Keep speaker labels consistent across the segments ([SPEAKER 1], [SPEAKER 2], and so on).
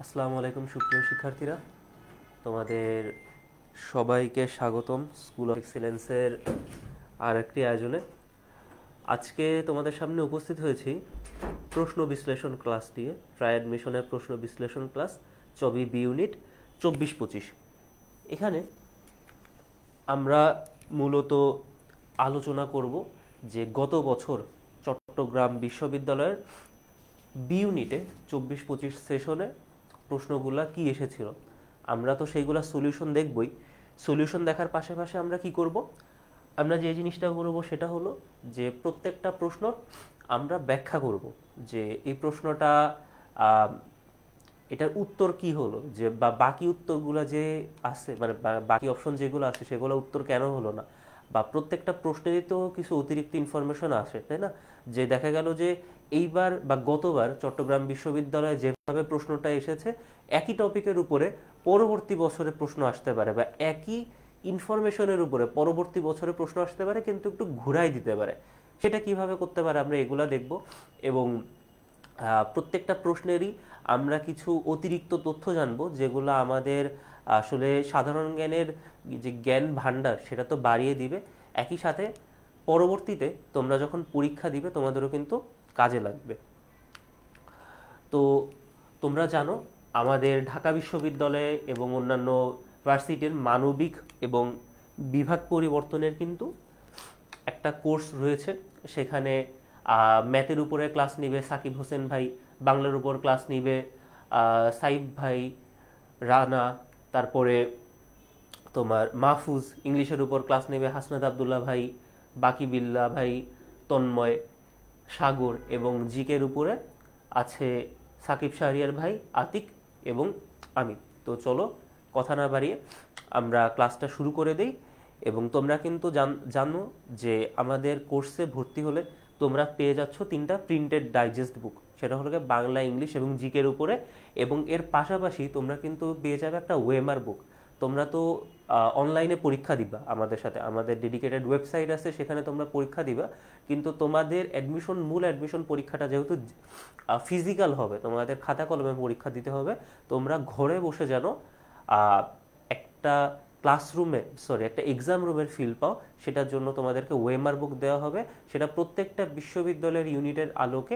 [SPEAKER 1] আসসালামু আলাইকুম সুপ্রিয় শিক্ষার্থীরা, তোমাদের সবাইকে স্বাগতম স্কুল অফ এক্সিলেন্সের আর একটি আয়োজনে। আজকে তোমাদের সামনে উপস্থিত হয়েছি প্রশ্ন বিশ্লেষণ ক্লাস নিয়ে। ট্রাই অ্যাডমিশনের প্রশ্ন বিশ্লেষণ ক্লাস চবি বি ইউনিট 24-25। এখানে আমরা মূলত আলোচনা করব যে গত বছর চট্টগ্রাম বিশ্ববিদ্যালয়ের বি ইউনিটে 24-25 সেশনে প্রশ্নগুলা কি এসেছিল। আমরা তো সেইগুলা সলিউশন দেখবই। সলিউশন দেখার পাশাপাশি আমরা কি করব, আমরা যে জিনিসটা করব সেটা হলো যে প্রত্যেকটা প্রশ্ন আমরা ব্যাখ্যা করব যে এই প্রশ্নটা এটার উত্তর কি হলো, যে বা বাকি উত্তরগুলো যে আছে, মানে বাকি অপশন যেগুলো আছে সেগুলো উত্তর কেন হলো না, বা প্রত্যেকটা প্রশ্নেরই তো কিছু অতিরিক্ত ইনফরমেশন আসে, তাই না? যে দেখা গেল যে এইবার বা গতবার চট্টগ্রাম বিশ্ববিদ্যালয়ে যেভাবে প্রশ্নটা এসেছে একই টপিকের উপরে পরবর্তী বছরে প্রশ্ন আসতে পারে, বা একই ইনফরমেশনের উপরে পরবর্তী বছরে প্রশ্ন আসতে পারে কিন্তু একটু ঘুরাই দিতে পারে। সেটা কিভাবে করতে পারে আমরা এগুলা দেখব। এবং প্রত্যেকটা প্রশ্নেরই আমরা কিছু অতিরিক্ত তথ্য জানবো যেগুলো আমাদের আসলে সাধারণ জ্ঞানের যে জ্ঞান ভান্ডার সেটা তো বাড়িয়ে দিবে, একই সাথে পরবর্তীতে তোমরা যখন পরীক্ষা দিবে তোমাদেরও কিন্তু কাজে লাগবে। তো তোমরা জানো আমাদের ঢাকা বিশ্ববিদ্যালয়ে এবং অন্যান্য ভার্সিটির মানবিক এবং বিভাগ পরিবর্তনের কিন্তু একটা কোর্স রয়েছে। সেখানে ম্যাথের উপরে ক্লাস নিবে সাকিব হোসেন ভাই, বাংলার উপর ক্লাস নিবে সাইফ ভাই, রানা, তারপরে তোমার মাহফুজ, ইংলিশের উপর ক্লাস নেবে হাসনাত আবদুল্লাহ ভাই, বাকি বিল্লাহ ভাই, তন্ময়, সাগর, এবং জিকের উপরে আছে সাকিব শাহরিয়ার ভাই, আতিক এবং আমি। তো চলো কথা না বাড়িয়ে আমরা ক্লাসটা শুরু করে দেই। এবং তোমরা কিন্তু জানো যে আমাদের কোর্সে ভর্তি হলে তোমরা পেয়ে যাচ্ছ 3টা প্রিন্টেড ডাইজেস্ট বুক, সেটা হলো বাংলা, ইংলিশ এবং জিকের উপরে। এবং এর পাশাপাশি তোমরা কিন্তু পেয়ে যাবে একটা ওয়েমার বুক। তোমরা তো অনলাইনে পরীক্ষা দিবা আমাদের সাথে, আমাদের ডেডিকেটেড ওয়েবসাইট আছে সেখানে তোমরা পরীক্ষা দিবা, কিন্তু তোমাদের মূল অ্যাডমিশন পরীক্ষাটা যেহেতু ফিজিক্যাল হবে, তোমাদের খাতা কলমে পরীক্ষা দিতে হবে। তোমরা ঘরে বসে যেন একটা একটা এক্সাম রুমের ফিল পাও, সেটার জন্য তোমাদেরকে ওয়েমার বুক দেওয়া হবে। সেটা প্রত্যেকটা বিশ্ববিদ্যালয়ের ইউনিটের আলোকে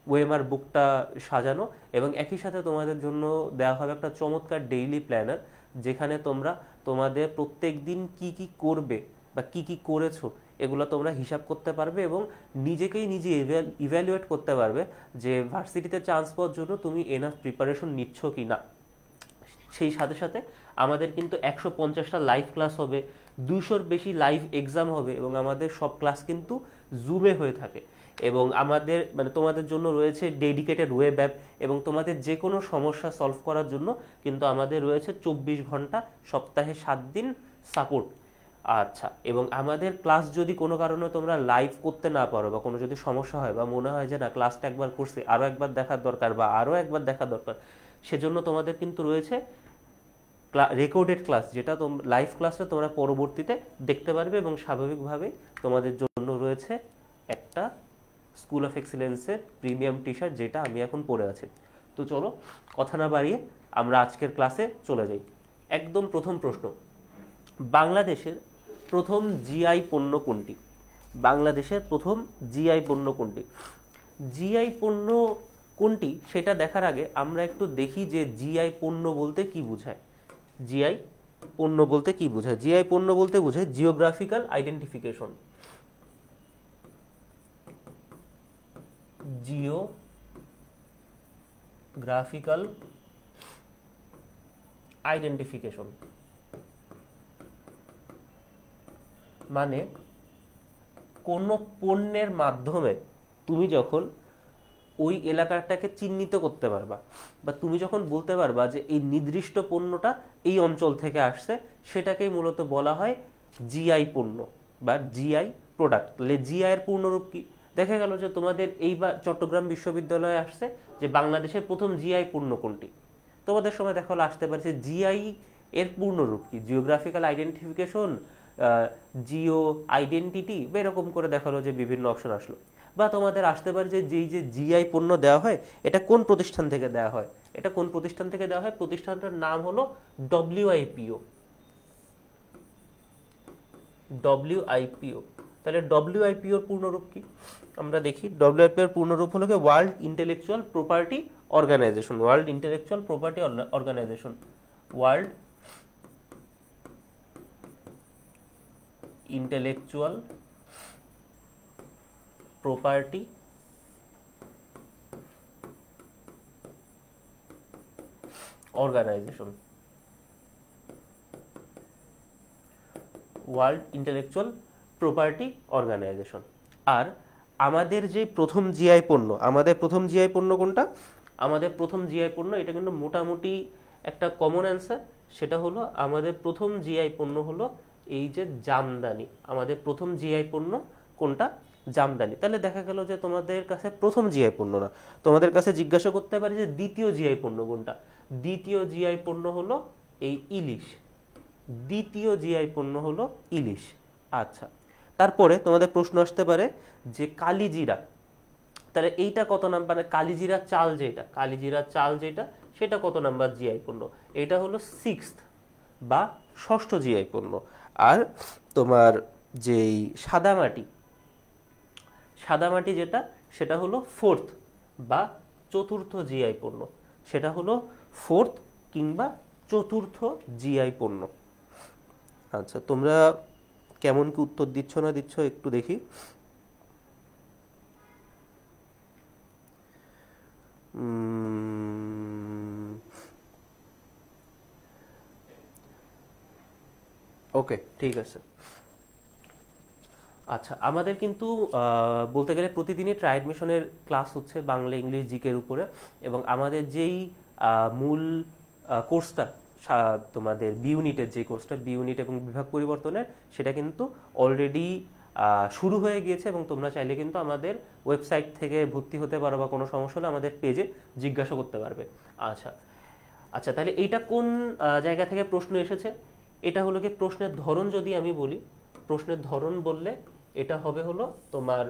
[SPEAKER 1] ওয়েমার বুকটা সাজানো, এবং একই সাথে তোমাদের জন্য দেওয়া হবে একটা চমৎকার ডেইলি প্ল্যানার, যেখানে তোমরা তোমাদের প্রত্যেক দিন কি কি করবে বা কি কি করেছো এগুলো তোমরা হিসাব করতে পারবে, এবং নিজেকেই নিজে ইভ্যালুয়েট করতে পারবে যে ভার্সিটিতে চান্স পাওয়ার জন্য তুমি এনাফ প্রিপারেশন নিচ্ছ কি না। সেই সাথে সাথে আমাদের কিন্তু 150টা লাইভ ক্লাস হবে, 200-র বেশি লাইভ এক্সাম হবে, এবং আমাদের সব ক্লাস কিন্তু জুমে হয়ে থাকে। এবং আমাদের মানে তোমাদের জন্য রয়েছে ডেডিকেটেড ওয়েব অ্যাপ, এবং তোমাদের যে কোনো সমস্যা সলভ করার জন্য কিন্তু আমাদের রয়েছে 24 ঘন্টা সপ্তাহে 7 দিন সাপোর্ট। আচ্ছা, এবং আমাদের ক্লাস যদি কোনো কারণে তোমরা লাইভ করতে না পারো, বা কোনো যদি সমস্যা হয়, বা মনে হয় যে না ক্লাসটা একবার করছি আরও একবার দেখার দরকার, বা আরও একবার দেখা দরকার, সেজন্য তোমাদের কিন্তু রয়েছে রেকর্ডেড ক্লাস, যেটা লাইভ ক্লাসটা তোমরা পরবর্তীতে দেখতে পারবে। এবং স্বাভাবিকভাবে তোমাদের জন্য রয়েছে একটা স্কুল অফ এক্সিলেন্সের প্রিমিয়াম টি শার্ট, যেটা আমি এখন পরে আছি। তো চলো কথা না বাড়িয়ে আমরা আজকের ক্লাসে চলে যাই। একদম প্রথম প্রশ্ন, বাংলাদেশের প্রথম জিআই পণ্য কোনটি? বাংলাদেশের প্রথম জিআই পণ্য কোনটি? জিআই পণ্য কোনটি সেটা দেখার আগে আমরা একটু দেখি যে জিআই পণ্য বলতে কি বোঝায়। জিআই পণ্য বলতে কি বোঝায়? জিআই পণ্য বলতে বোঝায় জিওগ্রাফিক্যাল আইডেন্টিফিকেশন। জিওগ্রাফিক্যাল আইডেন্টিফিকেশন মানে কোনো পণ্যের মাধ্যমে তুমি যখন ওই এলাকাটাকে চিহ্নিত করতে পারবা, বা তুমি যখন বলতে পারবা যে এই নির্দিষ্ট পণ্যটা এই অঞ্চল থেকে আসছে, সেটাকেই মূলত বলা হয় জিআই পণ্য বা জিআই প্রোডাক্ট। তাহলে জিআই এর পূর্ণরূপ কি? দেখা গেল যে তোমাদের এইবার চট্টগ্রাম বিশ্ববিদ্যালয়ে আসছে যে বাংলাদেশের প্রথম জিআই পণ্য কোনটি। তোমাদের সময় দেখা হলো আসতে পারছে জিআই এর পূর্ণরূপ কি, জিওগ্রাফিক্যাল আইডেন্টিফিকেশন, জিও আইডেন্টিটি, এরকম করে দেখালো যে বিভিন্ন অপশন আসলো। বা তোমাদের আসতে পারে যে যেই যে জিআই পণ্য দেওয়া হয় এটা কোন প্রতিষ্ঠান থেকে দেওয়া হয়, এটা কোন প্রতিষ্ঠান থেকে দেওয়া হয়, প্রতিষ্ঠানটার নাম হলো ডব্লিউআইপিও। ডব্লিউআইপিও, তাহলে ডব্লিউআইপিওর পূর্ণরূপ কি আমরা দেখি। ডব্লিউআইপিওর পূর্ণরূপ হলো world intellectual property organisation. World intellectual property organisation, world intellectual property organisation, world intellectual property organisation. আর আমাদের যে প্রথম জিআই পণ্য, আমাদের প্রথম জিআই পণ্য কোনটা, আমাদের প্রথম জিআই পণ্য, এটা কিন্তু মোটামুটি একটা কমন অ্যান্সার, সেটা হলো আমাদের প্রথম জিআই পণ্য হলো এই যে জামদানি। আমাদের প্রথম জিআই পণ্য কোনটা, জামদানি। তাহলে দেখা গেল যে তোমাদের কাছে প্রথম জিআই পণ্য না, তোমাদের কাছে জিজ্ঞাসা করতে পারে যে দ্বিতীয় জিআই পণ্য কোনটা। দ্বিতীয় জিআই পণ্য হলো এই ইলিশ, দ্বিতীয় জিআই পণ্য হলো ইলিশ। আচ্ছা, তারপরে তোমাদের প্রশ্ন আসতে পারে যে কালিজিরা, তাহলে এইটা কত নাম্বার, কালিজিরা চাল যেটা, কালিজিরা চাল যেটা সেটা কত নাম্বার জিআই পণ্য, এটা হলো 6th বা ষষ্ঠ জিআই পণ্য। আর তোমার যেই সাদামাটি, সাদামাটি যেটা সেটা হলো 4th বা চতুর্থ জিআই পণ্য, সেটা হলো 4th কিংবা চতুর্থ জিআই পণ্য। আচ্ছা, তোমরা কেমন কি উত্তর দিচ্ছ না দিচ্ছ একটু দেখি। ওকে, ঠিক আছে। আচ্ছা, আমাদের কিন্তু বলতে গেলে প্রতিদিনই ট্রাই অ্যাডমিশনের ক্লাস হচ্ছে বাংলা, ইংলিশ, জিকের উপরে, এবং আমাদের যেই মূল কোর্সটা তোমাদের বি ইউনিটের যে কোর্সটা, বি ইউনিট এবং বিভাগ পরিবর্তনের, সেটা কিন্তু অলরেডি শুরু হয়ে গিয়েছে, এবং তোমরা চাইলে কিন্তু আমাদের ওয়েবসাইট থেকে ভর্তি হতে পারো, বা কোনো সমস্যা হলে আমাদের পেজে জিজ্ঞাসা করতে পারবে। আচ্ছা আচ্ছা, তাহলে এইটা কোন জায়গা থেকে প্রশ্ন এসেছে, এটা হলো কি প্রশ্নের ধরন। যদি আমি বলি প্রশ্নের ধরন বললে এটা হবে হলো তোমার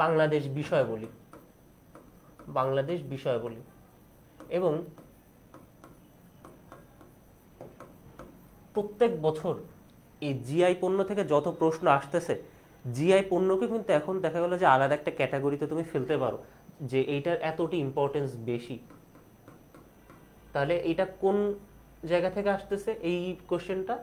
[SPEAKER 1] বাংলাদেশ বিষয় বলি, বাংলাদেশ বিষয় বলি। এবং প্রত্যেক বছর এই জিআই পণ্য থেকে যত প্রশ্ন আসতেছে, জিআই পণ্যকে কিন্তু এখন দেখা গেল যে আলাদা একটা ক্যাটাগরিতে তুমি ফেলতে পারো, যে এইটার এতটি ইম্পর্টেন্স বেশি। তাহলে এটা কোন জায়গা থেকে আসতেছে এই কোশ্চেনটা,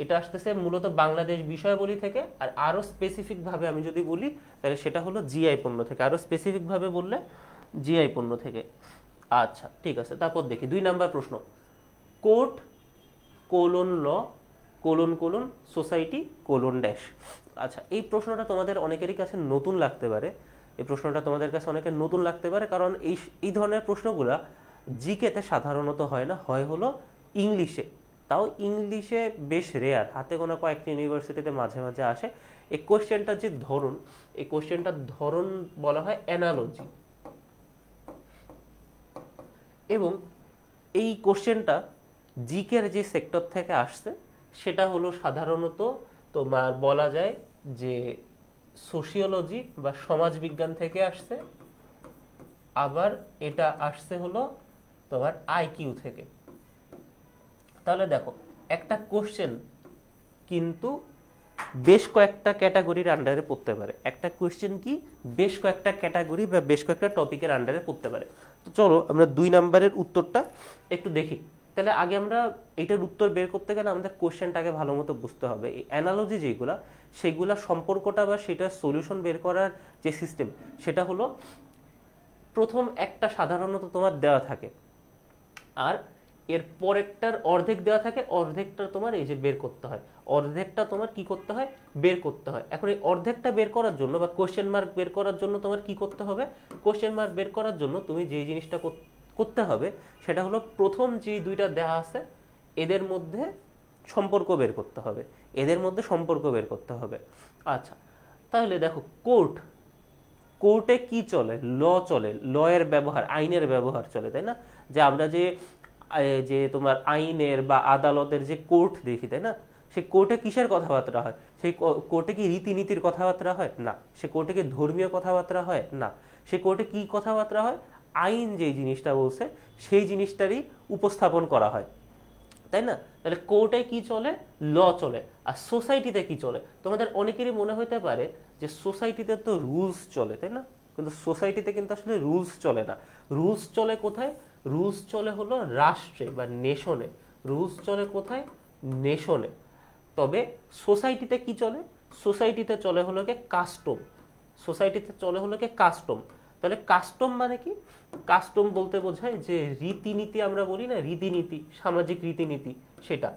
[SPEAKER 1] এটা আসতেছে মূলত বাংলাদেশ বিষয়াবলী থেকে। আর আরো স্পেসিফিক ভাবে আমি যদি বলি তাহলে সেটা হলো জিআই পণ্য থেকে, আরো স্পেসিফিক ভাবে বললে জিআই পণ্য থেকে। আচ্ছা, ঠিক আছে। তারপর দেখি 2 নাম্বার প্রশ্ন, court colon law colon colon society colon dash. আচ্ছা, এই প্রশ্নটা তোমাদের অনেকেরই কাছে নতুন লাগতে পারে, এই প্রশ্নটা তোমাদের কাছে অনেকের নতুন লাগতে পারে, কারণ এই ধরনের প্রশ্নগুলা জিকেতে সাধারণত হয় না, হয় হলো ইংলিশে, তাও ইংলিশে বেশ রেয়ার, হাতে গোনা কয়েকটি ইউনিভার্সিটিতে মাঝে মাঝে আসে। এই কোশ্চেনটার যে ধরন, এই কোশ্চেনটার ধরন বলা হয় অ্যানালজি। এবং এই কোশ্চেনটা জিকের যে সেক্টর থেকে আসছে সেটা হলো সাধারণত তোমার বলা যায় যে সোশিওলজি বা সমাজবিজ্ঞান থেকে আসছে, আবার এটা আসছে হলো তোমার আইকিউ থেকে। তাহলে দেখো, একটা কোশ্চেন কিন্তু বেশ কয়েকটা ক্যাটাগরির আন্ডারে পড়তে পারে, একটা কোশ্চেন কি বেশ কয়েকটা ক্যাটাগরি বা বেশ কয়েকটা টপিকের আন্ডারে পড়তে পারে। তো চলো আমরা 2 নাম্বারের উত্তরটা একটু দেখি। তাহলে আগে আমরা এটার উত্তর বের করতে গেলে আমাদের কোশ্চেনটাকে ভালো মতো বুঝতে হবে। এই অ্যানালজি যেগুলা, সেগুলা সম্পর্কটা বা সেটার সলিউশন বের করার যে সিস্টেম, সেটা হলো প্রথম একটা সাধারণত তোমার দেওয়া থাকে, আর এর পরেরটার অর্ধেক দেওয়া থাকে, অর্ধেকটা তোমার এই যে বের করতে হয়, অর্ধেকটা তোমার কি করতে হয়, বের করতে হয়। এখন এই অর্ধেকটা বের করার জন্য বা কোশ্চেন মার্ক বের করার জন্য তোমার কি করতে হবে, কোশ্চেন মার্ক বের করার জন্য তুমি যে জিনিসটা করতে হবে সেটা হলো প্রথম যে 2টা দেওয়া আছে এদের মধ্যে সম্পর্ক বের করতে হবে, এদের মধ্যে সম্পর্ক বের করতে হবে। আচ্ছা, তাহলে দেখো কোর্ট, কোর্টে কি চলে, ল চলে, ল এর ব্যবহার, আইনের ব্যবহার চলে, তাই না? যে আমরা যে যে তোমার আইনের বা আদালতের যে কোর্ট দেখি, তাই না, সেই কোর্টে কিসের কথাবার্তা হয়, সেই কোর্টে কি রীতিনীতির কথাবার্তা হয়? না। সে কোর্টে কি ধর্মীয় কথাবার্তা হয়? না। সে কোর্টে কি কথাবার্তা হয়? আইন যেই জিনিসটা বলছে সেই জিনিসটারই উপস্থাপন করা হয়, তাই না? তাহলে কোর্টে কি চলে? ল চলে। আর সোসাইটিতে কি চলে? তোমাদের অনেকেরই মনে হতে পারে যে সোসাইটিতে তো রুলস চলে, তাই না? কিন্তু সোসাইটিতে কিন্তু আসলে রুলস চলে না। রুলস চলে কোথায়? রুলস চলে হলো রাষ্ট্রে বা নেশনে। রুলস চলে কোথায়? নেশনে। তবে সোসাইটিতে কি চলে? সোসাইটিতে চলে হলো কি কাস্টম। সোসাইটিতে চলে হলো কি কাস্টম। তাহলে কাস্টম মানে কি? কাস্টম বলতে বোঝায় যে রীতিনীতি, আমরা বলি না রীতিনীতি, সামাজিক রীতিনীতি, সেটা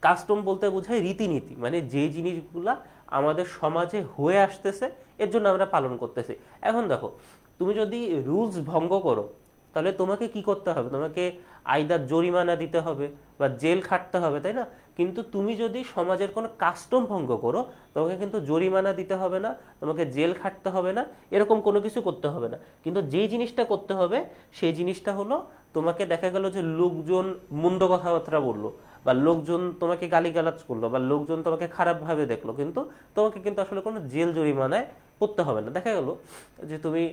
[SPEAKER 1] কাস্টম বলতে বোঝায় রীতিনীতি, মানে যে জিনিসগুলা আমাদের সমাজে হয়ে আসতেছে এর জন্য আমরা পালন করতেছি। এখন দেখো, তুমি যদি রুলস ভঙ্গ করো তাহলে তোমাকে কি করতে হবে? তোমাকে আইদার জরিমানা দিতে হবে বা জেল খাটতে হবে, তাই না? কিন্তু তুমি যদি সমাজের কোনো কাস্টম ভঙ্গ করো তোমাকে কিন্তু জরিমানা দিতে হবে না, তোমাকে জেল খাটতে হবে না, এরকম কোনো কিছু করতে হবে না। কিন্তু যে জিনিসটা করতে হবে সেই জিনিসটা হলো, তোমাকে দেখা গেল যে লোকজন মন্দ কথাবার্তা বললো বা লোকজন তোমাকে গালিগালাজ করলো বা লোকজন তোমাকে খারাপভাবে দেখলো, কিন্তু তোমাকে কিন্তু আসলে কোনো জেল জরিমানায় পড়তে হবে না। দেখা গেল যে তুমি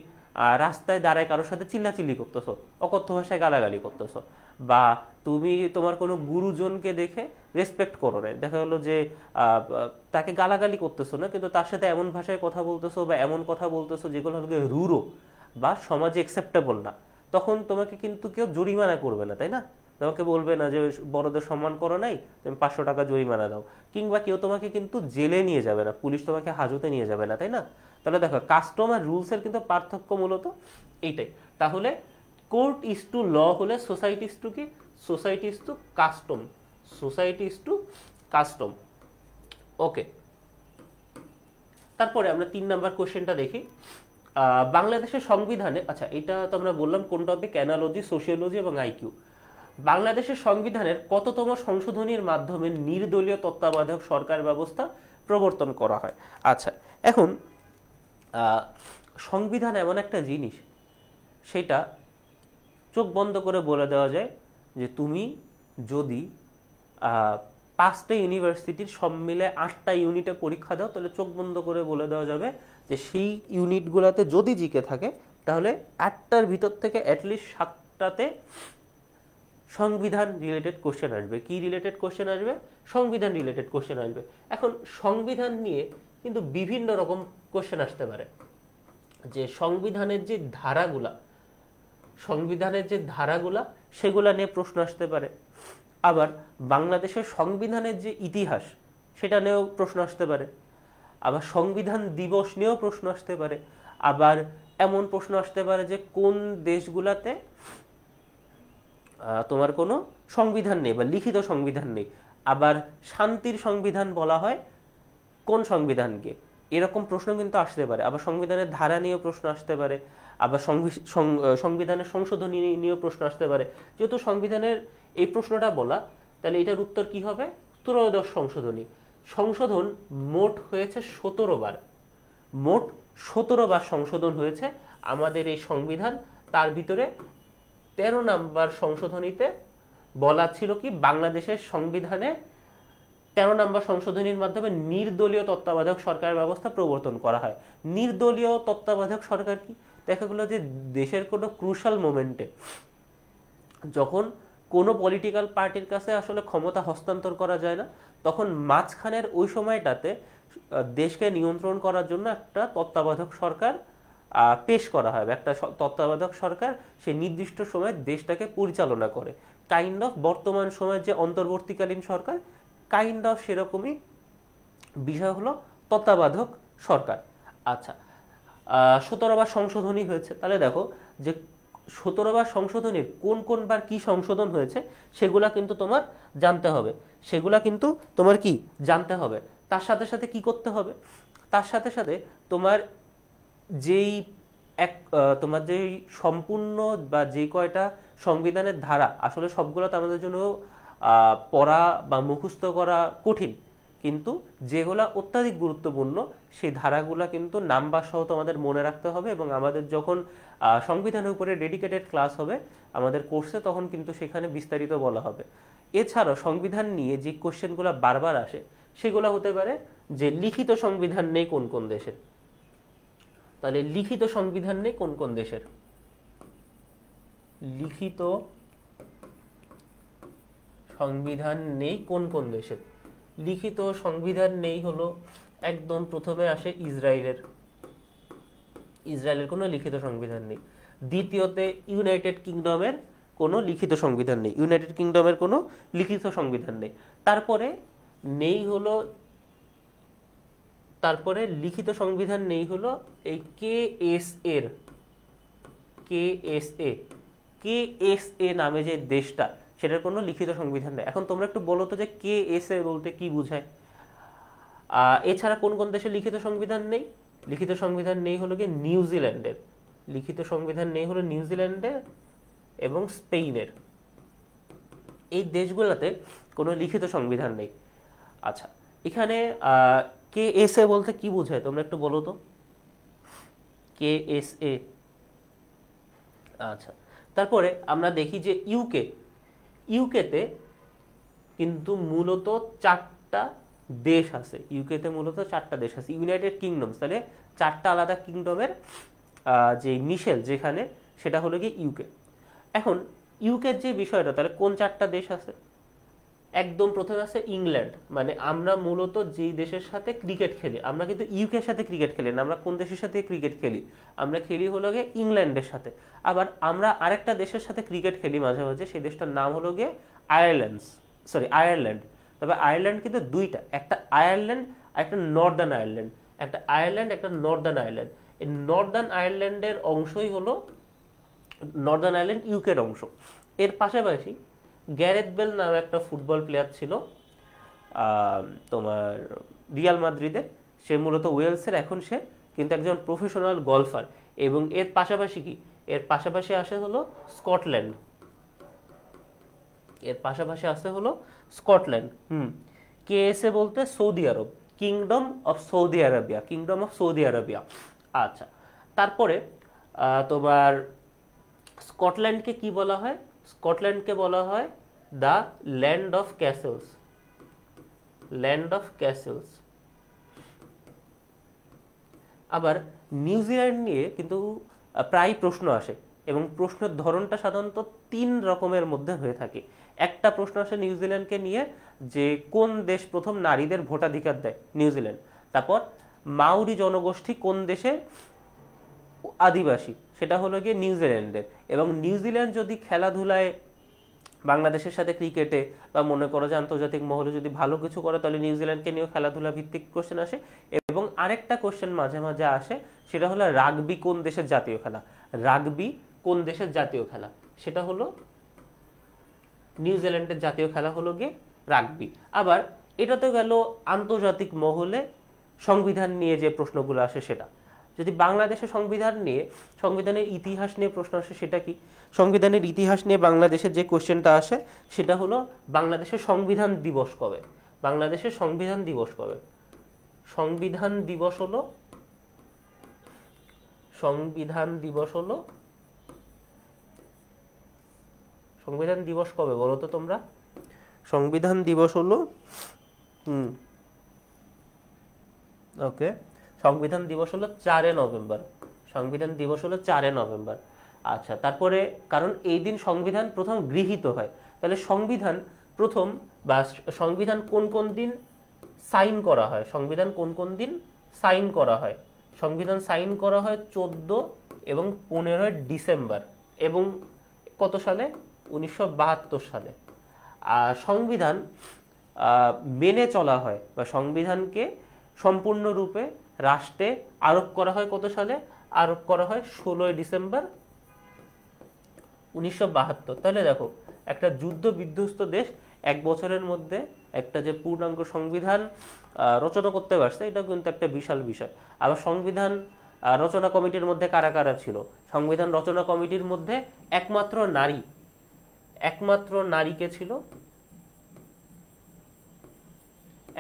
[SPEAKER 1] রাস্তায় দাঁড়ায় কারোর সাথে চিল্লাচিল্লি করতেছো, অকথ্য ভাষায় গালাগালি করতেছো, বা তুমি তোমার কোনো গুরুজনকে দেখে রেসপেক্ট করো না, দেখা গেলো যে তাকে গালাগালি করতেছো না কিন্তু তার সাথে এমন ভাষায় কথা বলতেছো বা এমন কথা বলতেছো যেগুলো হলো রুড়ো বা সমাজে অ্যাকসেপ্টেবল না, তখন তোমাকে কিন্তু কেউ জরিমানা করবে না, তাই না? তোমাকে বলবে না যে বড়দের সম্মান করো নাই, তুমি 500 টাকা জরিমানা দাও, কিংবা কেউ তোমাকে কিন্তু জেলে নিয়ে যাবে না, পুলিশ তোমাকে হাজতে নিয়ে যাবে না, তাই না? তাহলে দেখো কাস্টম আর রুলসের কিন্তু পার্থক্য মূলত এইটাই। তাহলে কোর্ট ইজ টু ল হলে সোসাইটি ইজ টু কি? Society is to custom. Society is to custom. Okay, তারপরে আমরা 3 নাম্বার কোশ্চেনটা দেখি। বাংলাদেশের সংবিধানে, আচ্ছা এটা তো আমরা বললাম কোন টপিক, অ্যানালজি, সোশিওলজি এবং আইকিউ। বাংলাদেশের সংবিধানের কততম সংশোধনীর মাধ্যমে নির্দলীয় তত্ত্বাবধায়ক সরকার ব্যবস্থা প্রবর্তন করা হয়? আচ্ছা, এখন সংবিধান এমন একটা জিনিস, সেটা চোখ বন্ধ করে বলে দেওয়া যায় যে তুমি যদি 5টা ইউনিভার্সিটির সব মিলে 8টা ইউনিটে পরীক্ষা দাও তাহলে চোখ বন্ধ করে বলে দেওয়া যাবে যে সেই ইউনিটগুলোতে যদি জিকে থাকে তাহলে 8টার ভিতর থেকে অ্যাটলিস্ট 7টাতে সংবিধান রিলেটেড কোশ্চেন আসবে। কি রিলেটেড কোশ্চেন আসবে? সংবিধান রিলেটেড কোশ্চেন আসবে। এখন সংবিধান নিয়ে কিন্তু বিভিন্ন রকম কোশ্চেন আসতে পারে, যে সংবিধানের যে ধারাগুলা, সেগুলা নিয়ে প্রশ্ন আসতে পারে। আবার বাংলাদেশের সংবিধানের যে ইতিহাস সেটা নিয়েও প্রশ্ন আসতে পারে। আবার সংবিধান দিবস নিয়েও প্রশ্ন আসতে পারে। আবার এমন প্রশ্ন আসতে পারে যে কোন দেশগুলাতে তোমার কোনো সংবিধান নেই বা লিখিত সংবিধান নেই, আবার শান্তির সংবিধান বলা হয় কোন সংবিধানকে, এরকম প্রশ্ন কিন্তু আসতে পারে। আবার সংবিধানের ধারা নিয়েও প্রশ্ন আসতে পারে। আবার সংবিধানের সংশোধনী নিয়েও প্রশ্ন আসতে পারে। যেহেতু সংবিধানের এই প্রশ্নটা বলা, তাহলে এটার উত্তর কি হবে? ত্রয়োদশ সংশোধনী। সংশোধন মোট হয়েছে 17 বার। মোট 17 বার সংশোধন হয়েছে আমাদের এই সংবিধান। তার ভিতরে 13 নাম্বার সংশোধনীতে বলা ছিল কি, বাংলাদেশের সংবিধানে 13 নাম্বার সংশোধনীর মাধ্যমে নির্দলীয় তত্ত্বাবধায়ক সরকার ব্যবস্থা প্রবর্তন করা হয়। নির্দলীয় তত্ত্বাবধায়ক সরকার কি? দেখা গেলো যে দেশের কোনো ক্রুশাল মোমেন্টে যখন কোনো পলিটিক্যাল পার্টির কাছে আসলে ক্ষমতা হস্তান্তর করা যায় না, তখন মাঝখানের ওই সময়টাতে দেশকে নিয়ন্ত্রণ করার জন্য একটা তত্ত্বাবধায়ক সরকার পেশ করা হয়। একটা তত্ত্বাবধায়ক সরকার সেই নির্দিষ্ট সময়ে দেশটাকে পরিচালনা করে। কাইন্ড অফ বর্তমান সময়ের যে অন্তর্বর্তীকালীন সরকার, কাইন্ড অফ সেরকমই বিষয় হলো তত্ত্বাবধায়ক সরকার। আচ্ছা, 17বার সংশোধনী হয়েছে। তাহলে দেখো যে 17বার সংশোধনীর কোন কোন বার কি সংশোধন হয়েছে সেগুলা কিন্তু তোমার জানতে হবে। তার সাথে সাথে কি করতে হবে? তার সাথে সাথে তোমার যেই তোমার যেই সম্পূর্ণ বা যে কয়টা সংবিধানের ধারা, আসলে সবগুলো তো আমাদের জন্য পড়া বা মুখস্থ করা কঠিন, কিন্তু যেগুলা অত্যাধিক গুরুত্বপূর্ণ সেই ধারাগুলা কিন্তু নাম্বার সহ তোমাদের মনে রাখতে হবে। এবং আমাদের যখন সংবিধানের উপরে ডেডিকেটেড ক্লাস হবে আমাদের কোর্সে, তখন কিন্তু সেখানে বিস্তারিত বলা হবে। এছাড়াও সংবিধান নিয়ে যে কোশ্চেনগুলো বারবার আসে সেগুলো হতে পারে যে লিখিত সংবিধান নেই কোন কোন দেশের। তাহলে লিখিত সংবিধান নেই কোন কোন দেশের, লিখিত সংবিধান নেই কোন কোন দেশের। লিখিত সংবিধান নেই হলো একদম প্রথমে আসে ইসরায়েলের, ইসরায়েলের কোনো লিখিত সংবিধান নেই। দ্বিতীয়তে ইউনাইটেড কিংডমের কোনো লিখিত সংবিধান নেই, ইউনাইটেড কিংডমের কোনো লিখিত সংবিধান নেই। তারপরে নেই হলো, তারপরে লিখিত সংবিধান নেই হলো এই কেএসএ নামে যে দেশটা, সেটার কোনো লিখিত সংবিধান নেই। এখন তোমরা একটু বলো তো যে কেএসএ বলতে কি বোঝায়। এছাড়া কোন কোন দেশের লিখিত সংবিধান নেই? লিখিত সংবিধান নেই হলো গিয়ে নিউজিল্যান্ডের, লিখিত সংবিধান নেই হলো নিউজিল্যান্ডের এবং স্পেনের। এই দেশগুলোতে কোনো লিখিত সংবিধান নেই। আচ্ছা, এখানে কেএসএ বলতে কি বোঝায় তোমরা একটু বলো তো, কেএসএ। আচ্ছা, তারপরে আমরা দেখি যে ইউকেতে কিন্তু মূলত 4টা দেশ আছে, ইউকেতে মূলত 4টা দেশ আছে, ইউনাইটেড কিংডমস, তাহলে 4টা আলাদা কিংডমের যে মিশেল যেখানে, সেটা হলো কি ইউকে। এখন ইউকের যে বিষয়টা, তাহলে কোন 4টা দেশ আছে? একদম প্রথমে আছে ইংল্যান্ড, মানে আমরা মূলত যেই দেশের সাথে ক্রিকেট খেলি, আমরা কিন্তু ইউকের সাথে ক্রিকেট খেলি না, আমরা কোন দেশের সাথে ক্রিকেট খেলি? আমরা খেলি হলো গিয়ে ইংল্যান্ডের সাথে। আবার আমরা আরেকটা দেশের সাথে ক্রিকেট খেলি মাঝে মাঝে, সেই দেশটার নাম হলো গিয়ে আয়ারল্যান্ড। তবে আয়ারল্যান্ড কিন্তু দুইটা, একটা আয়ারল্যান্ড আর একটা নর্দার্ন আয়ারল্যান্ড, একটা আয়ারল্যান্ড একটা নর্দার্ন আয়ারল্যান্ড। এই নর্দার্ন আয়ারল্যান্ডের অংশই হলো, নর্দার্ন আয়ারল্যান্ড ইউকের অংশ। এর পাশাপাশি গ্যারেথ বেল নামে একটা ফুটবল প্লেয়ার ছিল তোমার রিয়াল মাদ্রিদে, সে মূলত ওয়েলসের, এখন সে কিন্তু একজন প্রফেশনাল গলফার। এবং এর পাশাপাশি কি, এর পাশাপাশি আসে হলো স্কটল্যান্ড, এর পাশাপাশি আসে হলো স্কটল্যান্ড। কেএসএ বলতে Saudi Arab, kingdom of Saudi Arabia, kingdom of Saudi Arabia. আচ্ছা, তারপরে তোমার স্কটল্যান্ডকে কি বলা হয়? স্কটল্যান্ডকে বলা হয় the land of castles, land of castles. আবার নিউজিল্যান্ড নিয়ে কিন্তু প্রায় প্রশ্ন আসে, এবং প্রশ্নের ধরনটা সাধারণত 3 রকমের মধ্যে হয়ে থাকে। একটা প্রশ্ন আসে নিউজিল্যান্ডকে নিয়ে যে কোন দেশ প্রথম নারীদের ভোটাধিকার দেয়, নিউজিল্যান্ড। তারপর মাউরি জনগোষ্ঠী কোন দেশের আদিবাসী, সেটা হলো গিয়ে নিউজিল্যান্ডের। এবং নিউজিল্যান্ড যদি খেলাধুলায় বাংলাদেশের সাথে ক্রিকেটে বা মনে করো যে আন্তর্জাতিক মহলে যদি ভালো কিছু করে, তাহলে নিউজিল্যান্ডকে নিয়েও খেলাধুলা ভিত্তিক কোশ্চেন আসে। এবং আরেকটা কোশ্চেন মাঝে মাঝে আসে, সেটা হলো রাগবি কোন দেশের জাতীয় খেলা, রাগবি কোন দেশের জাতীয় খেলা, সেটা হলো নিউজিল্যান্ডের জাতীয় খেলা হলো গিয়ে রাগবি। আবার এটা তো গেল আন্তর্জাতিক মহলে সংবিধান নিয়ে যে প্রশ্নগুলো আসে সেটা। যদি বাংলাদেশের সংবিধান নিয়ে, সংবিধানের ইতিহাস নিয়ে প্রশ্ন আসে, সেটা কি? সংবিধানের ইতিহাস নিয়ে বাংলাদেশের যে কোশ্চেনটা আসে সেটা হলো বাংলাদেশের সংবিধান দিবস কবে, বাংলাদেশের সংবিধান দিবস কবে। সংবিধান দিবস হলো, সংবিধান দিবস হলো, সংবিধান দিবস কবে বলো তো তোমরা? সংবিধান দিবস হলো ওকে, সংবিধান দিবস হলো 4 নভেম্বর, সংবিধান দিবস হলো 4 নভেম্বর। আচ্ছা, তারপরে কারণ এই দিন সংবিধান প্রথম গৃহীত হয়, তাহলে সংবিধান প্রথম বা সংবিধান কোন কোন দিন সাইন করা হয়, সংবিধান কোন কোন দিন সাইন করা হয়? সংবিধান সাইন করা হয় 14 এবং 15 ডিসেম্বর, এবং কত সালে? 1972 সালে। আর সংবিধান মেনে চলা হয় বা সংবিধানকে সম্পূর্ণরূপে রাষ্ট্রে আরোপ করা হয় কত সালে? আরোপ করা হয় 16 ডিসেম্বর 1972। তাহলে দেখো, একটা যুদ্ধ বিধ্বস্ত দেশ 1 বছরের মধ্যে একটা যে পূর্ণাঙ্গ সংবিধান রচনা করতে পারছে, এটা কিন্তু একটা বিশাল বিষয়। আবার সংবিধান রচনা কমিটির মধ্যে কারা কারা ছিল? সংবিধান রচনা কমিটির মধ্যে একমাত্র নারী, একমাত্র নারীকে ছিল,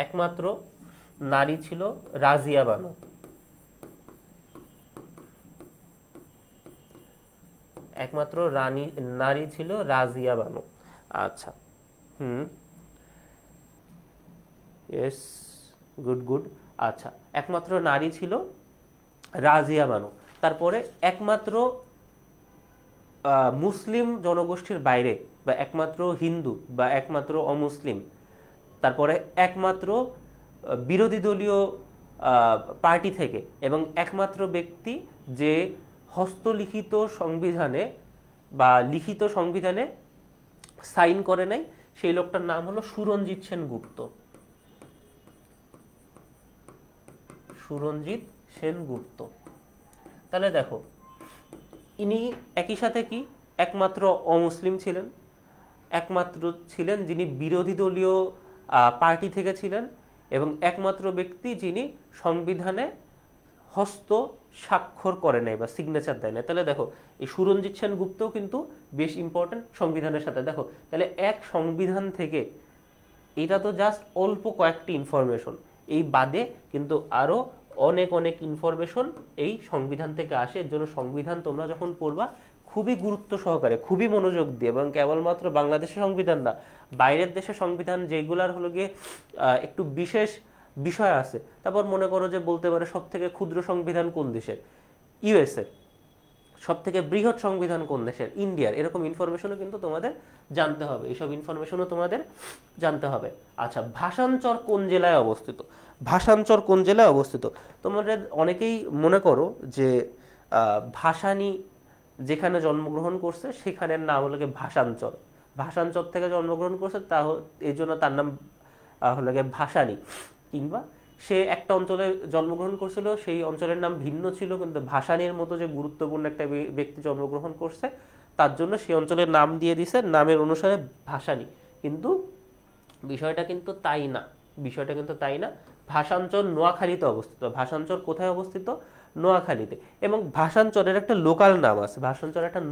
[SPEAKER 1] একমাত্র নারী ছিল রাজিয়া বানু, একমাত্র নারী ছিল রাজিয়া বানু। আচ্ছা, এস, গুড গুড। আচ্ছা, একমাত্র নারী ছিল রাজিয়া বানু। তারপরে একমাত্র মুসলিম জনগোষ্ঠীর বাইরে বা একমাত্র হিন্দু বা একমাত্র অমুসলিম, তারপরে একমাত্র বিরোধী দলীয় পার্টি থেকে এবং একমাত্র ব্যক্তি যে হস্তলিখিত সংবিধানে বা লিখিত সংবিধানে সাইন করে নাই, সেই লোকটার নাম হলো সুরঞ্জিত সেনগুপ্ত। সুরঞ্জিত সেনগুপ্ত। তাহলে দেখো, ইনি একই সাথে কি একমাত্র অমুসলিম ছিলেন, একমাত্র ছিলেন যিনি বিরোধী দলীয় পার্টি থেকে ছিলেন এবং একমাত্র ব্যক্তি যিনি সংবিধানে হস্ত স্বাক্ষর করে নাই বা সিগনেচার দেয় না। তাহলে দেখো, এই সুরঞ্জিত সেনগুপ্তও কিন্তু বেশ ইম্পর্টেন্ট সংবিধানের সাথে। দেখো তাহলে এক সংবিধান থেকে, এটা তো জাস্ট অল্প কয়েকটি ইনফরমেশন, এই বাদে কিন্তু আরো অনেক অনেক ইনফরমেশন এই সংবিধান থেকে আসে। এর জন্য সংবিধান তোমরা যখন পড়বা খুবই গুরুত্ব সহকারে, খুবই মনোযোগ দিয়ে, এবং কেবলমাত্র বাংলাদেশের সংবিধান না, বাইরের দেশের সংবিধান যেগুলার হলো গিয়ে একটু বিশেষ বিষয় আছে। তারপর মনে করো যে বলতে পারে সব থেকে ক্ষুদ্র সংবিধান কোন দেশের, ইউএসএ। সব থেকে বৃহৎ সংবিধান কোন দেশের, ইন্ডিয়ার। এরকম ইনফরমেশনও কিন্তু তোমাদের জানতে হবে, এইসব ইনফরমেশনও তোমাদের জানতে হবে। আচ্ছা, ভাষাঞ্চর কোন জেলায় অবস্থিত? ভাষাঞ্চর কোন জেলায় অবস্থিত? তোমাদের অনেকেই মনে করো যে ভাসানী যেখানে জন্মগ্রহণ করছে সেখানের নাম হলো গিয়ে ভাষাঞ্চর। ভাষাঞ্চর থেকে জন্মগ্রহণ করছে, তা এই জন্য তার নাম হলো গিয়ে ভাসানী। কিংবা সে একটা অঞ্চলে জন্মগ্রহণ করছিল, সেই অঞ্চলের নাম ভিন্ন ছিল, কিন্তু ভাসানীর মতো যে গুরুত্বপূর্ণ একটা ব্যক্তি জন্মগ্রহণ করছে তার জন্য সেই অঞ্চলের নাম দিয়ে দিছে নামের অনুসারে ভাসানী। কিন্তু বিষয়টা কিন্তু তাই না, বিষয়টা কিন্তু তাই না। ভাষাঞ্চর নোয়াখালীতে অবস্থিত। ভাষাঞ্চর কোথায় অবস্থিত? নোয়াখালীতে। এবং ভাষাঞ্চরের একটা লোকাল নাম আছে, ভাষাঞ্চরের একটা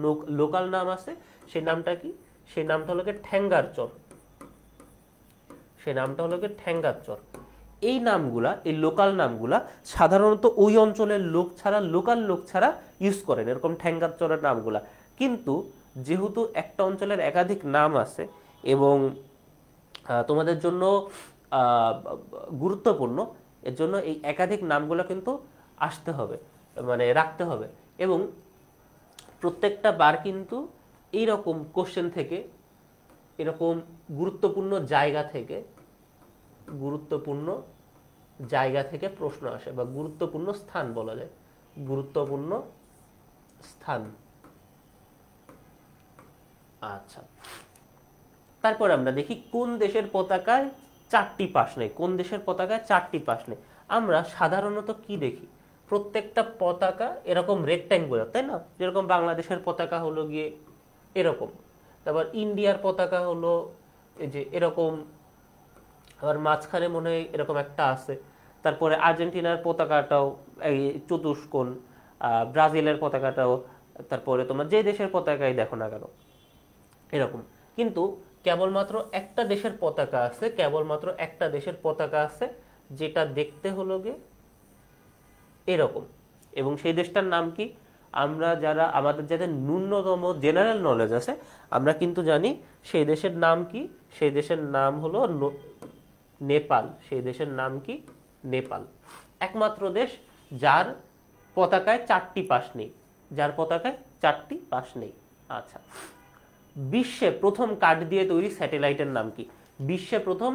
[SPEAKER 1] লোকাল নাম আছে। সেই নামটা কি? সেই নামটা হলো গিয়ে ঠ্যাঙ্গারচর। সেই নামটা হলো গিয়ে ঠ্যাঙ্গারচর। এই নামগুলা, এই লোকাল নামগুলা সাধারণত ওই অঞ্চলের লোক ছাড়া, লোকাল লোক ছাড়া ইউজ করেন, এরকম ঠ্যাঙ্গারচরের নামগুলা। কিন্তু যেহেতু একটা অঞ্চলের একাধিক নাম আছে এবং তোমাদের জন্য গুরুত্বপূর্ণ, এর জন্য এই একাধিক নামগুলো কিন্তু আসতে হবে, মানে রাখতে হবে। এবং প্রত্যেকটা বার কিন্তু এইরকম কোশ্চেন থেকে, এরকম গুরুত্বপূর্ণ জায়গা থেকে, গুরুত্বপূর্ণ জায়গা থেকে প্রশ্ন আসে, বা গুরুত্বপূর্ণ স্থান বলা যায়, গুরুত্বপূর্ণ স্থান। আচ্ছা, তারপর আমরা দেখি কোন দেশের পতাকায় 4টি পাশ নেই। কোন দেশের পতাকায় 4টি পাশ নেই? আমরা সাধারণত কি দেখি, প্রত্যেকটা পতাকা এরকম রেক্ট্যাঙ্গুলার, তাই না? যেরকম বাংলাদেশের পতাকা হলো গিয়ে এরকম, তারপর ইন্ডিয়ার পতাকা হলো এই যে এরকম, আবার মাঝখানে মনে হয় এরকম একটা আছে। তারপরে আর্জেন্টিনার পতাকাটাও এই চতুষ্কোণ, ব্রাজিলের পতাকাটাও, তারপরে তোমার যে দেশের পতাকাই দেখো না কেন এরকম। কিন্তু কেবলমাত্র একটা দেশের পতাকা আছে, কেবলমাত্র একটা দেশের পতাকা আছে যেটা দেখতে হলো গিয়ে এরকম। এবং সেই দেশটার নাম কি? আমরা যারা, আমাদের যাদের ন্যূনতম জেনারেল নলেজ আছে, আমরা কিন্তু জানি সেই দেশের নাম কি। সেই দেশের নাম হলো নেপাল। সেই দেশের নাম কি? নেপাল। একমাত্র দেশ যার পতাকায় 4টি পাশ নেই, যার পতাকায় 4টি পাশ নেই। আচ্ছা, বিশ্বে প্রথম কাঠ দিয়ে তৈরি স্যাটেলাইটের নাম কি? বিশ্বে প্রথম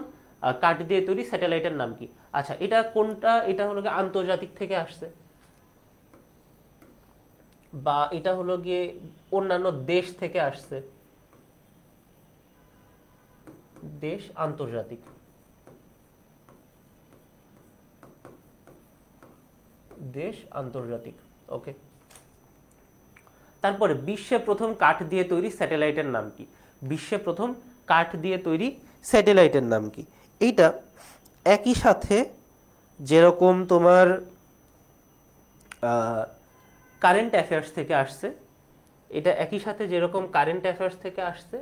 [SPEAKER 1] কাঠ দিয়ে তৈরি স্যাটেলাইটের নাম কি? আচ্ছা, এটা কোনটা? এটা হলো গিয়ে আন্তর্জাতিক থেকে আসছে, বা এটা হলো গিয়ে অন্যান্য দেশ থেকে আসছে। দেশ আন্তর্জাতিক, দেশ আন্তর্জাতিক। ওকে, তারপরে বিশ্বে প্রথম কাঠ দিয়ে তৈরি স্যাটেলাইটের নাম কি? বিশ্বে প্রথম কাঠ দিয়ে তৈরি স্যাটেলাইটের নাম কি? এইটা একই সাথে যেরকম তোমার কারেন্ট অ্যাফেয়ার্স থেকে আসছে, এটা একই সাথে যেরকম কারেন্ট অ্যাফেয়ার্স থেকে আসছে,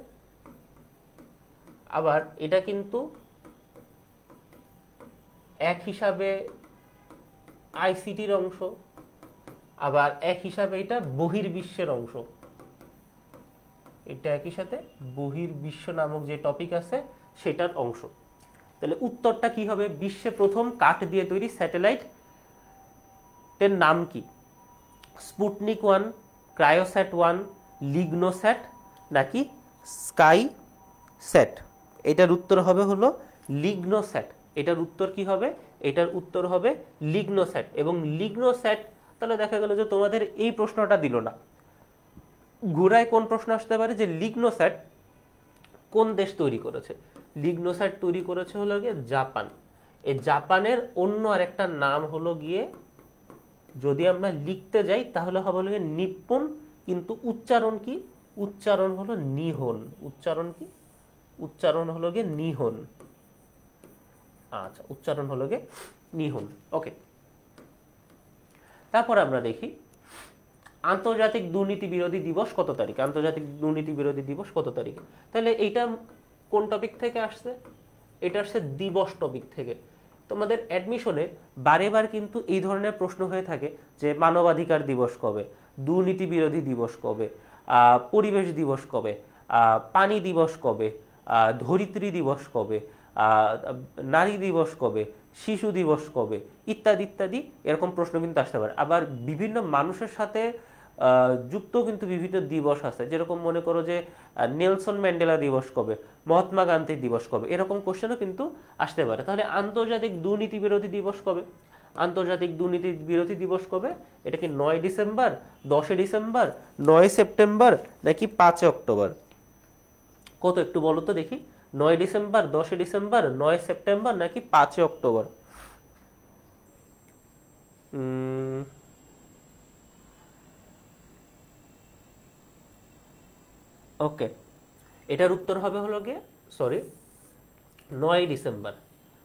[SPEAKER 1] আবার এটা কিন্তু এক হিসাবে আইসিটির অংশ, আবার এক হিসাবে এটা বহির্বিশ্বের অংশ। এটা একই সাথে বহির্বিশ্ব নামক যে টপিক আছে সেটার অংশ। তাহলে উত্তরটা কি হবে? বিশ্বে প্রথম কাঠ দিয়ে তৈরি স্যাটেলাইট এর নাম কি? স্পুটনিক 1, ক্রায়োস্যাট 1, লিগনোস্যাট নাকি স্কাই স্যাট? এটার উত্তর হবে হলো লিগনোস্যাট। এটার উত্তর কি হবে? এটার উত্তর হবে লিগনোস্যাট। এবং লিগনোস্যাট, তাহলে দেখা গেল যে তোমাদের এই প্রশ্নটা দিল না, ঘুরায় কোন প্রশ্ন আসতে পারে যে লিগনোস্যাট কোন দেশ তৈরি করেছে? লিগনোস্যাট তৈরি করেছে হলো গিয়ে জাপান। এই জাপানের অন্য আরেকটা নাম হলো গিয়ে, যদি আমরা লিখতে যাই তাহলে হবে হলো গিয়ে নিপ্পন, কিন্তু উচ্চারণ কি? উচ্চারণ হলো নিহন। উচ্চারণ কি? উচ্চারণ হলো গিয়ে নিহন। আচ্ছা, উচ্চারণ হলো গিয়ে নিহন। ওকে, তারপর আমরা দেখি আন্তর্জাতিক দুর্নীতি বিরোধী দিবস কত তারিখ? আন্তর্জাতিক দুর্নীতি বিরোধী দিবস কত তারিখ? তাহলে এইটা কোন টপিক থেকে আসছে? এটা আসছে দিবস টপিক থেকে। তোমাদের অ্যাডমিশনে বারে বার কিন্তু এই ধরনের প্রশ্ন হয়ে থাকে যে মানবাধিকার দিবস কবে, দুর্নীতি বিরোধী দিবস কবে, পরিবেশ দিবস কবে, পানি দিবস কবে, ধরিত্রী দিবস কবে, নারী দিবস কবে, শিশু দিবস কবে, ইত্যাদি ইত্যাদি এরকম প্রশ্ন কিন্তু আসতে পারে। আবার বিভিন্ন মানুষের সাথে যুক্ত কিন্তু বিভিন্ন দিবস আছে, যেরকম মনে করো যে নেলসন ম্যান্ডেলা দিবস কবে, মহাত্মা গান্ধী দিবস কবে, এরকম কোশ্চেনও কিন্তু আসতে পারে। তাহলে আন্তর্জাতিক দুর্নীতি বিরোধী দিবস কবে? আন্তর্জাতিক দুর্নীতি বিরোধী দিবস কবে? এটা কি 9 ডিসেম্বর, 10 ডিসেম্বর, 9 সেপ্টেম্বর নাকি 5 অক্টোবর? কত একটু বলো তো দেখি। 9 ডিসেম্বর, 10 ডিসেম্বর, 9 সেপ্টেম্বর নাকি 5 অক্টোবর? ওকে, এটার উত্তর হবে হলো গিয়ে, সরি, 9 ডিসেম্বর।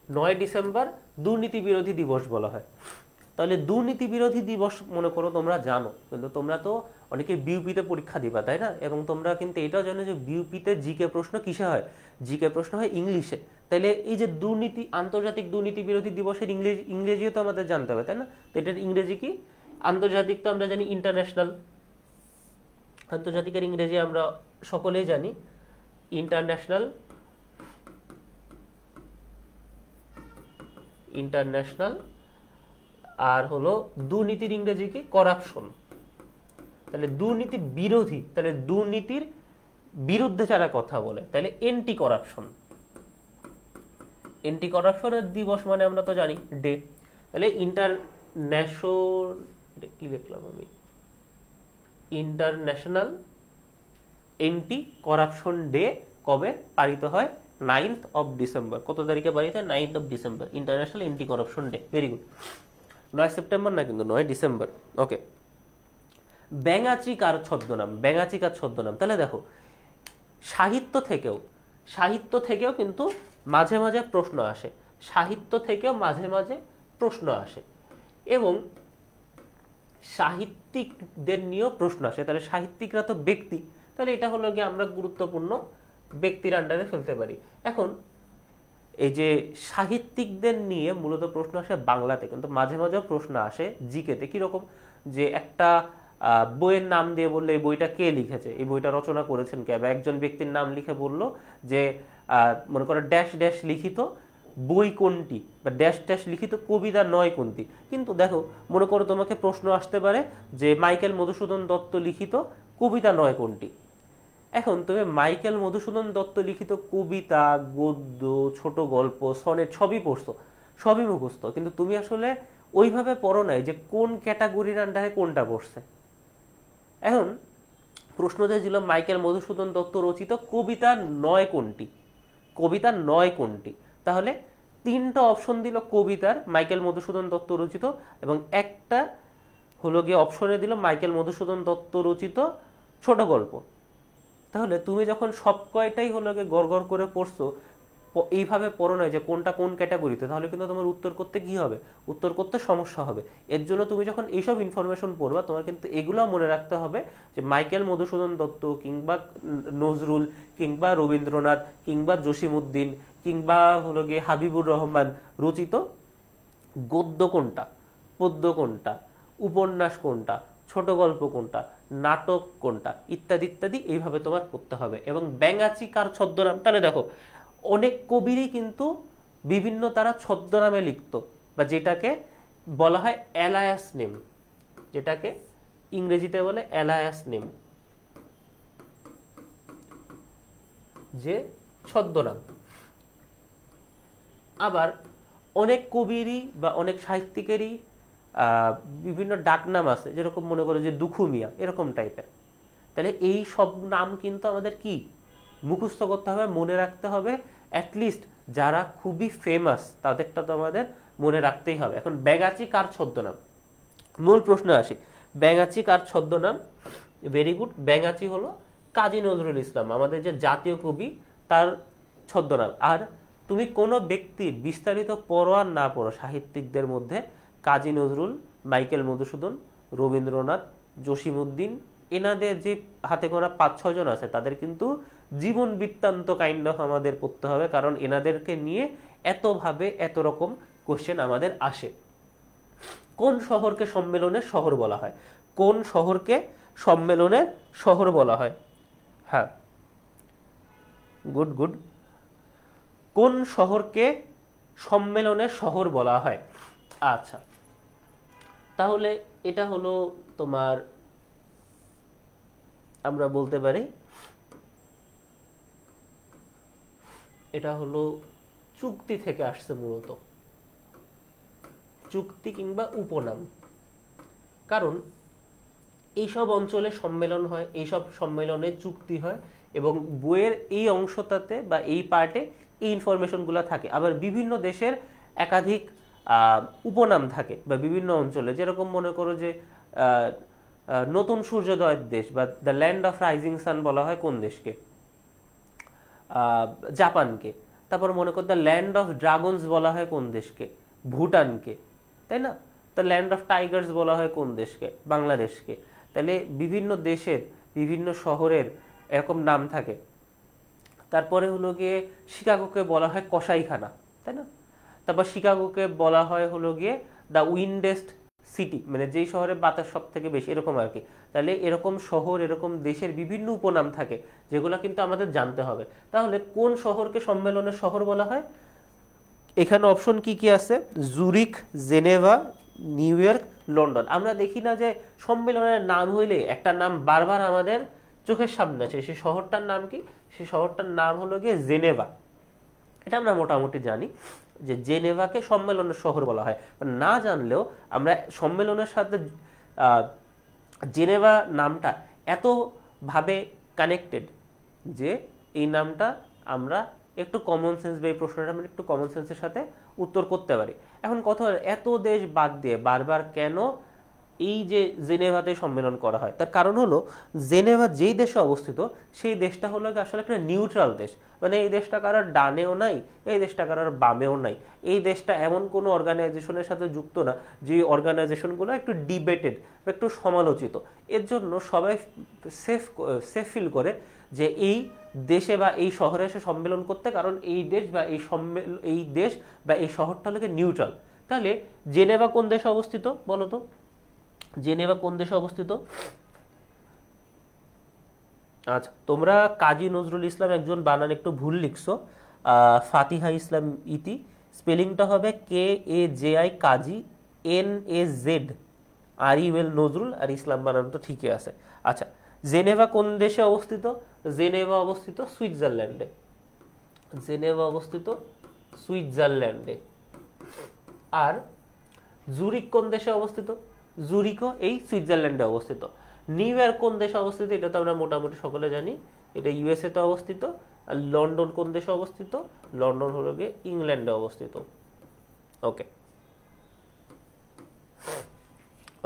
[SPEAKER 1] 9 ডিসেম্বর দুর্নীতি বিরোধী দিবস বলা হয়। তাহলে দুর্নীতি বিরোধী দিবস মনে করো তোমরা জানো, কিন্তু তোমরা তো অনেকে বিউপিতে পরীক্ষা দিবা, তাই না? এবং তোমরা কিন্তু এটাও জানো যে বিউপিতে জিকে প্রশ্ন কিসে হয়? জিকে প্রশ্ন হয় ইংলিশে। তাহলে এই যে দুর্নীতি, আন্তর্জাতিক দুর্নীতি বিরোধী দিবসের ইংরেজিও তো আমাদের জানতে হবে, তাই না? তো এটার ইংরেজি কি? আন্তর্জাতিক তো আমরা জানি ইন্টারন্যাশনাল, আন্তর্জাতিকের ইংরেজি আমরা সকলেই জানি ইন্টারন্যাশনাল। ইন্টারন্যাশনাল। আর হলো দুর্নীতির ইংরেজি কি? করাপশন। তাহলে দুর্নীতি বিরোধী, তাহলে দুর্নীতির বিরুদ্ধে যারা কথা বলে, তাহলে এন্টি করাপশন। এন্টি করাপশনের দিবস মানে আমরা তো জানি ডে। তাহলে ইন্টারন্যাশনাল, কি লিখলাম আমি, ইন্টারন্যাশনাল এন্টি করাপশন ডে কবে পালিত হয়? 9th of December. কত তারিখে পালিত হয়? 9th of December, international anti corruption day. Very good. 9 September না, কিন্তু 9 ডিসেম্বর। ওকে, ব্যাঙাচি কার ছদ্মনাম? ব্যাঙাচি কার ছদ্মনাম? তাহলে দেখো, সাহিত্য থেকেও কিন্তু মাঝে মাঝে প্রশ্ন আসে। সাহিত্য থেকেও মাঝে মাঝে প্রশ্ন আসে এবং সাহিত্যিকদের নিয়েও প্রশ্ন আসে। তাহলে সাহিত্যিকরা তো ব্যক্তি, তাহলে এটা হলো গিয়ে আমরা গুরুত্বপূর্ণ ব্যক্তির আন্ডারে ফেলতে পারি। এখন এই যে সাহিত্যিকদের নিয়ে মূলত প্রশ্ন আসে বাংলাতে, কিন্তু মাঝে মাঝেও প্রশ্ন আসে জিকেতে। কিরকম? যে একটা বইয়ের নাম দিয়ে বললো এই বইটা কে লিখেছে, এই বইটা রচনা করেছেন কে, বা একজন ব্যক্তির নাম লিখে বললো যে মনে করো ড্যাশ ড্যাশ লিখিত বই কোনটি, বা ড্যাশ ড্যাশ লিখিত কবিতা নয় কোনটি। কিন্তু দেখো, মনে করো তোমাকে প্রশ্ন আসতে পারে যে মাইকেল মধুসূদন দত্ত লিখিত কবিতা নয় কোনটি। এখন তুমি মাইকেল মধুসূদন দত্ত লিখিত কবিতা, গদ্য, ছোট গল্প, সনেট সবই পড়ছো, সবই মুখস্থ, কিন্তু তুমি আসলে ওইভাবে পড়ো নাই যে কোন ক্যাটাগরির আন্ডারে কোনটা পড়ছে। এখন প্রশ্ন ছিল মাইকেল মধুসূদন দত্ত রচিত কবিতা নয় কোনটি, কবিতা নয় কোনটি। তাহলে 3টা অপশন দিল কবিতার, মাইকেল মধুসূদন দত্ত রচিত, এবং একটা হলো গিয়ে অপশনে দিল মাইকেল মধুসূদন দত্ত রচিত ছোট গল্প। তাহলে তুমি যখন সব কয়টাই হলো গিয়ে গড় করে পড়ছো, এইভাবে পড়ো নয় যে কোনটা কোন ক্যাটাগরিতে, তাহলে কিন্তু তোমার উত্তর করতে কি হবে? উত্তর করতে সমস্যা হবে। এর জন্য তুমি যখন এইসব ইনফরমেশন পড়বা, তোমার কিন্তু এগুলো মনে রাখতে হবে যে মাইকেল মধুসূদন দত্ত কিংবা নজরুল কিংবা রবীন্দ্রনাথ কিংবা জসিমউদ্দিন কিংবা হলো গিয়ে হাবিবুর রহমান রচিত গদ্য কোনটা, পদ্য কোনটা, উপন্যাস কোনটা, ছোট গল্প কোনটা, নাটক কোনটা, ইত্যাদি ইত্যাদি এইভাবে তোমার করতে হবে। এবং ব্যাঙাচি কার ছদ্মনাম? তাহলে দেখো, অনেক কবিরই কিন্তু বিভিন্ন তারা ছদ্মনামে লিখত, বা যেটাকে বলা হয় অ্যালায়াস নেম, যেটাকে ইংরেজিতে বলে অ্যালায়াস নেম, যে ছদ্মনাম। আবার অনেক কবিরই বা অনেক সাহিত্যিকেরই বিভিন্ন ডাকনাম আছে, যেরকম মনে করো যে দুখু মিয়া, এরকম টাইপের। তাহলে এই সব নাম কিন্তু আমাদের কি মুখস্থ করতে হবে, মনে রাখতে হবে। অ্যাটলিস্ট যারা খুবই ফেমাস তাদেরটা তো আমাদের মনে রাখতেই হবে। এখন ব্যাঙাচি কার ছদ্মনাম, মূল প্রশ্ন আসি, ব্যাঙাচি কার ছদ্মনাম? ভেরি গুড, ব্যাঙাচি হলো কাজী নজরুল ইসলাম, আমাদের যে জাতীয় কবি, তার ছদ্মনাম। আর তুমি কোনো ব্যক্তির বিস্তারিত পড়ো আর না পড়ো, সাহিত্যিকদের মধ্যে কাজী নজরুল, মাইকেল মধুসূদন, রবীন্দ্রনাথ, জসিমউদ্দিন, এনাদের যে হাতে গোনা 5-6 জন আছে, তাদের কিন্তু জীবন বৃত্তান্ত কাইন্ড অফ আমাদের পড়তে হবে, কারণ এনাদেরকে নিয়ে এতভাবে এত রকম কোশ্চেন আমাদের আসে। কোন শহরকে সম্মেলনের শহর বলা হয়? কোন শহরকে সম্মেলনের শহর বলা হয়? হ্যাঁ, গুড গুড। কোন শহরকে সম্মেলনের শহর বলা হয়? আচ্ছা, তাহলে এটা হলো তোমার, আমরা বলতে পারি এটা হলো চুক্তি থেকে আসছে, মূলত চুক্তি কিংবা উপনাম। কারণ এইসব অঞ্চলে সম্মেলন হয়, এইসব সম্মেলনে চুক্তি হয়, এবং বইয়ের এই অংশটাতে বা এই পার্টে এই ইনফরমেশনগুলো থাকে। আবার বিভিন্ন দেশের একাধিক উপনাম থাকে, বা বিভিন্ন অঞ্চলে, যেরকম মনে করো যে নতুন সূর্যোদয়ের দেশ বা the land of rising sun বলা হয় কোন দেশকে? জাপানকে। তারপর মনে করো দ্য ল্যান্ড অফ ড্রাগনস বলা হয় কোন দেশকে? ভুটানকে, তাই না? দ্য ল্যান্ড অফ টাইগার্স বলা হয় কোন দেশকে? বাংলাদেশকে। তাহলে বিভিন্ন দেশের বিভিন্ন শহরের এরকম নাম থাকে। তারপরে হলো গিয়ে শিকাগোকে বলা হয় কসাইখানা, তাই না? তারপর শিকাগোকে বলা হয় হলো গিয়ে দ্য উইন্ডেস্ট সিটি, মানে যেই শহরে বাতাস সব থেকে বেশি, এরকম আর কি। তাহলে এরকম শহর, এরকম দেশের বিভিন্ন উপনাম থাকে, যেগুলো কিন্তু আমাদের জানতে হবে। তাহলে কোন শহরকে সম্মেলনের শহর বলা হয়? এখানে অপশন কি কি আছে? Zurich, Geneva, new York, London. আমরা দেখি না যে সম্মেলনের নাম হইলে একটা নাম বারবার আমাদের চোখের সামনে আছে, সেই শহরটার নাম কি? সেই শহরটার নাম হলো গিয়ে জেনেভা। এটা আমরা মোটামুটি জানি যে জেনেভাকে সম্মেলনের শহর বলা হয়। না জানলেও আমরা সম্মেলনের সাথে জেনেভা নামটা এতভাবে কানেক্টেড যে এই নামটা আমরা একটু কমন সেন্স, বা এই প্রশ্নটা আমরা একটু কমন সেন্সের সাথে উত্তর করতে পারি। এখন কথা হলো, এত দেশ বাদ দিয়ে বারবার কেন এই যে জেনেভাতে সম্মেলন করা হয়? তার কারণ হলো, জেনেভা যেই দেশে অবস্থিত, সেই দেশটা হলো আসলে একটা নিউট্রাল দেশ। মানে এই দেশটা কারোর ডানেও নাই, এই দেশটা কারোর বামেও নাই। এই দেশটা এমন কোনো অর্গানাইজেশনের সাথে যুক্ত না যে অর্গানাইজেশনগুলো একটু ডিবেটেড বা একটু সমালোচিত। এর জন্য সবাই সেফ সেফ ফিল করে যে এই দেশে বা এই শহরে এসে সম্মেলন করতে, কারণ এই দেশ বা এই দেশ বা এই শহরটা হলো নিউট্রাল। তাহলে জেনেভা কোন দেশে অবস্থিত বলো তো? জেনেভা কোন দেশে অবস্থিত? আচ্ছা, তোমরা কাজী নজরুল ইসলাম একজন বানান একটু ভুল লিখছো। ফাতিহা ইসলাম ইতি, স্পেলিংটা হবে KAJI, কাজী NAZRUL, নজরুল, আর ইসলাম বানান তো ঠিকই আছে। আচ্ছা, জেনেভা কোন দেশে অবস্থিত? জেনেভা অবস্থিত সুইজারল্যান্ডে। জেনেভা অবস্থিত সুইজারল্যান্ডে। আর জুরিক কোন দেশে অবস্থিত? জুরিকও এই সুইজারল্যান্ডে অবস্থিত। নিউ ইয়র্ক কোন দেশে অবস্থিত? এটা তো আমরা মোটামুটি সকলে জানি, এটা USA তে অবস্থিত। আর লন্ডন কোন দেশে অবস্থিত? লন্ডন হলো গিয়ে ইংল্যান্ডে অবস্থিত। ওকে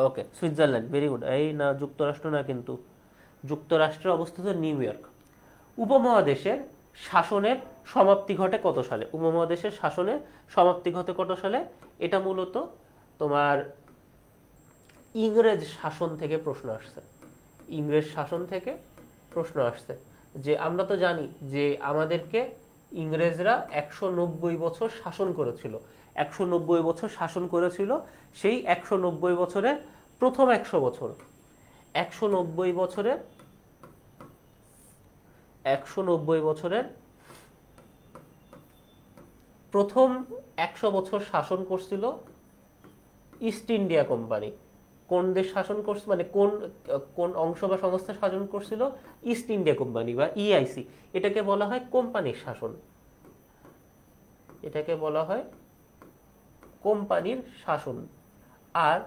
[SPEAKER 1] ওকে, সুইজারল্যান্ড, ভেরি গুড। এই না, যুক্তরাষ্ট্র না কিন্তু, যুক্তরাষ্ট্রে অবস্থিত নিউ ইয়র্ক। উপমহাদেশের শাসনের সমাপ্তি ঘটে কত সালে? উপমহাদেশের শাসনের সমাপ্তি ঘটে কত সালে? এটা মূলত তোমার ইংরেজ শাসন থেকে প্রশ্ন আসছে। ইংরেজ শাসন থেকে প্রশ্ন আসছে। যে আমরা তো জানি যে আমাদেরকে ইংরেজরা 190 বছর শাসন করেছিল। 190 বছর শাসন করেছিল। সেই 190 বছরের প্রথম 100 বছর, 190 বছরের 190 বছরের প্রথম 100 বছর শাসন করছিল ইস্ট ইন্ডিয়া কোম্পানি। কোন দেশ শাসন করছে, মানে কোন কোন অংশ বা সংস্থা শাসন করছিল? ইস্ট ইন্ডিয়া কোম্পানি বা ইআইসি। এটাকে বলা হয় কোম্পানির শাসন, এটাকে বলা হয় কোম্পানির শাসন। আর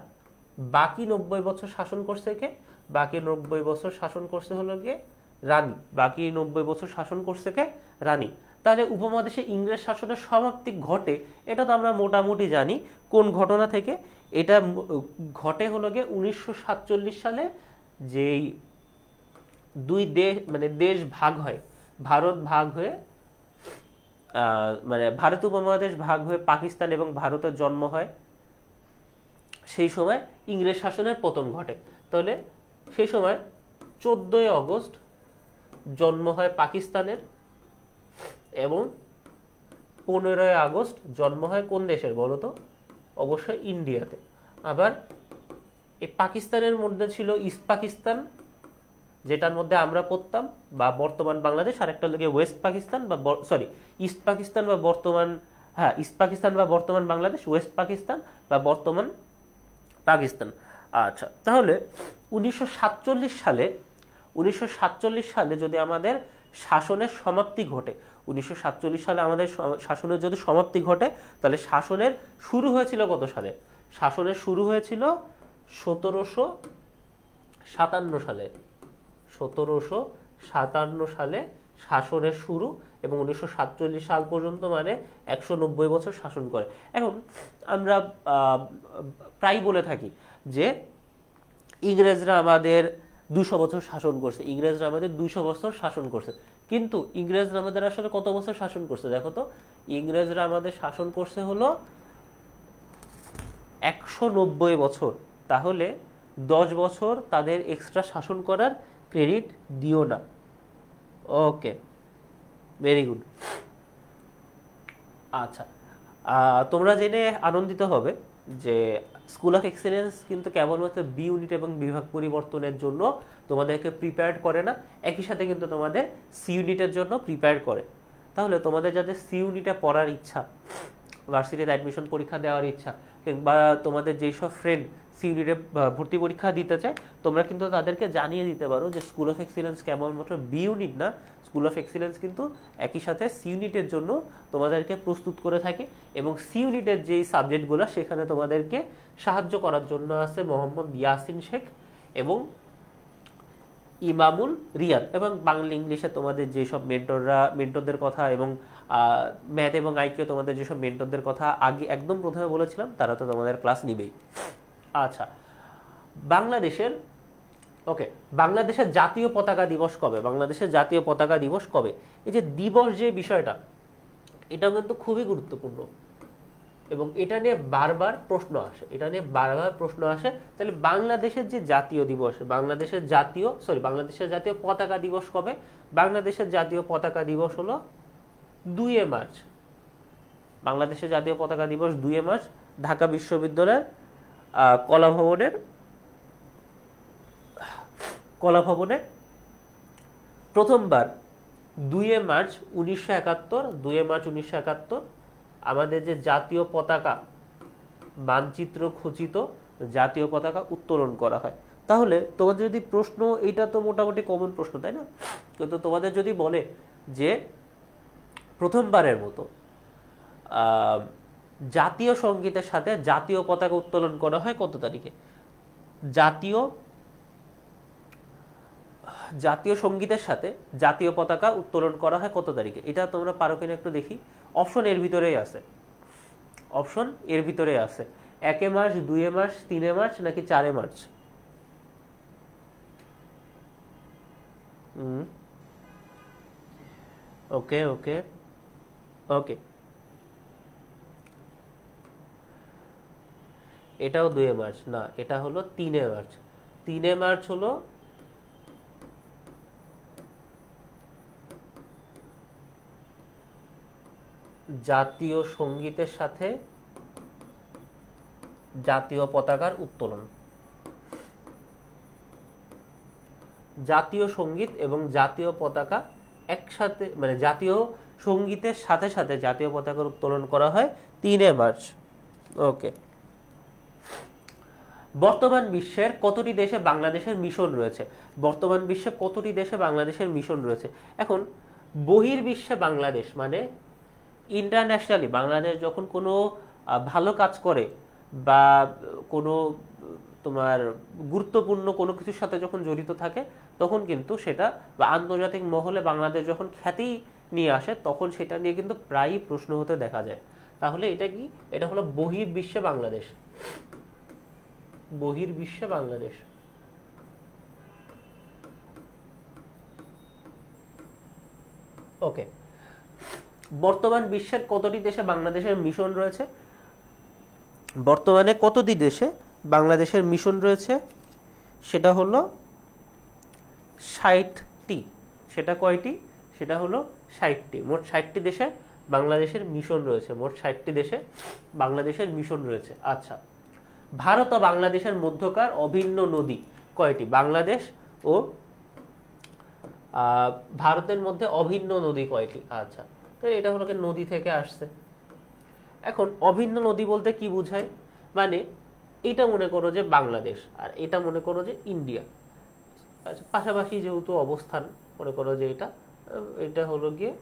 [SPEAKER 1] বাকি 90 বছর শাসন করছে কে? বাকি 90 বছর শাসন করছে হলো গিয়ে রানী। বাকি 90 বছর শাসন করছে কে? রানী। তাহলে উপমহাদেশে ইংরেজ শাসনের সমাপ্তি ঘটে, এটা তো আমরা মোটামুটি জানি। কোন ঘটনা থেকে? এটা ঘটে হলো গিয়ে 1947 সালে, যেই দুই দেশ মানে দেশ ভাগ হয়, ভারত ভাগ হয়ে মানে ভারত উপমহাদেশ ভাগ হয়ে পাকিস্তান এবং ভারতের জন্ম হয়, সেই সময় ইংরেজ শাসনের পতন ঘটে। তাহলে সেই সময় 14ই আগস্ট জন্ম হয় পাকিস্তানের এবং 15ই আগস্ট জন্ম হয় কোন দেশের বলো তো? অবশ্যই ইন্ডিয়াতে। আবার এই পাকিস্তানের মধ্যে ছিল ইস্ট পাকিস্তান, যেটার মধ্যে আমরা পড়তাম, বা বর্তমান বাংলাদেশ, আর একটা লোকে ওয়েস্ট পাকিস্তান বা সরি ইস্ট পাকিস্তান বা বর্তমান, হ্যাঁ ইস্ট পাকিস্তান বা বর্তমান বাংলাদেশ, ওয়েস্ট পাকিস্তান বা বর্তমান পাকিস্তান। আচ্ছা, তাহলে 1947 সালে যদি আমাদের শাসনের সমাপ্তি ঘটে, 1947 সালে আমাদের শাসনের যদি সমাপ্তি ঘটে, তাহলে শাসনের শুরু হয়েছিল কত সালে? শাসনের শুরু হয়েছিল 1757 সালে। 1757 সালে শাসনের শুরু, এবং 1947 সাল পর্যন্ত মানে 190 বছর শাসন করে। এখন আমরা প্রায় বলে থাকি যে ইংরেজরা আমাদের 200 বছর শাসন করছে, ইংরেজরা আমাদের 200 বছর শাসন করছে। কিন্তু ইংরেজরা আমাদের আসলে কত বছর শাসন করছে দেখো তো? ইংরেজরা আমাদের শাসন করছে হলো 190 বছর। তাহলে 10 বছর তাদের এক্সট্রা শাসন করার ক্রেডিট দিও না। ওকে, ভেরি গুড। আচ্ছা, তোমরা জেনে আনন্দিত হবে যে স্কুল অফ এক্সেলেন্স কিন্তু কেবলমাত্র বি ইউনিট এবং বিভাগ পরিবর্তনের জন্য তোমাদেরকে প্রিপেয়ার করে না, একই সাথে কিন্তু তোমাদের সি ইউনিটের জন্য প্রিপেয়ার করে। তাহলে তোমাদের যাদের সি ইউনিটে পড়ার ইচ্ছা, ভার্সিটিতে অ্যাডমিশন পরীক্ষা দেওয়ার ইচ্ছা, কিংবা তোমাদের যেসব ফ্রেন্ড সি ইউনিটে ভর্তি পরীক্ষা দিতে চায়, তোমরা কিন্তু তাদেরকে জানিয়ে দিতে পারো যে স্কুল অফ এক্সিলেন্স কেবলমাত্র বি ইউনিট না, স্কুল অফ এক্সিলেন্স কিন্তু একই সাথে সি ইউনিটের জন্য তোমাদেরকে প্রস্তুত করে থাকে। এবং সি ইউনিটের যেই সাবজেক্টগুলো, সেখানে তোমাদেরকে সাহায্য করার জন্য আছে মোহাম্মদ ইয়াসিন শেখ এবং ইমামুল রিয়াদ। এবং বাংলা ইংলিশে তোমাদের যেসব মেন্টরদের কথা, এবং ম্যাথ এবং আইকিউ তোমাদের যেসব মেন্টরদের কথা আগে একদম প্রথমে বলেছিলাম, তারা তো তোমাদের ক্লাস নিবেই। আচ্ছা, বাংলাদেশের বাংলাদেশের জাতীয় পতাকা দিবস কবে? বাংলাদেশের জাতীয় পতাকা দিবস কবে? এই যে দিবস, যে বিষয়টা, এটা কিন্তু খুবই গুরুত্বপূর্ণ এবং এটা নিয়ে বারবার প্রশ্ন আসে। তাহলে বাংলাদেশের যে জাতীয় দিবস, বাংলাদেশের জাতীয় পতাকা দিবস কবে? বাংলাদেশের জাতীয় পতাকা দিবস হলো 2 মার্চ। বাংলাদেশের জাতীয় পতাকা দিবস 2 মার্চ ঢাকা বিশ্ববিদ্যালয়ের কলাভবনে প্রথমবার 2 মার্চ 1971 আমাদের যে জাতীয় পতাকা, মানচিত্র খচিত জাতীয় পতাকা উত্তোলন করা হয়। তাহলে তোমাদের যদি প্রশ্ন, এটা তো মোটামুটি কমন প্রশ্ন, তাই না? কিন্তু তোমাদের যদি বলে যে প্রথমবারের মতো জাতীয় সঙ্গীতের সাথে জাতীয় পতাকা উত্তোলন করা হয় কত তারিখে? জাতীয় সঙ্গীতের সাথে জাতীয় পতাকা উত্তোলন করা হয় কত তারিখে? এটা তোমরা পারো কিনা একটু দেখি। অপশন এর ভিতরেই আছে, 1 মার্চ, 2 মার্চ, 3 মার্চ নাকি 4 মার্চ? ওকে, এটাও 2 মার্চ না, এটা হলো 3 মার্চ। 3 মার্চ হলো জাতীয় সঙ্গীতের সাথে জাতীয় পতাকার উত্তোলন। জাতীয় সঙ্গীত এবং জাতীয় পতাকা একসাথে মানে জাতীয় সঙ্গীতের সাথে সাথে জাতীয় পতাকার উত্তোলন করা হয় 3 মার্চ। ওকে। বর্তমান বিশ্বের কতটি দেশে বাংলাদেশের মিশন রয়েছে? বর্তমান বিশ্বে কতটি দেশে বাংলাদেশের মিশন রয়েছে? এখন বহির্বিশ্বে বাংলাদেশ মানে ইন্টারন্যাশনালি বাংলাদেশ যখন কোনো ভালো কাজ করে বা কোনো তোমার গুরুত্বপূর্ণ কোনো কিছুর সাথে যখন জড়িত থাকে তখন কিন্তু সেটা বা আন্তর্জাতিক মহলে বাংলাদেশ যখন খ্যাতি নিয়ে আসে তখন সেটা নিয়ে কিন্তু প্রায়ই প্রশ্ন হতে দেখা যায়। তাহলে এটা কি? এটা হলো বহির্বিশ্বে বাংলাদেশ। বহির্বিশ্বে বাংলাদেশ। ওকে। বর্তমান বিশ্বের কতটি দেশে বাংলাদেশের মিশন রয়েছে? বর্তমানে কতটি দেশে বাংলাদেশের মিশন রয়েছে? সেটা হলো 60টি। সেটা কয়টি? সেটা হলো 60টি। মোট 60টি দেশে বাংলাদেশের মিশন রয়েছে। মোট 60টি দেশে বাংলাদেশের মিশন রয়েছে। আচ্ছা, ভারত ও বাংলাদেশের মধ্যকার অভিন্ন নদী কয়টি? বাংলাদেশ ও ভারতের মধ্যে অভিন্ন নদী কয়টি? আচ্ছা, তো এটা হলো নদী থেকে আসছে। এখন অভিন্ন নদী বলতে কি বোঝায়? মানে এটা মনে করো যে বাংলাদেশ আর এটা মনে করো যে ইন্ডিয়া, আচ্ছা পাশাপাশি যেহেতু অবস্থান, মনে করো যে এটা হলো গিয়ে,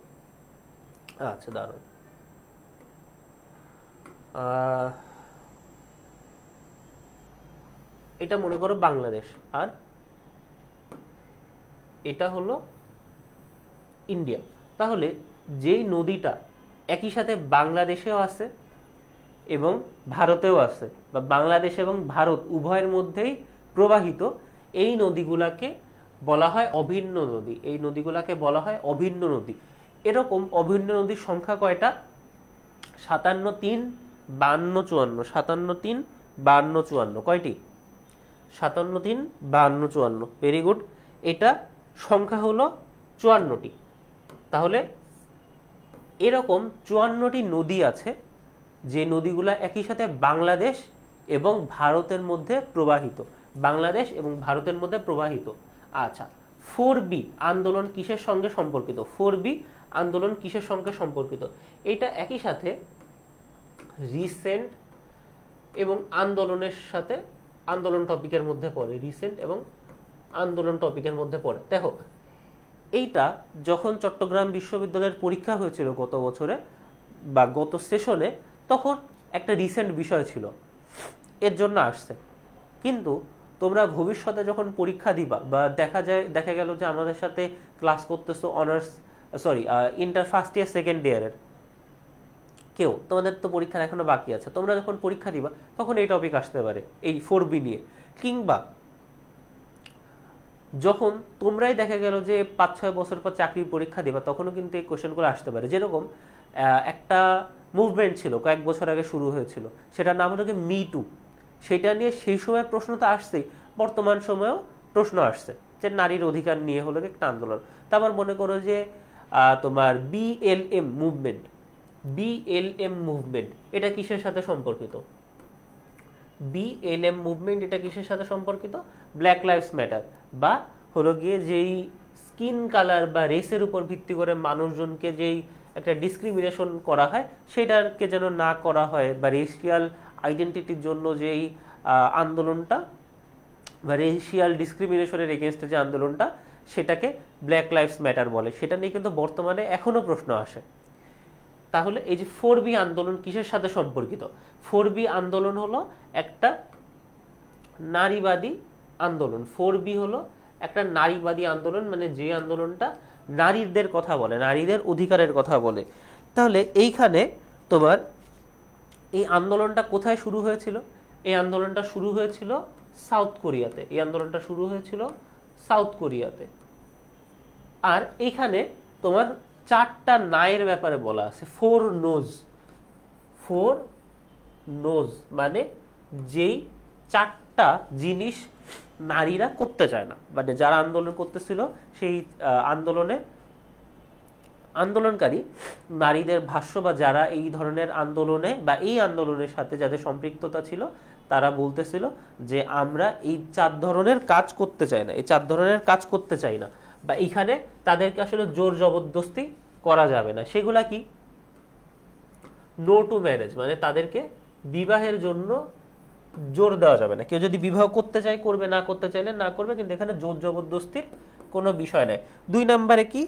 [SPEAKER 1] আচ্ছা দাঁড়াও, এটা মনে করো বাংলাদেশ আর এটা হলো ইন্ডিয়া। তাহলে যেই নদীটা একই সাথে বাংলাদেশেও আছে এবং ভারতেও আছে বা বাংলাদেশ এবং ভারত উভয়ের মধ্যেই প্রবাহিত, এই নদীগুলাকে বলা হয় অভিন্ন নদী। এই নদীগুলাকে বলা হয় অভিন্ন নদী। এরকম অভিন্ন নদীর সংখ্যা কয়টা? 57, 3, 52, 54। 57, 3, 52, 54 কয়টি? 57, 3, 52, 54। Very good. এটা সংখ্যা হলো 54টি। তাহলে এরকম 54টি নদী আছে যে নদীগুলা একই সাথে বাংলাদেশ এবং ভারতের মধ্যে প্রবাহিত। বাংলাদেশ এবং ভারতের মধ্যে প্রবাহিত। আচ্ছা, 4B আন্দোলন কিসের সঙ্গে সম্পর্কিত? 4B আন্দোলন কিসের সঙ্গে সম্পর্কিত? এটা একই সাথে রিসেন্ট এবং আন্দোলনের সাথে, আন্দোলন টপিকের মধ্যে পড়ে। রিসেন্ট এবং আন্দোলন টপিকের মধ্যে পড়ে। দেখো, এইটা যখন চট্টগ্রাম বিশ্ববিদ্যালয়ের পরীক্ষা হয়েছিল গত বছরে বা গত সেশনে, তখন একটা রিসেন্ট বিষয় ছিল, এর জন্য আসছে। কিন্তু তোমরা ভবিষ্যতে যখন পরীক্ষা দিবা বা দেখা গেল যে আমাদের সাথে ক্লাস করতেছো honours inter first year second ইয়ারের কেউ, তোমাদের তো পরীক্ষা এখনো বাকি আছে, তোমরা যখন পরীক্ষা দিবা তখন এই টপিক আসতে পারে, এই 4B নিয়ে। কিংবা যখন তোমরাই দেখা গেল যে 5-6 বছর পর চাকরির পরীক্ষা দিবা তখনও কিন্তু এই কোশ্চেনগুলো আসতে পারে। যেরকম একটা মুভমেন্ট ছিল কয়েক বছর আগে শুরু হয়েছিল, সেটার নাম হলো মি টু। সেটা নিয়ে সেই সময় প্রশ্ন তো আসছেই, বর্তমান সময়েও প্রশ্ন আসছে যে নারীর অধিকার নিয়ে হলো একটা আন্দোলন। তারপর মনে করো যে তোমার BLM মুভমেন্ট এটা কিসের সাথে সম্পর্কিত? BLM মুভমেন্ট এটা কিসের সাথে সম্পর্কিত? ব্ল্যাক লাইভস ম্যাটার বা হলো গিয়ে যেই স্কিন কালার বা রেসের উপর ভিত্তি করে মানুষজনকে যেই একটা ডিসক্রিমিনেশন করা হয় সেটাকে যেন না করা হয়, বা রেশিয়াল আইডেন্টিটির জন্য যেই আন্দোলনটা বা রেশিয়াল ডিসক্রিমিনেশনের এগেনস্টে যে আন্দোলনটা, সেটাকে ব্ল্যাক লাইভস ম্যাটার বলে। সেটা নিয়ে কিন্তু বর্তমানে এখনো প্রশ্ন আসে। তাহলে এই যে 4B আন্দোলন কিসের সাথে সম্পর্কিত? 4B আন্দোলন হলো একটা নারীবাদী আন্দোলন। 4B হলো একটা নারীবাদী আন্দোলন, মানে যে আন্দোলনটা নারীদের কথা বলে, নারীদের অধিকারের কথা বলে। তাহলে এইখানে তোমার এই আন্দোলনটা কোথায় শুরু হয়েছিল? এই আন্দোলনটা শুরু হয়েছিল সাউথ কোরিয়াতে। এই আন্দোলনটা শুরু হয়েছিল সাউথ কোরিয়াতে। আর এইখানে তোমার 4টা নায়ের ব্যাপারে বলা আছে। 4 নোজ মানে যেই 4টা জিনিস নারীরা করতে চায় না, মানে যারা আন্দোলন করতেছিল সেই আন্দোলনকারী নারীদের ভাষ্য বা যারা এই ধরনের আন্দোলনে বা এই আন্দোলনের সাথে যাদের সম্পৃক্ততা ছিল তারা বলতেছিল যে আমরা এই 4 ধরনের কাজ করতে চাই না, এই 4 ধরনের কাজ করতে চাই না। বা এখানে তাদেরকে আসলে জোর জবরদস্তি করা যাবে না। সেগুলা কি? নো টু ম্যারেজ, মানে তাদেরকে বিবাহের জন্য জোর দেওয়া যাবে না। কেউ যদি বিবাহ করতে চায় করবে, না করতে চাইলে না করবে, কিন্তু এখানে জোর জবরদস্তির কোনো বিষয় নাই। 2 নম্বরে কি?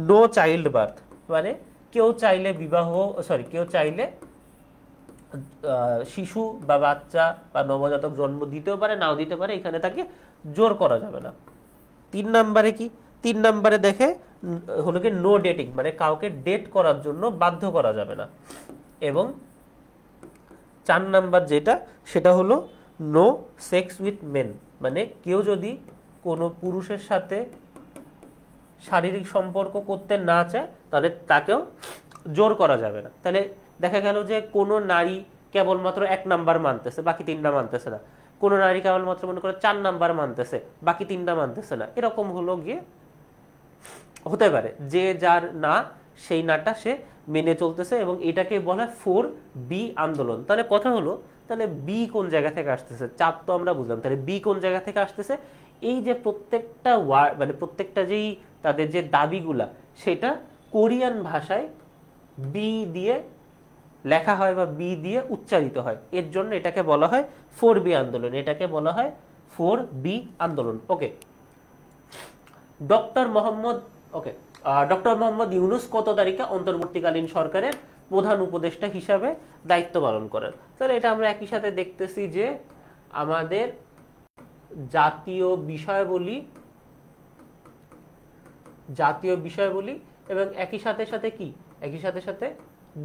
[SPEAKER 1] নো চাইল্ড বার্থ, মানে কেউ চাইলে বিবাহ, সরি, কেউ চাইলে শিশু বা বাচ্চা বা নবজাতক জন্ম দিতেও পারে, নাও দিতে পারে, এখানে তাকে জোর করা যাবে না। 3 নম্বরে কি? 3 নম্বরে দেখে হলো কি নো ডেটিং, মানে কাউকে ডেট করার জন্য বাধ্য করা যাবে না। এবং 4 নাম্বার যেটা, সেটা হলো নো সেক্স উইথ মেন, মানে কেউ যদি কোনো পুরুষের সাথে শারীরিক সম্পর্ক করতে না চায় তাহলে তাকেও জোর করা যাবে না। তাহলে দেখা গেল যে কোনো নারী কেবলমাত্র 1 নাম্বার মানতেছে, বাকি 3টা মানতেছে না। কোনো নারী কেবলমাত্র মনে করে 4 নাম্বার মানতেছে, বাকি 3টা মানতেছে না। এরকম হলো গিয়ে হতে পারে যে যার না, সেই নাটা সে মেনে চলতেছে, এবং এটাকে বলা হয় 4B আন্দোলন। তাহলে কথা হলো, তাহলে বি কোন জায়গা থেকে আসতেছে? চাপ তো আমরা বুঝলাম, তাহলে বি কোন জায়গা থেকে আসতেছে? এই যে প্রত্যেকটা ওয়ার্ড, মানে প্রত্যেকটা যেই তাদের যে দাবিগুলা, সেটা কোরিয়ান ভাষায় বি দিয়ে লেখা হয় বা বি দিয়ে উচ্চারিত হয়, এর জন্য এটাকে বলা হয় 4B আন্দোলন। এটাকে বলা হয় 4B আন্দোলন। ওকে, ডক্টর মোহাম্মদ ওকে ডক্টর মোহাম্মদ ইউনূস কত তারিখে অন্তর্বর্তীকালীন সরকারের প্রধান উপদেষ্টা হিসাবে দায়িত্ব পালন করেন? তাহলে এটা আমরা একই সাথে দেখতেছি যে আমাদের জাতীয় বিষয়াবলী, জাতীয় বিষয়াবলী এবং একই সাথে সাথে কি, একই সাথে সাথে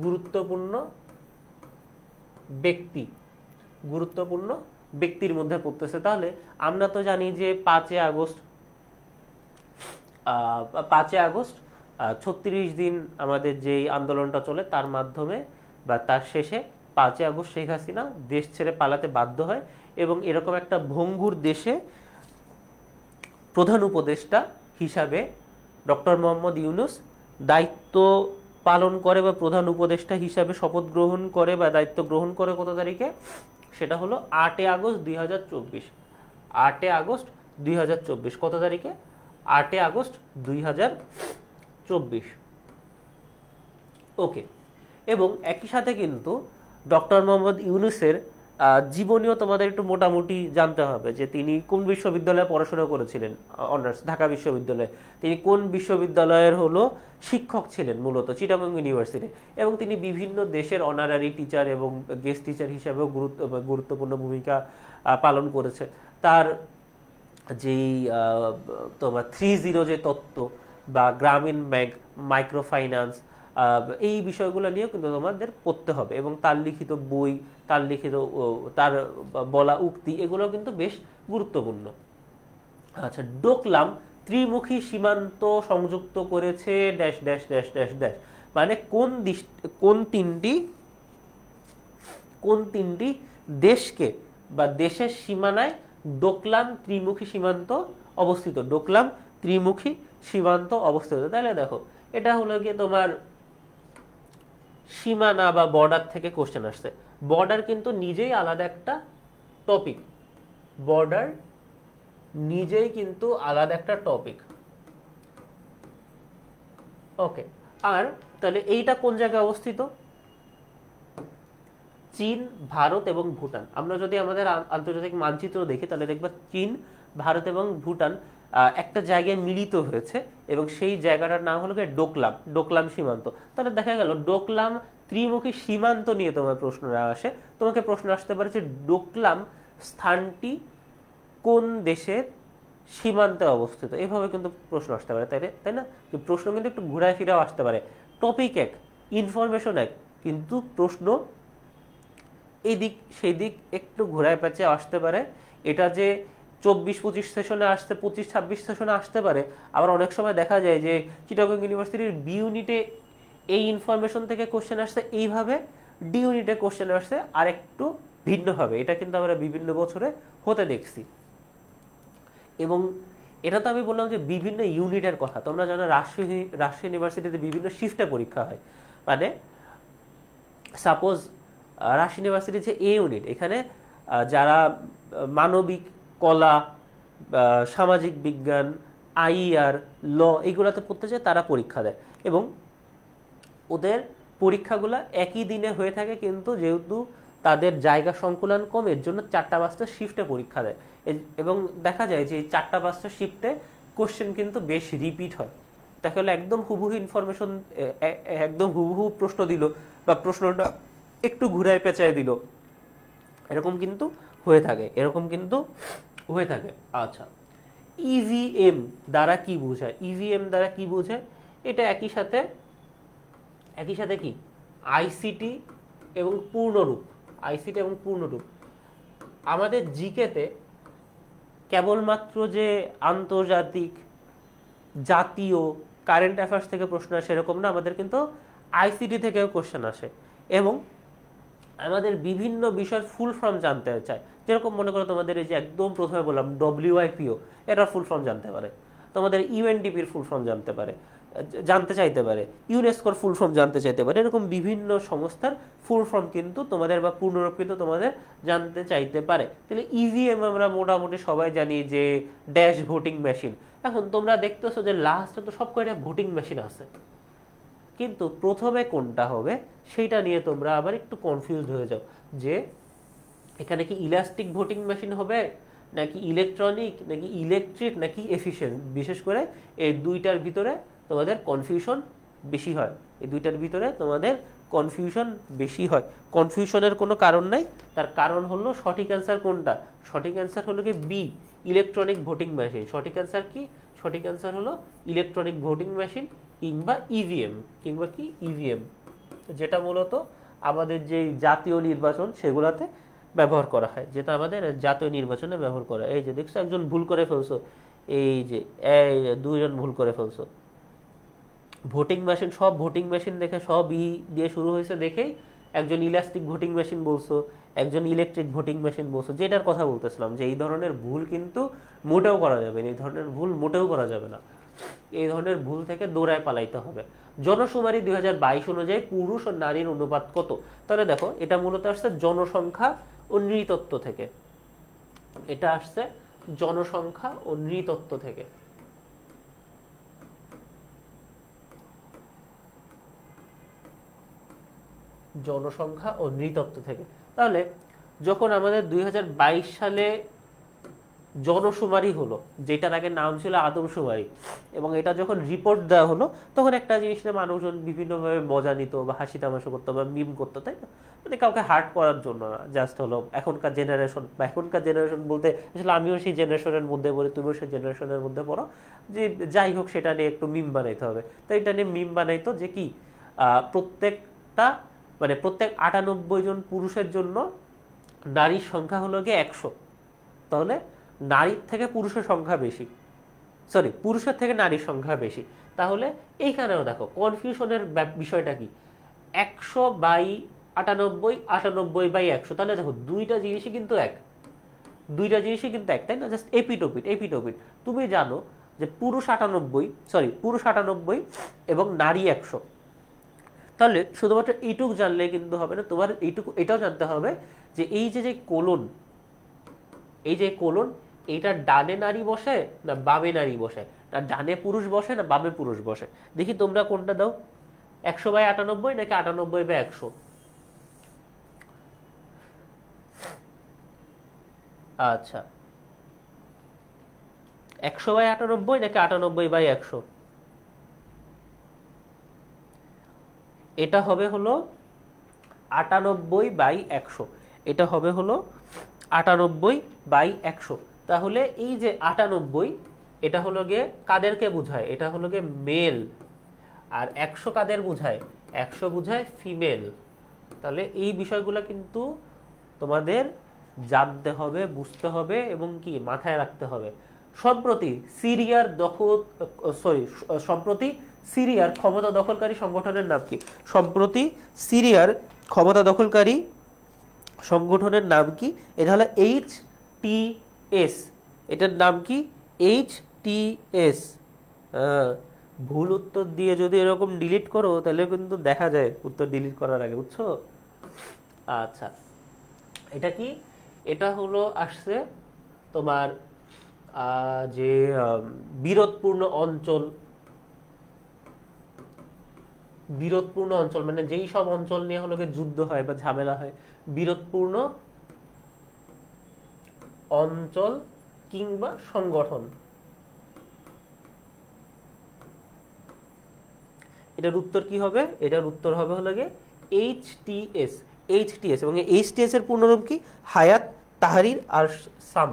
[SPEAKER 1] গুরুত্বপূর্ণ ব্যক্তি, গুরুত্বপূর্ণ ব্যক্তির মধ্যে পড়তেছে। তাহলে আমরা তো জানি যে 5 আগস্ট 36 দিন আমাদের যে আন্দোলনটা চলে, তার মাধ্যমে বা তার শেষে 5 আগস্ট শেখ হাসিনা দেশ ছেড়ে পালাতে বাধ্য হয়, এবং এরকম একটা ভঙ্গুর দেশে প্রধান উপদেষ্টা হিসাবে ডক্টর মোহাম্মদ ইউনূস দায়িত্ব পালন করে বা প্রধান উপদেষ্টা হিসাবে শপথ গ্রহণ করে বা দায়িত্ব গ্রহণ করে কত তারিখে? সেটা হলো 8 আগস্ট 2024। 8 আগস্ট 2024 কত তারিখে? 8 আগস্ট 2024। ওকে, এবং একই সাথে কিন্তু ডক্টর মোহাম্মদ ইউনূসের জীবনীও তোমাদের একটু মোটামুটি জানতে হবে, যে তিনি কোন বিশ্ববিদ্যালয়ে পড়াশোনা করেছিলেন, অনার্স ঢাকা বিশ্ববিদ্যালয়ে। তিনি কোন বিশ্ববিদ্যালয়ের হলো শিক্ষক ছিলেন, মূলত চিটাগং ইউনিভার্সিটি, এবং তিনি বিভিন্ন দেশের অনারারি টিচার এবং গেস্ট টিচার হিসাবেও গুরুত্বপূর্ণ ভূমিকা পালন করেছে। তার যেই তোমার 3-0 যে তত্ত্ব বা গ্রামীণ ব্যাংক, মাইক্রো ফাইন্যান্স, এই বিষয়গুলো নিয়েও কিন্তু তোমাদের পড়তে হবে, এবং তার লিখিত বই, তার লিখিত তার বলা উক্তি, এগুলো কিন্তু বেশ গুরুত্বপূর্ণ। আচ্ছা, ডোকলাম ত্রিমুখী সীমান্ত সংযুক্ত করেছে dash dash dash dash dash, মানে কোন তিনটি দেশকে বা দেশের সীমানায় ডোকলাম ত্রিমুখী সীমান্ত অবস্থিত? ডোকলাম ত্রিমুখী সীমান্ত অবস্থিত। তাহলে দেখো, এটা হলো গিয়ে তোমার সীমানা বা বর্ডার থেকে কোশ্চেন আসছে। বর্ডার কিন্তু নিজেই আলাদা একটা টপিক, বর্ডার নিজেই কিন্তু আলাদা একটা টপিক। ওকে, আর তাহলে এইটা কোন জায়গায় অবস্থিত? চীন, ভারত এবং ভুটান। আমরা যদি আমাদের আন্তর্জাতিক মানচিত্র দেখি, তাহলে দেখবা চীন, ভারত এবং ভুটান একটা জায়গায় মিলিত হয়েছে, এবং সেই জায়গাটার নাম হলো ডোকলাম, ডোকলাম সীমান্ত। তাহলে দেখা গেল ডোকলাম ত্রিমুখী সীমান্ত নিয়ে তোমার প্রশ্ন আসে, তোমাকে প্রশ্ন আসতে পারে যে ডোকলাম স্থানটি কোন দেশের সীমান্তে অবস্থিত, এভাবে কিন্তু প্রশ্ন আসতে পারে, তাই না? প্রশ্ন কিন্তু একটু ঘুরায় ফিরাও আসতে পারে। টপিক এক, ইনফরমেশন এক, কিন্তু প্রশ্ন এই দিক সেই দিক একটু ঘোরায় প্যাচে আসতে পারে। এটা যে 24-25 সেশনে আসতে, 25-26 সেশনে আসতে পারে। আবার অনেক সময় দেখা যায় যে চিটাগং ইউনিভার্সিটির বি ইউনিটে এই ইনফরমেশন থেকে কোশ্চেন আসছে এইভাবে, ডি ইউনিটে কোশ্চেন আসছে আর একটু ভিন্নভাবে। এটা কিন্তু আমরা বিভিন্ন বছরে হতে দেখছি। এবং এটা তো আমি বললাম যে বিভিন্ন ইউনিটের কথা। তোমরা জানো রাজশাহী ইউনিভার্সিটিতে বিভিন্ন শিফটে পরীক্ষা হয়। মানে সাপোজ রাজশাহী ইউনিভার্সিটির যে এ ইউনিট, এখানে যারা মানবিক, কলা, সামাজিক বিজ্ঞান, আইআর, ল, এইগুলাতে পড়তে চায় তারা পরীক্ষা দেয়। এবং ওদের পরীক্ষাগুলো একই দিনে হয়ে থাকে, কিন্তু যেহেতু তাদের জায়গা সংকুলান কম, এর জন্য 4টা-5টা শিফটে পরীক্ষা দেয়। এবং দেখা যায় যে 4টা-5টা শিফটে কোশ্চেন কিন্তু বেশ রিপিট হয়। দেখা গেলো একদম হুবহু ইনফরমেশন, একদম হুবহু প্রশ্ন দিল, বা প্রশ্নটা একটু ঘুরায় পেঁচায় দিল, এরকম কিন্তু হয়ে থাকে, এরকম কিন্তু হয়ে থাকে। আচ্ছা, ইভিএম দ্বারা কি বোঝায়? ইভিএম দ্বারা কি বোঝায়? এটা একই সাথে কি আইসিটি এবং পূর্ণরূপ, আইসিটি এবং পূর্ণরূপ। আমাদের জিকেতে কেবলমাত্র যে আন্তর্জাতিক, জাতীয়, কারেন্ট অ্যাফেয়ার্স থেকে প্রশ্ন আসে এরকম না, আমাদের কিন্তু আইসিটি থেকেও কোশ্চেন আসে। এবং আমাদের বিভিন্ন বিষয়ের ফুল ফর্ম জানতে চায়। যেরকম মনে করো তোমাদের এই যে একদম প্রথমে বললাম ডব্লিউআইপিও, এটার ফুল ফর্ম জানতে পারে। তোমাদের ইউএনডিপির ফুল ফর্ম জানতে চাইতে পারে, ইউনেস্কোর ফুল ফর্ম জানতে চাইতে পারে। এরকম বিভিন্ন সংস্থার ফুল ফর্ম কিন্তু তোমাদের, বা পূর্ণরূপ কিন্তু তোমাদের জানতে চাইতে পারে। তাহলে ইভিএম আমরা মোটামুটি সবাই জানি যে ড্যাশ ভোটিং মেশিন। এখন তোমরা দেখতেছো যে লাস্টে তো সব কয়টা ভোটিং মেশিন আছে, কিন্তু প্রথমে কোনটা হবে সেইটা নিয়ে তোমরা আবার একটু কনফিউজড হয়ে যাও, যে এখানে কি ইলাস্টিক ভোটিং মেশিন হবে, নাকি ইলেকট্রনিক, নাকি ইলেকট্রিক, নাকি এফিশিয়েন্ট। বিশেষ করে এই দুইটার ভিতরে তোমাদের কনফিউশন বেশি হয়, এই দুইটার ভিতরে তোমাদের কনফিউশন বেশি হয়। কনফিউশনের কোনো কারণ নাই, তার কারণ হলো সঠিক অ্যান্সার কোনটা? সঠিক অ্যান্সার হলো কি বি, ইলেকট্রনিক ভোটিং মেশিন। সঠিক অ্যান্সার কি? সঠিক অ্যান্সার হলো ইলেকট্রনিক ভোটিং মেশিন কিংবা ইভিএম, কিংবা কি ইভিএম, যেটা মূলত আমাদের যে জাতীয় নির্বাচন সেগুলাতে ব্যবহার করা হয়, যেটা আমাদের জাতীয় নির্বাচনে ব্যবহার করা। এই যে দেখছো একজন ভুল করে ফেলছো, এই যে দুইজন ভুল করে ফেলছো। ভোটিং মেশিন, সব ভোটিং মেশিন দেখে, সব দিয়ে শুরু হয়েছে দেখেই একজন ইলাস্টিক ভোটিং মেশিন বলছো, একজন ইলেকট্রিক ভোটিং মেশিন বলছো। যেটার কথা বলতেছিলাম যে এই ধরনের ভুল কিন্তু মোটেও করা যাবে না, এই ধরনের ভুল মোটেও করা যাবে না। এই ধরনের ভুল থেকে দৌড়ায় পালাইতে হবে। জনশুমারি 2022 অনুযায়ী পুরুষ ও নারীর অনুপাত কত? তাহলে দেখো এটা মূলত আসছে জনসংখ্যা ও নৃতত্ব থেকে, এটা আসছে জনসংখ্যা ও নৃতত্ব থেকে। জনসংখ্যা ও নৃতত্ব থেকে। তাহলে যখন আমাদের 2022 সালে জনশুমারি হলো, যেটার আগে নাম ছিল আদমশুমারি, এবং এটা যখন রিপোর্ট দেওয়া হলো, তখন একটা জিনিস নিয়ে মানুষজন বিভিন্নভাবে মজা নিত বা হাসি তামাশা করতো বা মিম করতো, তাই না? মানে কাউকে হার্ট করার জন্য না, জাস্ট হলো এখনকার জেনারেশন, বা এখনকার জেনারেশন বলতে আসলে আমিও সেই জেনারেশনের মধ্যে পড়ি, তুমিও সেই জেনারেশনের মধ্যে পড়ো, যে যাই হোক সেটা নিয়ে একটু মিম বানাইতে হবে। তো এটা নিয়ে মিম বানাইতো যে কি প্রত্যেকটা, মানে প্রত্যেক 98 জন পুরুষের জন্য নারীর সংখ্যা হলো গিয়ে 100। তাহলে নারীর থেকে পুরুষের সংখ্যা বেশি, সরি পুরুষের থেকে নারীর সংখ্যা বেশি। তাহলে এইখানেও দেখো কনফিউশনের বিষয়টা কি, 100/98, 98/100। তাহলে দেখো দুইটা জিনিসই কিন্তু এক, দুইটা জিনিসই কিন্তু এক, তাই না? জাস্ট এপিটোপিট, এপিটোপিট। তুমি জানো যে পুরুষ 98 এবং নারী 100। তাহলে শুধুমাত্র এইটুকু জানলে কিন্তু হবে না, তোমার এইটুকু এটাও জানতে হবে যে এই যে কোলন, এই যে কোলন, এইটা ডানে নারী বসে না বামে নারী বসে, না ডানে পুরুষ বসে না বামে পুরুষ বসে। দেখি তোমরা কোনটা দাও, 100/98 নাকি 98/100? আচ্ছা, 100/98 নাকি 98/100? এটা হবে হলো 98/100, এটা হবে হলো 98/100। তাহলে এই যে 98, এটা হলো গিয়ে কাদেরকে বোঝায়? এটা হলো গিয়ে মেল। আর 100 কাদের বোঝায়? 100 বোঝায় ফিমেল। তাহলে এই বিষয়গুলো কিন্তু তোমাদের জানতে হবে, বুঝতে হবে এবং কি মাথায় রাখতে হবে। সম্প্রতি সিরিয়ার ক্ষমতা দখলকারী সংগঠনের নাম কি? সম্প্রতি সিরিয়ার ক্ষমতা দখলকারী সংগঠনের নাম কি? এটা হলো HTS। এটার নাম কি? HTS। ভুল উত্তর দিয়ে যদি এরকম ডিলিট করো তাহলে কিন্তু দেখা যায় উত্তর ডিলিট করার আগে, বুঝছো? আচ্ছা, এটা কি? এটা হলো আসছে তোমার যে বিরোধপূর্ণ অঞ্চল, বিরোধপূর্ণ অঞ্চল মানে যেই সব অঞ্চল নিয়ে হলো গিয়ে যুদ্ধ হয় বা ঝামেলা হয়, বিরোধপূর্ণ অঞ্চল কিংবা সংগঠন, এটার উত্তর কি হবে? এটার উত্তর হবে হলো গিয়ে এইচটিএস। এইচটিএস এবং এইচটিএস এর পূর্ণরূপ কি? হায়াত তাহরির আল শাম।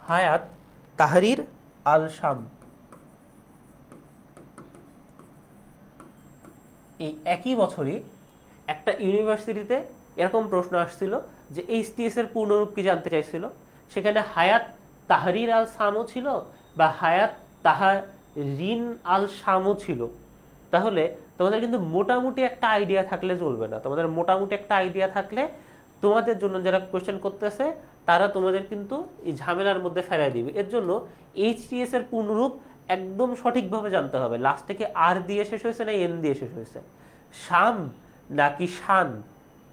[SPEAKER 1] হায়াত তাহরির আল শাম। এই একই বছরই একটা ইউনিভার্সিটিতে এরকম প্রশ্ন আসছিল যে এইচটিএস এর পূর্ণরূপ কি জানতে চাইছিল। সেখানে হায়াত তাহরির আল শামও ছিল বা হায়াত তাহরিন আল শামও ছিল। তাহলে তোমাদের কিন্তু মোটামুটি একটা আইডিয়া থাকলে চলবে না। তোমাদের মোটামুটি একটা আইডিয়া থাকলে তোমাদের জন্য যারা কোয়েশ্চেন করতেছে তারা তোমাদের কিন্তু এই ঝামেলার মধ্যে ফেলাই দিবে। এর জন্য এইচটিএস এর পূর্ণরূপ একদম সঠিকভাবে জানতে হবে। লাস্টে কি আর দিয়ে শেষ হয়েছে না এন দিয়ে শেষ হয়েছে, শাম নাকি শান,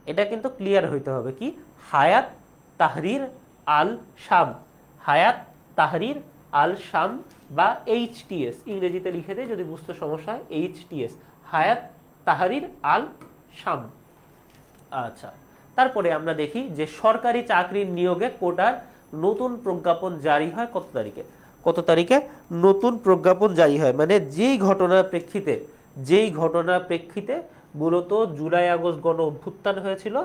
[SPEAKER 1] এটা কিন্তু ক্লিয়ার হইতে হবে। কি? হায়াত তাহরির আল শাম। হায়াত তাহরির আল শাম বা এইচটিএস, ইংরেজিতে লিখে দেয় যদি বুঝতে সমস্যা হয়, এইচটিএস, হায়াত তাহরির আল শাম। আচ্ছা, তারপরে আমরা দেখি যে সরকারি চাকরির নিয়োগে কোটার নতুন প্রজ্ঞাপন জারি হয় কত তারিখে? কত তারিখে নতুন প্রজ্ঞাপন জারি হয়? মানে যেই ঘটনার প্রেক্ষিতে, যেই ঘটনার প্রেক্ষিতে মূলত জুলাই আগস্ট গণ অভ্যুত্থান হয়েছিল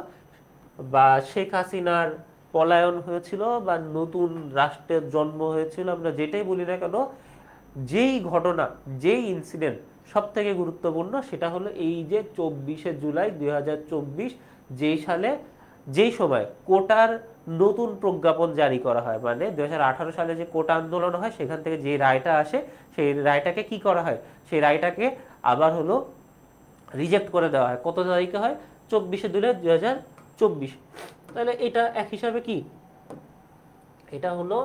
[SPEAKER 1] বা শেখ হাসিনার পলায়ন হয়েছিল বা নতুন রাষ্ট্রের জন্ম হয়েছিল, আমরা যেটাই বলি না কেন, যেই ঘটনা, যেই ইনসিডেন্ট সব থেকে গুরুত্বপূর্ণ সেটা হলো এই যে 24শে জুলাই 2024, যেই সালে, যেই সময় কোটার নতুন প্রজ্ঞাপন জারি করা হয়। মানে 2018 সালে যে কোটা আন্দোলন হয় সেখান থেকে যে রায়টা আসে, সেই রায়টাকে কি করা হয়? সেই রায়টাকে আবার হলো রিজেক্ট করে দেওয়া হয়। কত তারিখে হয়? 24শে জুলাই 2024। তাহলে এটা এক হিসাবে কি, এটা হলো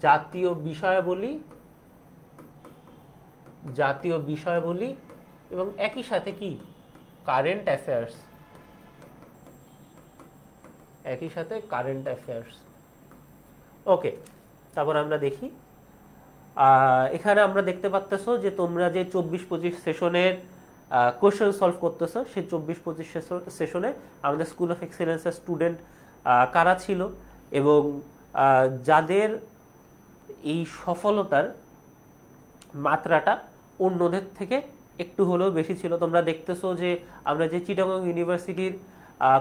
[SPEAKER 1] জাতীয় বিষয়াবলী, জাতীয় বিষয়াবলী এবং একই সাথে কি কারেন্ট অ্যাফেয়ার্স, একই সাথে কারেন্ট অ্যাফেয়ার্স। ওকে, তারপর আমরা দেখি এখানে আমরা দেখতে পাচ্তেছো যে তোমরা যে 24-25 সেশনের কোশ্চেন সলভ করতেছো, সেই 24-25 সেশনে আমাদের স্কুল অফ এক্সেলেন্সের স্টুডেন্ট কারা ছিল এবং যাদের এই সফলতার মাত্রাটা অন্যদের থেকে একটু হলেও বেশি ছিল। তোমরা দেখতেছো যে আমরা যে চিটাগং ইউনিভার্সিটির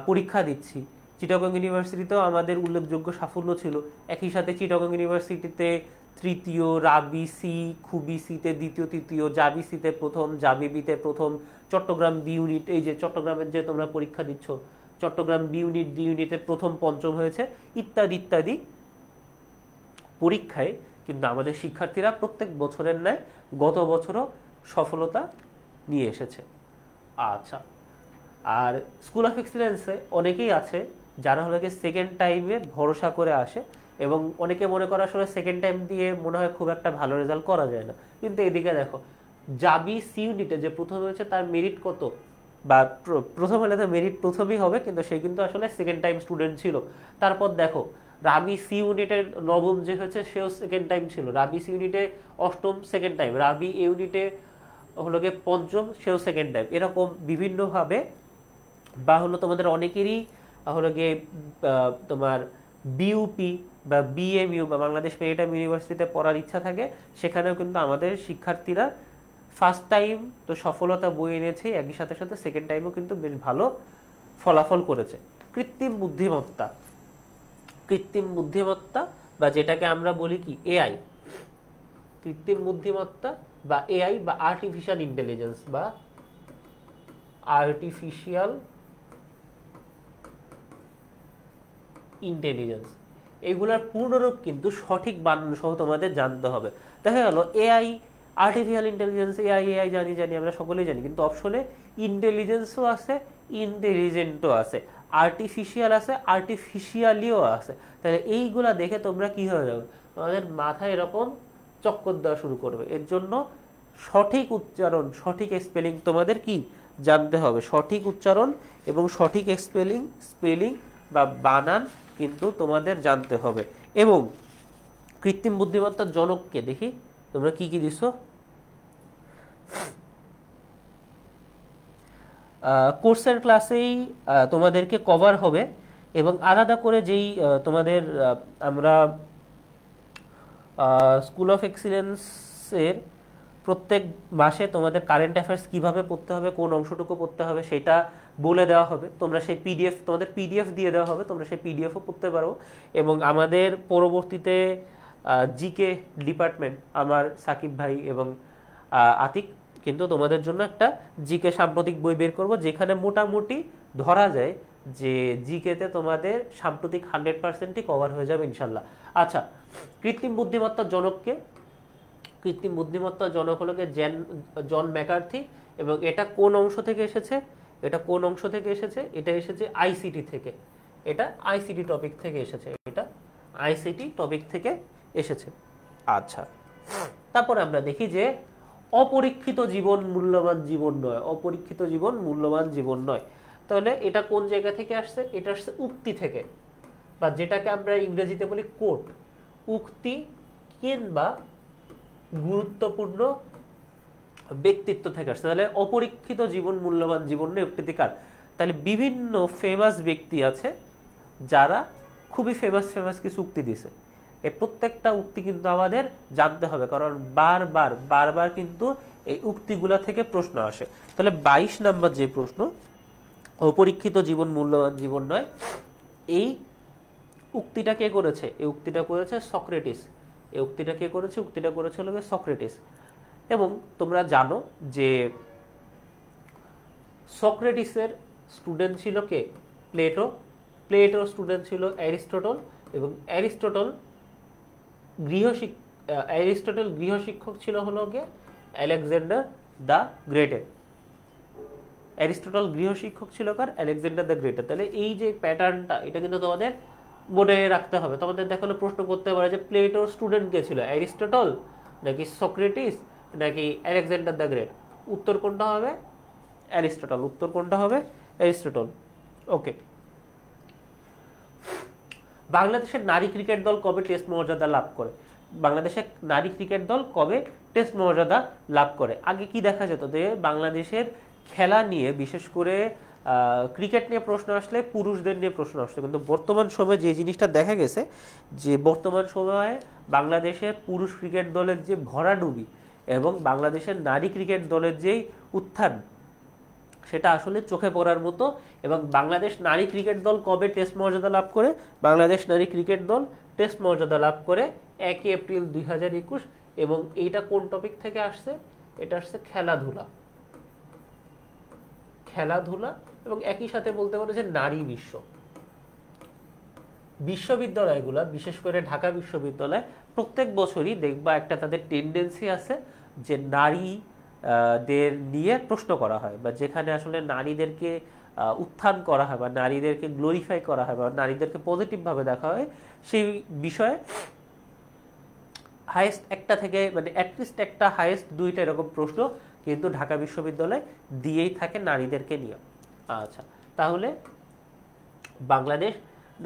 [SPEAKER 1] পরীক্ষা দিচ্ছি, চিটাগং ইউনিভার্সিটিতেও আমাদের উল্লেখযোগ্য সাফল্য ছিল। একই সাথে চিটাগং ইউনিভার্সিটিতে তৃতীয়, রাবি সি, খুবই সিতে দ্বিতীয়, তৃতীয়, জাবি সিতে প্রথম, জাবি বিতে প্রথম, চট্টগ্রাম বি ইউনিট, এই যে চট্টগ্রামের যে তোমরা পরীক্ষা দিচ্ছ, চট্টগ্রাম বি ইউনিট, ডি ইউনিটে প্রথম, পঞ্চম হয়েছে, ইত্যাদি ইত্যাদি পরীক্ষায় কিন্তু আমাদের শিক্ষার্থীরা প্রত্যেক বছরের ন্যায় গত বছরও সফলতা নিয়ে এসেছে। আচ্ছা, আর স্কুল অফ এক্সিলেন্সে অনেকেই আছে যারা হলো গিয়ে সেকেন্ড টাইমে ভরসা করে আসে এবং অনেকে মনে করে আসলে সেকেন্ড টাইম দিয়ে মনে হয় খুব একটা ভালো রেজাল্ট করা যায় না। কিন্তু এদিকে দেখো, জাবি সি ইউনিটে যে প্রথম হয়েছে তার মেরিট কত, বা প্রথম হলে তো মেরিট প্রথমেই হবে, কিন্তু সে কিন্তু আসলে সেকেন্ড টাইম স্টুডেন্ট ছিল। তারপর দেখো রাবি সি ইউনিটের নবম যে হয়েছে সেও সেকেন্ড টাইম ছিল, রাবি সি ইউনিটে অষ্টম সেকেন্ড টাইম, রাবি এ ইউনিটে হলো গিয়ে পঞ্চম, সেও সেকেন্ড টাইম। এরকম বিভিন্নভাবে বা হলো তোমাদের অনেকেরই হলো গিয়ে তোমার বিইউপি বা বিএমইউ বা বাংলাদেশ মেরিটাইম ইউনিভার্সিটিতে পড়ার ইচ্ছা থাকে, সেখানেও কিন্তু আমাদের শিক্ষার্থীরা ফার্স্ট টাইম তো সফলতা বয়ে এনেছে, একই সাথে সাথে সেকেন্ড টাইমও কিন্তু বেশ ভালো ফলাফল করেছে। কৃত্রিম বুদ্ধিমত্তা, কৃত্রিম বুদ্ধিমত্তা বা যেটাকে আমরা বলি কি এআই, কৃত্রিম বুদ্ধিমত্তা বা এআই বা আর্টিফিশিয়াল ইন্টেলিজেন্স বা আর্টিফিশিয়াল ইন্টেলিজেন্স, এগুলার পূর্ণরূপ কিন্তু সঠিক বানান সহ তোমাদের জানতে হবে। দেখা গেল AI, artificial intelligence, AI AI জানি জানি আমরা সকলেই জানি, কিন্তু অপশনে ইন্টেলিজেন্সও আছে, ইন্টেলিজেন্টও আছে, আর্টিফিশিয়াল আছে, আর্টিফিশিয়ালিও আছে। তাহলে এইগুলা দেখে তোমরা কি হয়ে যাবে, তোমাদের মাথায় এরকম চক্কর দেওয়া শুরু করবে। এর জন্য সঠিক উচ্চারণ, সঠিক স্পেলিং তোমাদের কি জানতে হবে। সঠিক উচ্চারণ এবং সঠিক স্পেলিং বা বানান কিন্তু তোমাদের জানতে হবে। এবং কৃত্রিম বুদ্ধিমত্তার জনককে দেখি তোমরা কি কি দিছো। কোর্সের ক্লাসেই তোমাদেরকে কভার হবে, এবং আলাদা করে যেই তোমাদের আমরা স্কুল অফ এক্সিলেন্সের প্রত্যেক মাসে তোমাদের কারেন্ট অ্যাফেয়ার্স কীভাবে পড়তে হবে, কোন অংশটুকু পড়তে হবে সেটা বলে দেওয়া হবে। তোমরা সেই পিডিএফ, তোমাদের পিডিএফ দিয়ে দেওয়া হবে, তোমরা সেই পিডিএফও পড়তে পারো। এবং আমাদের পরবর্তীতে জিকে ডিপার্টমেন্ট, আমার সাকিব ভাই এবং আতিক কিন্তু তোমাদের জন্য একটা জিকে সাম্প্রতিক বই বের করব, যেখানে মোটামুটি ধরা যায় যে জিকেতে তোমাদের সাম্প্রতিক 100%ই কভার হয়ে যাবে ইনশাল্লাহ। আচ্ছা, কৃত্রিম বুদ্ধিমত্তার জনককে, কৃত্রিম বুদ্ধিমত্তার জনক হলো জন ম্যাকার্থি। এবং এটা কোন অংশ থেকে এসেছে, এটা কোন অংশ থেকে এসেছে, এটা এসেছে আইসিটি থেকে, এটা আইসিটি টপিক থেকে এসেছে, এটা আইসিটি টপিক থেকে এসেছে। আচ্ছা, তারপরে আমরা দেখি যে অপরীক্ষিত জীবন মূল্যবান জীবন নয়, অপরীক্ষিত জীবন মূল্যবান জীবন নয়। তাহলে এটা কোন জায়গা থেকে আসছে? এটা আসছে উক্তি থেকে, বা যেটাকে আমরা ইংরেজিতে বলি কোট। উক্তি কিংবা গুরুত্বপূর্ণ ব্যক্তিত্ব থেকে আসছে। তাহলে অপরীক্ষিত জীবন মূল্যবান জীবন নয়, উক্তিকার। তাহলে বিভিন্ন ফেমাস ব্যক্তি আছে যারা খুবই ফেমাস কিছু উক্তি দিছে। এই প্রত্যেকটা উক্তি কিন্তু আমাদের জানতে হবে, কারণ বারবার কিন্তু এই উক্তিগুলা থেকে প্রশ্ন আসে। তাহলে 22 নম্বর যে প্রশ্ন, অপরীক্ষিত জীবন মূল্যবান জীবন নয়, এই উক্তিটা কে করেছে? এই উক্তিটা করেছে সক্রেটিস। এই উক্তিটা কে করেছে? উক্তিটা করেছে হলো সক্রেটিস। এবং তোমরা জানো যে সক্রেটিসের স্টুডেন্ট ছিল কে? প্লেটো। প্লেটোর স্টুডেন্ট ছিল অ্যারিস্টটল, এবং অ্যারিস্টটল গৃহশিক্ষক ছিল হলো কে? আলেকজান্ডার দ্য গ্রেটের। অ্যারিস্টটল গৃহশিক্ষক ছিল কার? আলেকজান্ডার দ্য গ্রেটের। তাহলে এই যে প্যাটার্নটা, এটা কিন্তু তোমাদের মনে রাখতে হবে। তোমাদের দেখানো প্রশ্ন করতে পারে যে প্লেটোর স্টুডেন্ট কে ছিল? অ্যারিস্টটল নাকি সক্রেটিস নাকি আলেকজান্ডার দ্য গ্রেট? উত্তর কোনটা হবে? অ্যারিস্টটল। উত্তর কোনটা হবে? অ্যারিস্টটল। ওকে। বাংলাদেশের নারী ক্রিকেট দল কবে টেস্ট মর্যাদা লাভ করে? বাংলাদেশের নারী ক্রিকেট দল কবে টেস্ট মর্যাদা লাভ করে? আগে কি দেখা যেত যে বাংলাদেশের খেলা নিয়ে, বিশেষ করে ক্রিকেট নিয়ে প্রশ্ন আসলে পুরুষদের নিয়ে প্রশ্ন আসতো, কিন্তু বর্তমান সময়ে যে জিনিসটা দেখা গেছে যে বর্তমান সময়ে বাংলাদেশের পুরুষ ক্রিকেট দলের যে ভরাডুবি এবং বাংলাদেশের নারী ক্রিকেট দলের যেই উত্থান, সেটা আসলে চোখে পড়ার মতো। এবং বাংলাদেশ নারী ক্রিকেট দল কবে টেস্ট মর্যাদা লাভ করে? বাংলাদেশ নারী ক্রিকেট দল টেস্ট মর্যাদা লাভ করে 1 এপ্রিল 2021। এবং এইটা কোন টপিক থেকে আসছে? এটা আসছে খেলাধুলা। খেলাধুলা এবং একই সাথে বলতে পারো যে নারী বিশ্ব। বিশ্ববিদ্যালয়গুলো, বিশেষ করে ঢাকা বিশ্ববিদ্যালয়, প্রত্যেক বছরই দেখবা একটা তাদের টেন্ডেন্সি আছে যে নারীদের নিয়ে প্রশ্ন করা হয়, বা যেখানে আসলে নারীদেরকে উত্থান করা হয় বা নারীদেরকে গ্লোরিফাই করা হয় বা নারীদেরকে পজিটিভভাবে দেখা হয়, সেই বিষয়ে হাইয়েস্ট একটা থেকে মানে অ্যাটলিস্ট একটা, হাইয়েস্ট 2টা এরকম প্রশ্ন কিন্তু ঢাকা বিশ্ববিদ্যালয় দিয়েই থাকে নারীদেরকে নিয়ে। আচ্ছা, তাহলে বাংলাদেশ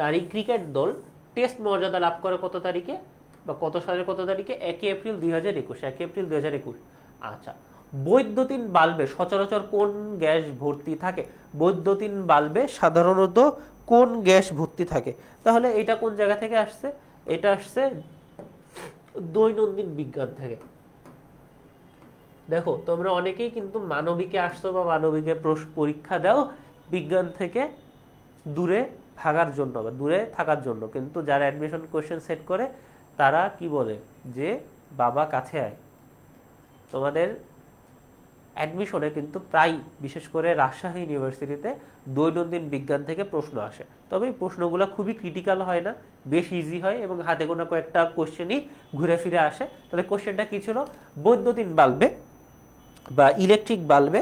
[SPEAKER 1] নারী ক্রিকেট দল টেস্ট মর্যাদা লাভ করে কত তারিখে, বা কত সালের কত তারিখে? 1 এপ্রিল 2021। 1 এপ্রিল 2021। আচ্ছা, বৈদ্যুতিন বাল্বে সচরাচর কোন গ্যাস ভর্তি থাকে? বৈদ্যুতিন বাল্বে সাধারণত কোন গ্যাস ভর্তি থাকে? তাহলে এটা কোন জায়গা থেকে আসছে? এটা আসছে দৈনন্দিন বিজ্ঞান থেকে। দেখো, তোমরা অনেকেই কিন্তু মানবিকে আসছো বা মানবিকে পরীক্ষা দাও বিজ্ঞান থেকে দূরে থাকার জন্য বা দূরে থাকার জন্য, কিন্তু যারা অ্যাডমিশন কোশ্চেন সেট করে তারা কি বলে যে বাবা কাছে আয়। তোমাদের অ্যাডমিশনে কিন্তু প্রায়, বিশেষ করে রাজশাহী ইউনিভার্সিটিতে দৈনন্দিন বিজ্ঞান থেকে প্রশ্ন আসে। তবে এই প্রশ্নগুলো খুবই ক্রিটিক্যাল হয় না, বেশ ইজি হয় এবং হাতে গোনা কয়েকটা কোশ্চেনই ঘুরে ফিরে আসে। তাহলে কোশ্চেনটা কি ছিল? বৈদ্যুতিন বাল্বে বা ইলেকট্রিক বাল্বে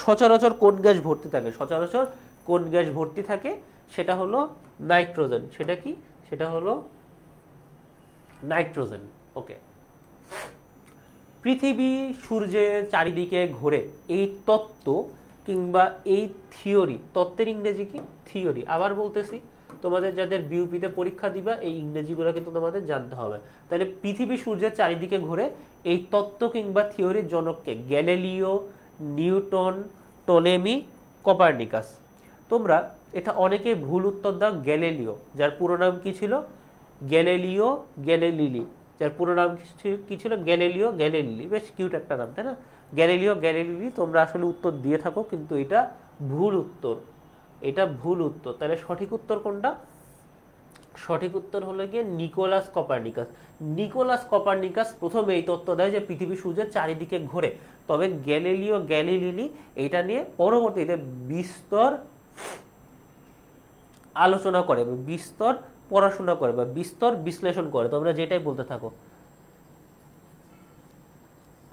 [SPEAKER 1] সচরাচর কোন গ্যাস ভর্তি থাকে? সচরাচর কোন গ্যাস ভর্তি থাকে? সেটা হলো নাইট্রোজেন। সেটা কি? সেটা হলো নাইট্রোজেন। ওকে। পৃথিবী সূর্যের চারিদিকে ঘোরে, এই তত্ত্ব কিংবা এই থিওরি, তত্ত্বের ইংরেজি কি? থিওরি। আবার বলতেছি, তোমাদের যাদের বিউপিতে পরীক্ষা দিবা এই ইংরেজিগুলো কিন্তু তোমাদের জানতে হবে। তাহলে পৃথিবী সূর্যের চারিদিকে ঘুরে এই তত্ত্ব কিংবা থিওরির জনককে? Galileo, Newton, Ptolemy, Copernicus. তোমরা এটা অনেকে ভুল উত্তর দাও, গ্যালিলিও, যার পুরো নাম কি ছিল? গ্যালিলিও গ্যালিলি, যার পুরো নাম কি ছিল? Galileo Galilei. বেশ কিউট একটা নাম, তাই না? গ্যালিলিও গ্যালিলি তোমরা আসলে উত্তর দিয়ে থাকো, কিন্তু এটা ভুল উত্তর, এটা ভুল উত্তর। তাহলে সঠিক উত্তর কোনটা? সঠিক উত্তর হলো গিয়ে নিকোলাস কোপারনিকাস। নিকোলাস কোপারনিকাস প্রথমে এই তত্ত্ব দেয় যে পৃথিবী সূর্যের চারিদিকে ঘোরে। তবে গ্যালিলিও গ্যালিলি এটা নিয়ে পরবর্তীতে বিস্তর আলোচনা করে, বিস্তর পড়াশোনা করে বা বিস্তর বিশ্লেষণ করে, তোমরা যেটাই বলতে থাকো।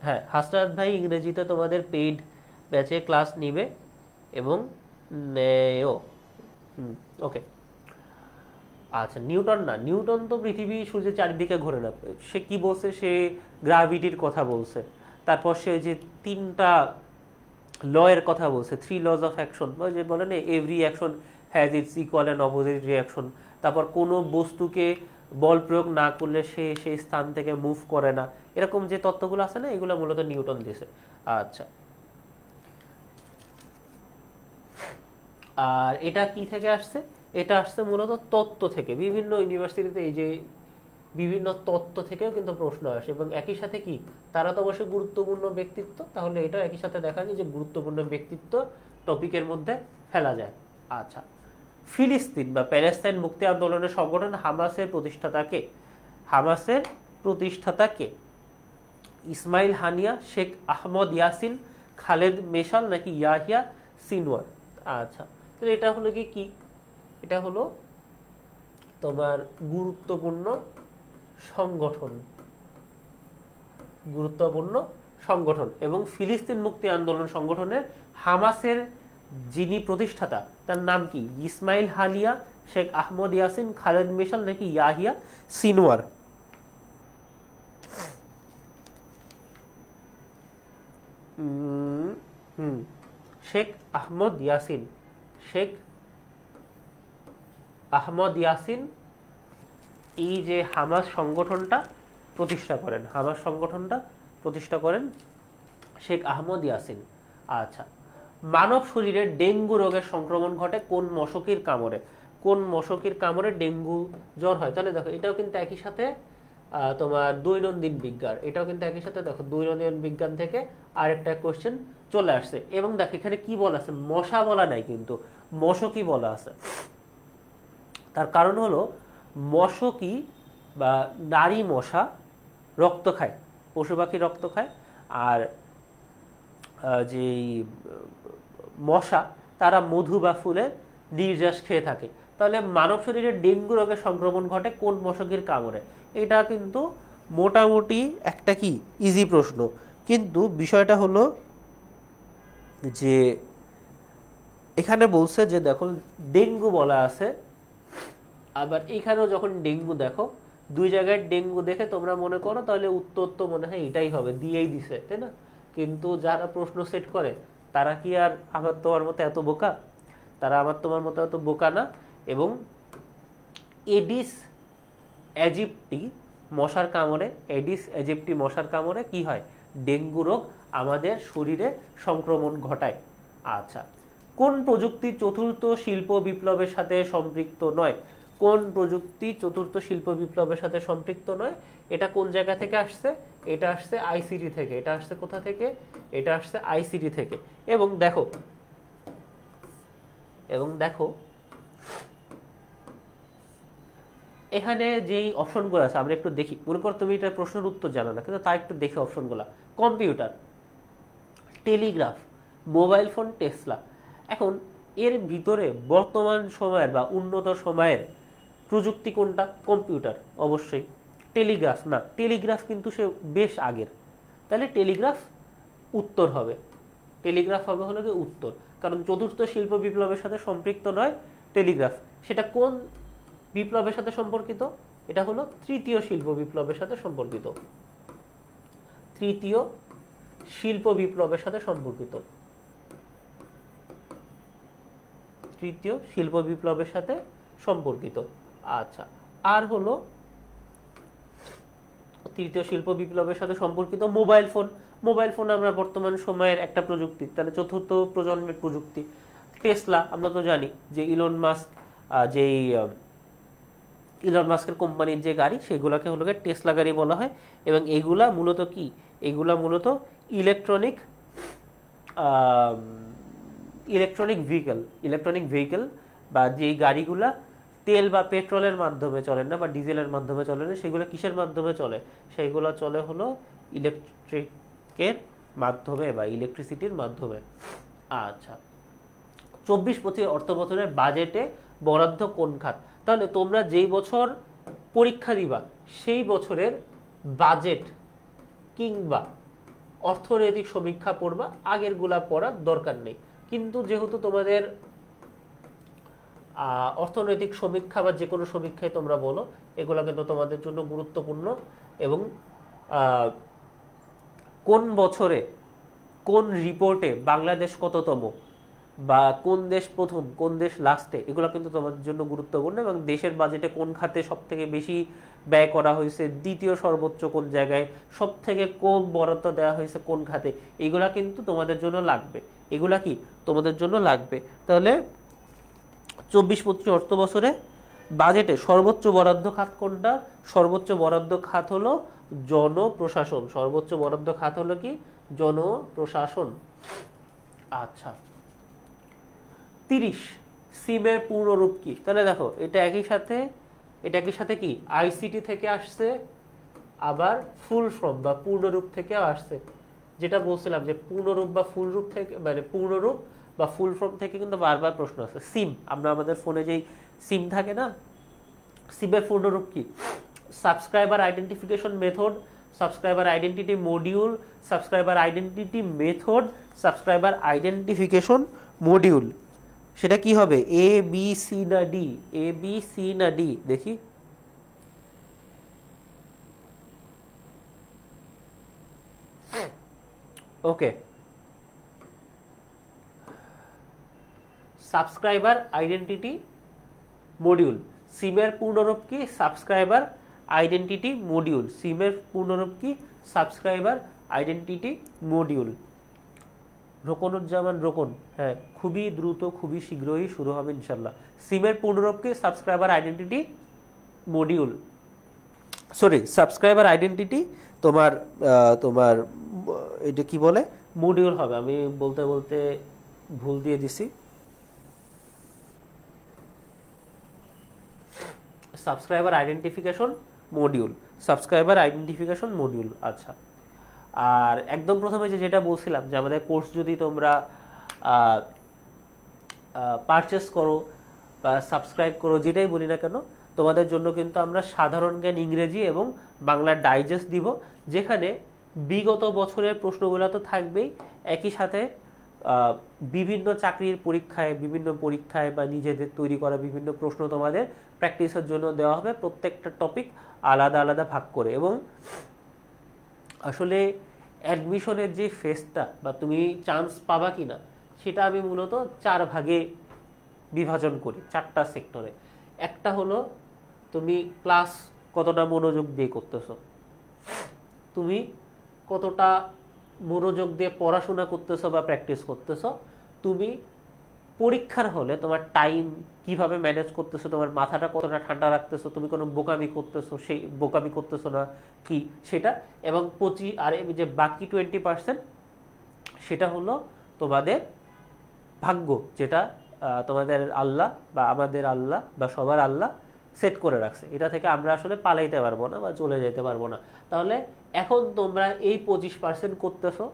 [SPEAKER 1] হ্যাঁ, হাসনাত ভাই ইংরেজিতে তোমাদের পেইড ব্যাচে ক্লাস নিবে এবং নেও। ওকে, আচ্ছা নিউটন না, নিউটন তো পৃথিবী সূর্যের চারিদিকে ঘোরে না। সে কি বলছে? সে গ্রাভিটির কথা বলছে। তারপর সে যে 3টা ল এর কথা বলছে, 3 লজ অফ অ্যাকশন, ওই যে বলে না every action has its equal and opposite reaction. তারপর কোনো বস্তুকে বল প্রয়োগ না করলে সে সেই স্থান থেকে মুভ করে না, এরকম যে তত্ত্বগুলো আছে না, এগুলো মূলত নিউটন দিয়েছে। আচ্ছা, আর এটা কি থেকে আসছে? এটা আসছে মূলত তত্ত্ব থেকে। বিভিন্ন ইউনিভার্সিটিতে এই যে বিভিন্ন তত্ত্ব থেকেও কিন্তু প্রশ্ন আসে, এবং একই সাথে কি তারা তো অবশ্যই গুরুত্বপূর্ণ ব্যক্তিত্ব, তাহলে এটা একই সাথে দেখা যায় যে গুরুত্বপূর্ণ ব্যক্তিত্ব টপিকের মধ্যে ফেলা যায়। আচ্ছা, ফিলিস্তিন বা প্যালেস্তাইন মুক্তি আন্দোলনের সংগঠন হামাসের প্রতিষ্ঠাতাকে? হামাসের প্রতিষ্ঠাতাকে? ইসমাইল হানিয়া, শেখ আহমদ ইয়াসিন, খালেদ মেশাল, নাকি ইয়াহিয়া সিনওয়ার? আচ্ছা, তাহলে এটা হলো কি? এটা হলো তোমার গুরুত্বপূর্ণ সংগঠন, গুরুত্বপূর্ণ সংগঠন। এবং ফিলিস্তিন মুক্তি আন্দোলন সংগঠনের হামাসের যিনি প্রতিষ্ঠাতা তার নাম কি? ইসমাইল হানিয়া, শেখ আহমদ ইয়াসিন, খালেদ মেশাল, নাকি ইয়াহিয়া সিনওয়ার? শেখ আহমদ ইয়াসিন, শেখ আহমদ ইয়াসিন এই যে হামাস সংগঠনটা প্রতিষ্ঠা করেন, হামাস সংগঠনটা প্রতিষ্ঠা করেন শেখ আহমদ ইয়াসিন। আচ্ছা, মানব শরীরে ডেঙ্গু রোগের সংক্রমণ ঘটে কোন মশকির কামড়ে? কোন মশকির কামড়ে ডেঙ্গু জ্বর হয়? তাহলে দেখো এটাও কিন্তু একই সাথে তোমার দৈনন্দিন বিজ্ঞান, এটাও কিন্তু একই সাথে দেখো দৈনন্দিন বিজ্ঞান থেকে আরেকটা কোশ্চেন চলে আসছে। এবং দেখো এখানে কি বলা আছে? মশা বলা নাই, কিন্তু মশকি বলা আছে। তার কারণ হলো মশকি বা নারী মশা রক্ত খায়, পশু পাখি রক্ত খায়, আর যে মশা তারা মধু বা ফুলের নির্যাস খেয়ে থাকে। তাহলে মানব শরীরে ডেঙ্গু রোগের সংক্রমণ ঘটে কোন মশকের কামড়ে? এটা কিন্তু মোটামুটি একটা কি ইজি প্রশ্ন, কিন্তু বিষয়টা হলো যে এখানে বলছে যে দেখো ডেঙ্গু বলা আছে, আবার এখানেও যখন ডেঙ্গু দেখো, দুই জায়গায় ডেঙ্গু দেখে তোমরা মনে করো তাহলে উত্তর তো মনে হয় এটাই হবে, দিয়েই দিছে, তাই না? কিন্তু যারা প্রশ্ন সেট করে তারা কি আর আমার তোমার মতো এত বোকা? তারা আমার তোমার মতো এত বোকা না। এবং এডিস অ্যাজিপ্টি মশার কামড়ে, এডিস অ্যাজিপ্টি মশার কামড়ে কি হয়? ডেঙ্গু রোগ আমাদের শরীরে সংক্রমণ ঘটায়। আচ্ছা, কোন প্রযুক্তি চতুর্থ শিল্প বিপ্লবের সাথে সম্পৃক্ত নয়? কোন প্রযুক্তি চতুর্থ শিল্প বিপ্লবের সাথে সম্পৃক্ত নয়? এটা কোন জায়গা থেকে আসছে? এটা আসছে আইসিটি থেকে। এটা আসছে কোথা থেকে? এটা আসছে আইসিটি থেকে। এবং দেখো এখানে যেই অপশনগুলো আছে আমরা একটু দেখি। মনে করো তুমি এটা প্রশ্নের উত্তর জানো না, কিন্তু তা একটু দেখি অপশনগুলো। Computer, Telegraph, mobile phone, Tesla. এখন এর ভিতরে বর্তমান সময়ের বা উন্নত সময়ের প্রযুক্তি কোনটা? কম্পিউটার অবশ্যই। টেলিগ্রাফ না, টেলিগ্রাফ কিন্তু সে বেশ আগের, তাহলে টেলিগ্রাফ উত্তর হবে। টেলিগ্রাফ হবে হলো কি উত্তর, কারণ চতুর্থ শিল্প বিপ্লবের সাথে সম্পৃক্ত নয় টেলিগ্রাফ। সেটা কোন বিপ্লবের সাথে সম্পর্কিত? এটা হলো তৃতীয় শিল্প বিপ্লবের সাথে সম্পর্কিত। তৃতীয় শিল্প বিপ্লবের সাথে সম্পর্কিত। তৃতীয় শিল্প বিপ্লবের সাথে সম্পর্কিত। আচ্ছা, আর হলো তৃতীয় শিল্প বিপ্লবের সাথে সম্পর্কিত মোবাইল ফোন। মোবাইল ফোন আমরা বর্তমান সময়ের একটা প্রযুক্তি, তাহলে চতুর্থ প্রজন্মের প্রযুক্তি। টেসলা আমরা তো জানি যে যেই ইলন মাস্কের কোম্পানির যে গাড়ি সেগুলোকে হলো টেসলা গাড়ি বলা হয়। এবং এগুলা মূলত কি, এগুলা মূলত ইলেকট্রনিক ইলেকট্রনিক ভেহিকেল, বা যেই গাড়িগুলা তেল বা পেট্রোলের মাধ্যমে চলে না বা ডিজেলের মাধ্যমে চলে না, সেগুলো কিসের মাধ্যমে চলে, সেগুলো চলে হলো ইলেকট্রিকের মাধ্যমে বা ইলেকট্রিসিটির মাধ্যমে। আচ্ছা, 24-25 অর্থ বছরের বাজেটে বরাদ্দ কোন খাত? তাহলে তোমরা যেই বছর পরীক্ষা দিবা সেই বছরের বাজেট কিংবা অর্থনৈতিক সমীক্ষা পড়বা, আগের গুলা পড়ার দরকার নেই। কিন্তু যেহেতু তোমাদের অর্থনৈতিক সমীক্ষা বা যে কোনো সমীক্ষায় তোমরা বলো, এগুলো কিন্তু তোমাদের জন্য গুরুত্বপূর্ণ। এবং কোন বছরে কোন রিপোর্টে বাংলাদেশ কততম, বা কোন দেশ প্রথম কোন দেশ লাস্টে, এগুলো কিন্তু তোমাদের জন্য গুরুত্বপূর্ণ। এবং দেশের বাজেটে কোন খাতে সব থেকে বেশি ব্যয় করা হয়েছে, দ্বিতীয় সর্বোচ্চ কোন জায়গায়, সব থেকে কম বরাদ্দ দেওয়া হয়েছে কোন খাতে, এগুলা কিন্তু তোমাদের জন্য লাগবে। এগুলা কি তোমাদের জন্য লাগবে? তাহলে 24-25 অর্থ বছরে বাজেটে সর্বোচ্চ বরাদ্দ খাত কোনটা? সর্বোচ্চ বরাদ্দ খাত হলো জনপ্রশাসন। সর্বোচ্চ বরাদ্দ খাত হলো কি? জনপ্রশাসন। আচ্ছা, 30 সিমের পূর্ণরূপ কি? তাহলে দেখো, এটা একই সাথে কি আইসিটি থেকে আসছে, আবার ফুল ফর্ম বা পূর্ণরূপ থেকেও আসছে। যেটা বলছিলাম যে পূর্ণরূপ বা ফুল রূপ থেকে, মানে পূর্ণরূপ বা ফুল ফর্ম থেকে কিন্তু বারবার প্রশ্ন আসে। সিম, আমরা আমাদের ফোনে যেই সিম থাকে না, সিমের পূর্ণরূপ কি? Subscriber identification method, subscriber identity module, subscriber identity method, subscriber identification module. সেটা কি হবে? এ বি সি না ডি? এ বি সি না ডি? দেখি। Okay, subscriber identity module. সিমের পূর্ণরূপ কি? Subscriber identity module. সিমের পূর্ণরূপ কি? Subscriber identity module. Rokonuzzaman Rokon, হ্যাঁ, খুবই দ্রুত, খুবই শীঘ্রই শুরু হবে ইনশাল্লাহ। সিমের পূর্ণরূপ কি? Subscriber identity module, sorry, subscriber identity তোমার তোমার এটা কি বলে, মডিউল হবে। আমি বলতে বলতে ভুল দিয়ে দিছি। Subscriber identification module, subscriber identification module. আচ্ছা, আর একদম প্রথমে যেটা বলছিলাম যে আমাদের কোর্স যদি তোমরা পারচেস করো বা সাবস্ক্রাইব করো, যেটাই বলি না কেন, তোমাদের জন্য কিন্তু আমরা সাধারণ জ্ঞান, ইংরেজি এবং বাংলার ডাইজেস্ট দিব, যেখানে বিগত বছরের প্রশ্নগুলো তো থাকবেই, একই সাথে বিভিন্ন চাকরির পরীক্ষায় বা নিজেদের তৈরি করা বিভিন্ন প্রশ্ন তোমাদের প্র্যাকটিসের জন্য দেওয়া হবে, প্রত্যেকটা টপিক আলাদা আলাদা ভাগ করে। এবং আসলে অ্যাডমিশনের যে ফেজটা বা তুমি চান্স পাবা কিনা, সেটা আমি মূলত 4 ভাগে বিভাজন করি, 4টা সেক্টরে। একটা হলো তুমি ক্লাস কতটা মনোযোগ দিয়ে করতেছো, তুমি কতটা মনোযোগ দিয়ে পড়াশোনা করতেছো বা প্র্যাকটিস করতেছো, তুমি পরীক্ষার হলে তোমার টাইম কিভাবে ম্যানেজ করতেছো, তোমার মাথাটা কতটা ঠান্ডা রাখতেছো, তুমি কোনো বোকামি করতেছো না কি সেটা। এবং আর যে বাকি 20% সেটা হলো তোমাদের ভাগ্য, যেটা তোমাদের আল্লাহ বা আমাদের আল্লাহ বা সবার আল্লাহ সেট করে রাখছে। এটা থেকে আমরা আসলে পালাইতে পারবো না বা চলে যেতে পারবো না। তাহলে এখন তোমরা এই 25% করতেছো,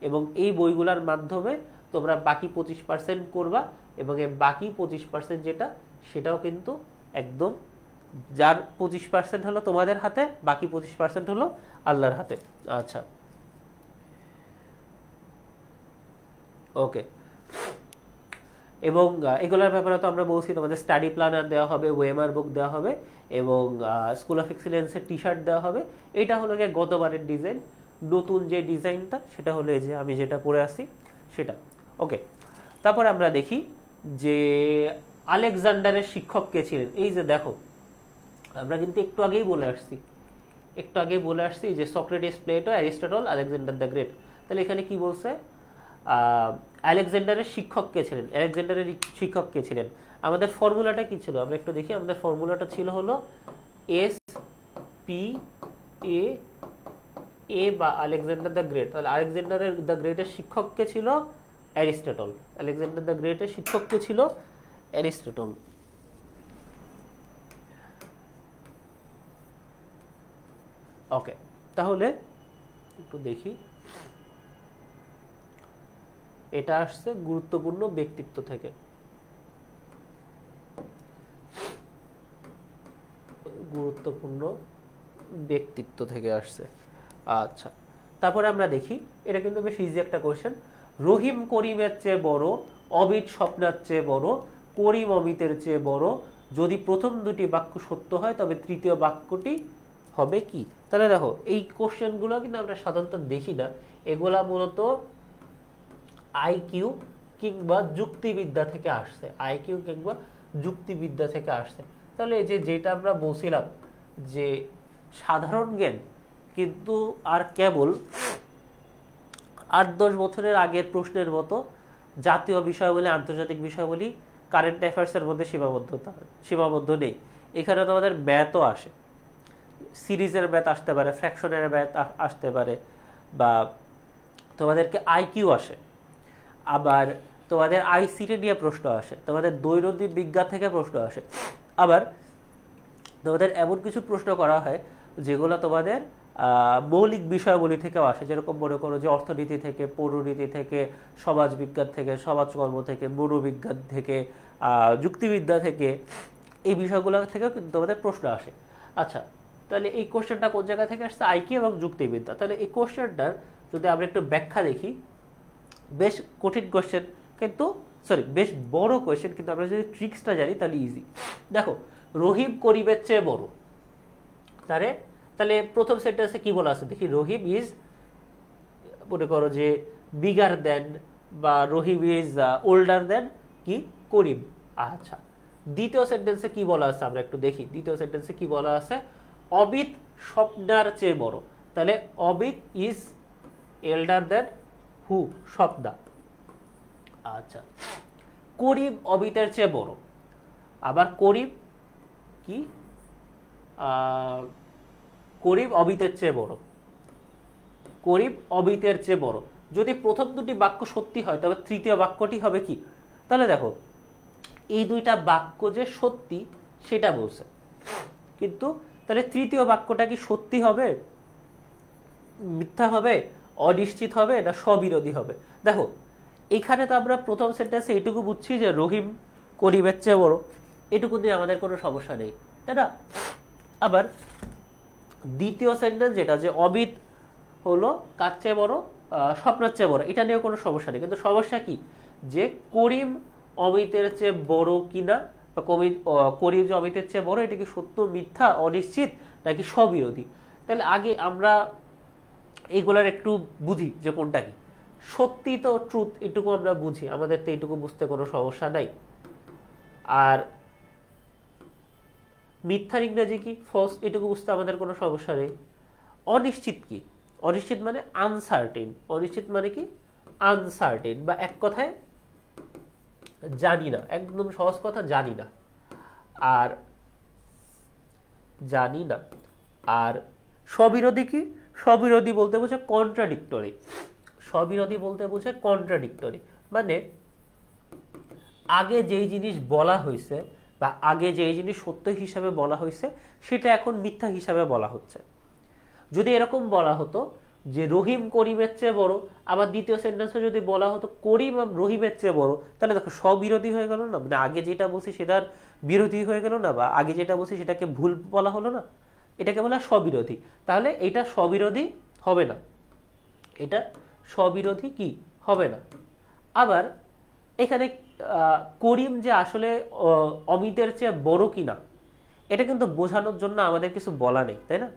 [SPEAKER 1] এবং এই বইগুলোর মাধ্যমে তোমরা বাকি 25% করবা। এবং এই বাকি 25% যেটা, সেটাও কিন্তু একদম, যার 25% হলো তোমাদের হাতে, বাকি 25% হলো আল্লাহর হাতে। আচ্ছা, ওকে। এবং এগুলোর ব্যাপারে তো আমরা বলছি, তোমাদের স্টাডি প্ল্যানার দেওয়া হবে, ওয়েমার বুক দেওয়া হবে, এবং স্কুল অফ এক্সিলেন্সের টি শার্ট দেওয়া হবে। এটা হলো গিয়ে গতবারের ডিজাইন। নতুন যে ডিজাইনটা সেটা হলো এই যে আমি যেটা পরে আসি সেটা। ওকে, তারপর আমরা দেখি যে আলেকজান্ডারের শিক্ষক কে ছিলেন? এই যে দেখো, আমরা কিন্তু একটু আগেই বলে আসছি যে Socrates, Plato, Aristotle, Alexander the great. তাহলে এখানে কি বলছে? আলেকজান্ডারের শিক্ষক কে ছিলেন? আলেকজান্ডারের শিক্ষক কে ছিলেন? আমাদের ফর্মুলাটা কি ছিল? আমরা একটু দেখি। আমাদের ফর্মুলাটা ছিল হলো এস পি এ এ বা আলেকজান্ডার দ্য গ্রেট। তাহলে আলেকজান্ডারের দ্য গ্রেটের শিক্ষক কে ছিল? অ্যারিস্টটল। আলেকজান্ডার দ্য গ্রেটের শিক্ষক কে ছিল? অ্যারিস্টটল। ওকে, তাহলে একটু দেখি, এটা আসছে গুরুত্বপূর্ণ ব্যক্তিত্ব থেকে। গুরুত্বপূর্ণ ব্যক্তিত্ব থেকে আসছে। আচ্ছা, তারপরে আমরা দেখি, এটা কিন্তু বেশ ইজি একটা কোশ্চেন। রহিম করিমের চেয়ে বড়, অমিত স্বপ্নার চেয়ে বড়, করিম অমিতের চেয়ে বড়। যদি প্রথম দুটি বাক্য সত্য হয় তবে তৃতীয় বাক্যটি হবে কি? তাহলে দেখো, এই কোশ্চেনগুলো কিন্তু আমরা সাধারণত দেখি না। এগুলা মূলত আইকিউ কিংবা যুক্তিবিদ্যা থেকে আসছে। আইকিউ কিংবা যুক্তিবিদ্যা থেকে আসছে। তাহলে এই যে যেটা আমরা বলছিলাম যে সাধারণ জ্ঞান কিন্তু আর কেবল 8-10 বছরের আগের প্রশ্নের মতো জাতীয় বিষয়াবলী, আন্তর্জাতিক বিষয়াবলী, কারেন্ট অ্যাফেয়ার্সের মধ্যে সীমাবদ্ধ নেই। এখানে তোমাদের ম্যাথও আসে, সিরিজের ম্যাথ আসতে পারে, ফ্র্যাকশনের ম্যাথ আসতে পারে, বা তোমাদেরকে আইকিউ আসে, আবার তোমাদের আইসিটি নিয়ে প্রশ্ন আসে, তোমাদের দৈনন্দিন বিজ্ঞান থেকে প্রশ্ন আসে, আবার তোমাদের এমন কিছু প্রশ্ন করা হয় যেগুলো তোমাদের মৌলিক বিষয়াবলী থেকেও আসে। যেরকম মনে করো যে অর্থনীতি থেকে, পৌরনীতি থেকে, সমাজ বিজ্ঞান থেকে, সমাজকর্ম থেকে, মনোবিজ্ঞান থেকে, যুক্তিবিদ্যা থেকে, এই বিষয়গুলো থেকেও কিন্তু তোমাদের প্রশ্ন আসে। আচ্ছা, তাহলে এই কোশ্চেনটা কোন জায়গা থেকে আসছে? আইকিউ এবং যুক্তিবিদ্যা। তাহলে এই কোশ্চেনটার যদি আমরা একটু ব্যাখ্যা দেখি, বেশ কঠিন কোশ্চেন কিন্তু, বেশ বড় কোশ্চেন, কিন্তু আমরা যদি ট্রিক্সটা জানি তাহলে ইজি। দেখো, রহিম করিমের চেয়ে বড়, তাহলে প্রথম সেন্টেন্সে কি বলা আছে দেখি? রহিম ইজ, মনে করো যে বিগার দেন, বা রহিম ইজ ওল্ডার দেন কি? করিম। আচ্ছা, দ্বিতীয় সেন্টেন্সে কি বলা আছে আমরা একটু দেখি। দ্বিতীয় সেন্টেন্সে কি বলা আছে? অমিত স্বপ্নার চেয়ে বড়। তাহলে অমিত ইজ এল্ডার দেন হু? স্বপ্না। আচ্ছা, করিম অমিতের চেয়ে বড়। আবার করিম কি? করিম অমিতের চেয়ে বড়। করিম অমিতের চেয়ে বড়। যদি প্রথম দুটি বাক্য সত্যি হয় তবে তৃতীয় বাক্যটি হবে কি? তাহলে দেখো, এই দুইটা বাক্য যে সত্যি সেটা বলছে, কিন্তু তাহলে তৃতীয় বাক্যটা কি সত্যি হবে, মিথ্যা হবে, অনিশ্চিত হবে, না স্ববিরোধী হবে? দেখো, এখানে তো আমরা প্রথম সেন্টেন্সে এটুকু বুঝছি যে রহিম করিমের চেয়ে বড়, এটুকু দিয়ে আমাদের কোনো সমস্যা নেই, তাই না? আবার দ্বিতীয় সেন্টেন্স যেটা, যে অমিত হলো কার চেয়ে বড়? স্বপ্নার চেয়ে বড়, এটা নিয়ে কোনো সমস্যা নেই। কিন্তু সমস্যা কি? যে করিম অমিতের চেয়ে বড় কিনা, বা করিম যে অমিতের চেয়ে বড়, এটা কি সত্য, মিথ্যা, অনিশ্চিত, নাকি স্ববিরোধী? তাহলে আগে আমরা এইগুলার একটু বুঝি যে কোনটা কি সত্যি। তো ট্রুথ এটুকু আমরা বুঝি, আমাদের তো এইটুকু বুঝতে কোনো সমস্যা নাই। আর মিথ্যার ইংরেজি কি? ফলস, এটুকু বুঝতে আমাদের কোনো সমস্যা নেই। অনিশ্চিত কি? অনিশ্চিত মানে আনসার্টেন। অনিশ্চিত মানে কি? আনসার্টেন, বা এক কথায় জানি না, একদম সহজ কথা, জানি না। আর জানি না। আর স্ববিরোধী কি? স্ববিরোধী বলতে বোঝে কন্ট্রাডিক্টরি। স্ববিরোধী বলতে বোঝে কন্ট্রাডিক্টরি, মানে আগে যেই জিনিস বলা হয়েছে, বা আগে যেই জিনিস সত্য হিসাবে বলা হয়েছে, সেটা এখন মিথ্যা হিসাবে বলা হচ্ছে। যদি এরকম বলা হতো যে রহিম করিমের চেয়ে বড়, আবার দ্বিতীয় সেন্টেন্সে যদি বলা হতো করিম রহিমের চেয়ে বড়, তাহলে দেখো স্ববিরোধী হয়ে গেল না? মানে আগে যেটা বলছি সেটার বিরোধী হয়ে গেল না, বা আগে যেটা বলছি সেটাকে ভুল বলা হলো না? এটাকে বলা স্ববিরোধী। তাহলে এটা স্ববিরোধী হবে না, এটা স্ববিরোধী কি হবে না। আবার এখানে করিম যে আসলে অমিতের চেয়ে বড় কিনা, এটা কিন্তু বোঝানোর জন্য আমাদের কিছু বলা নেই, তাই না?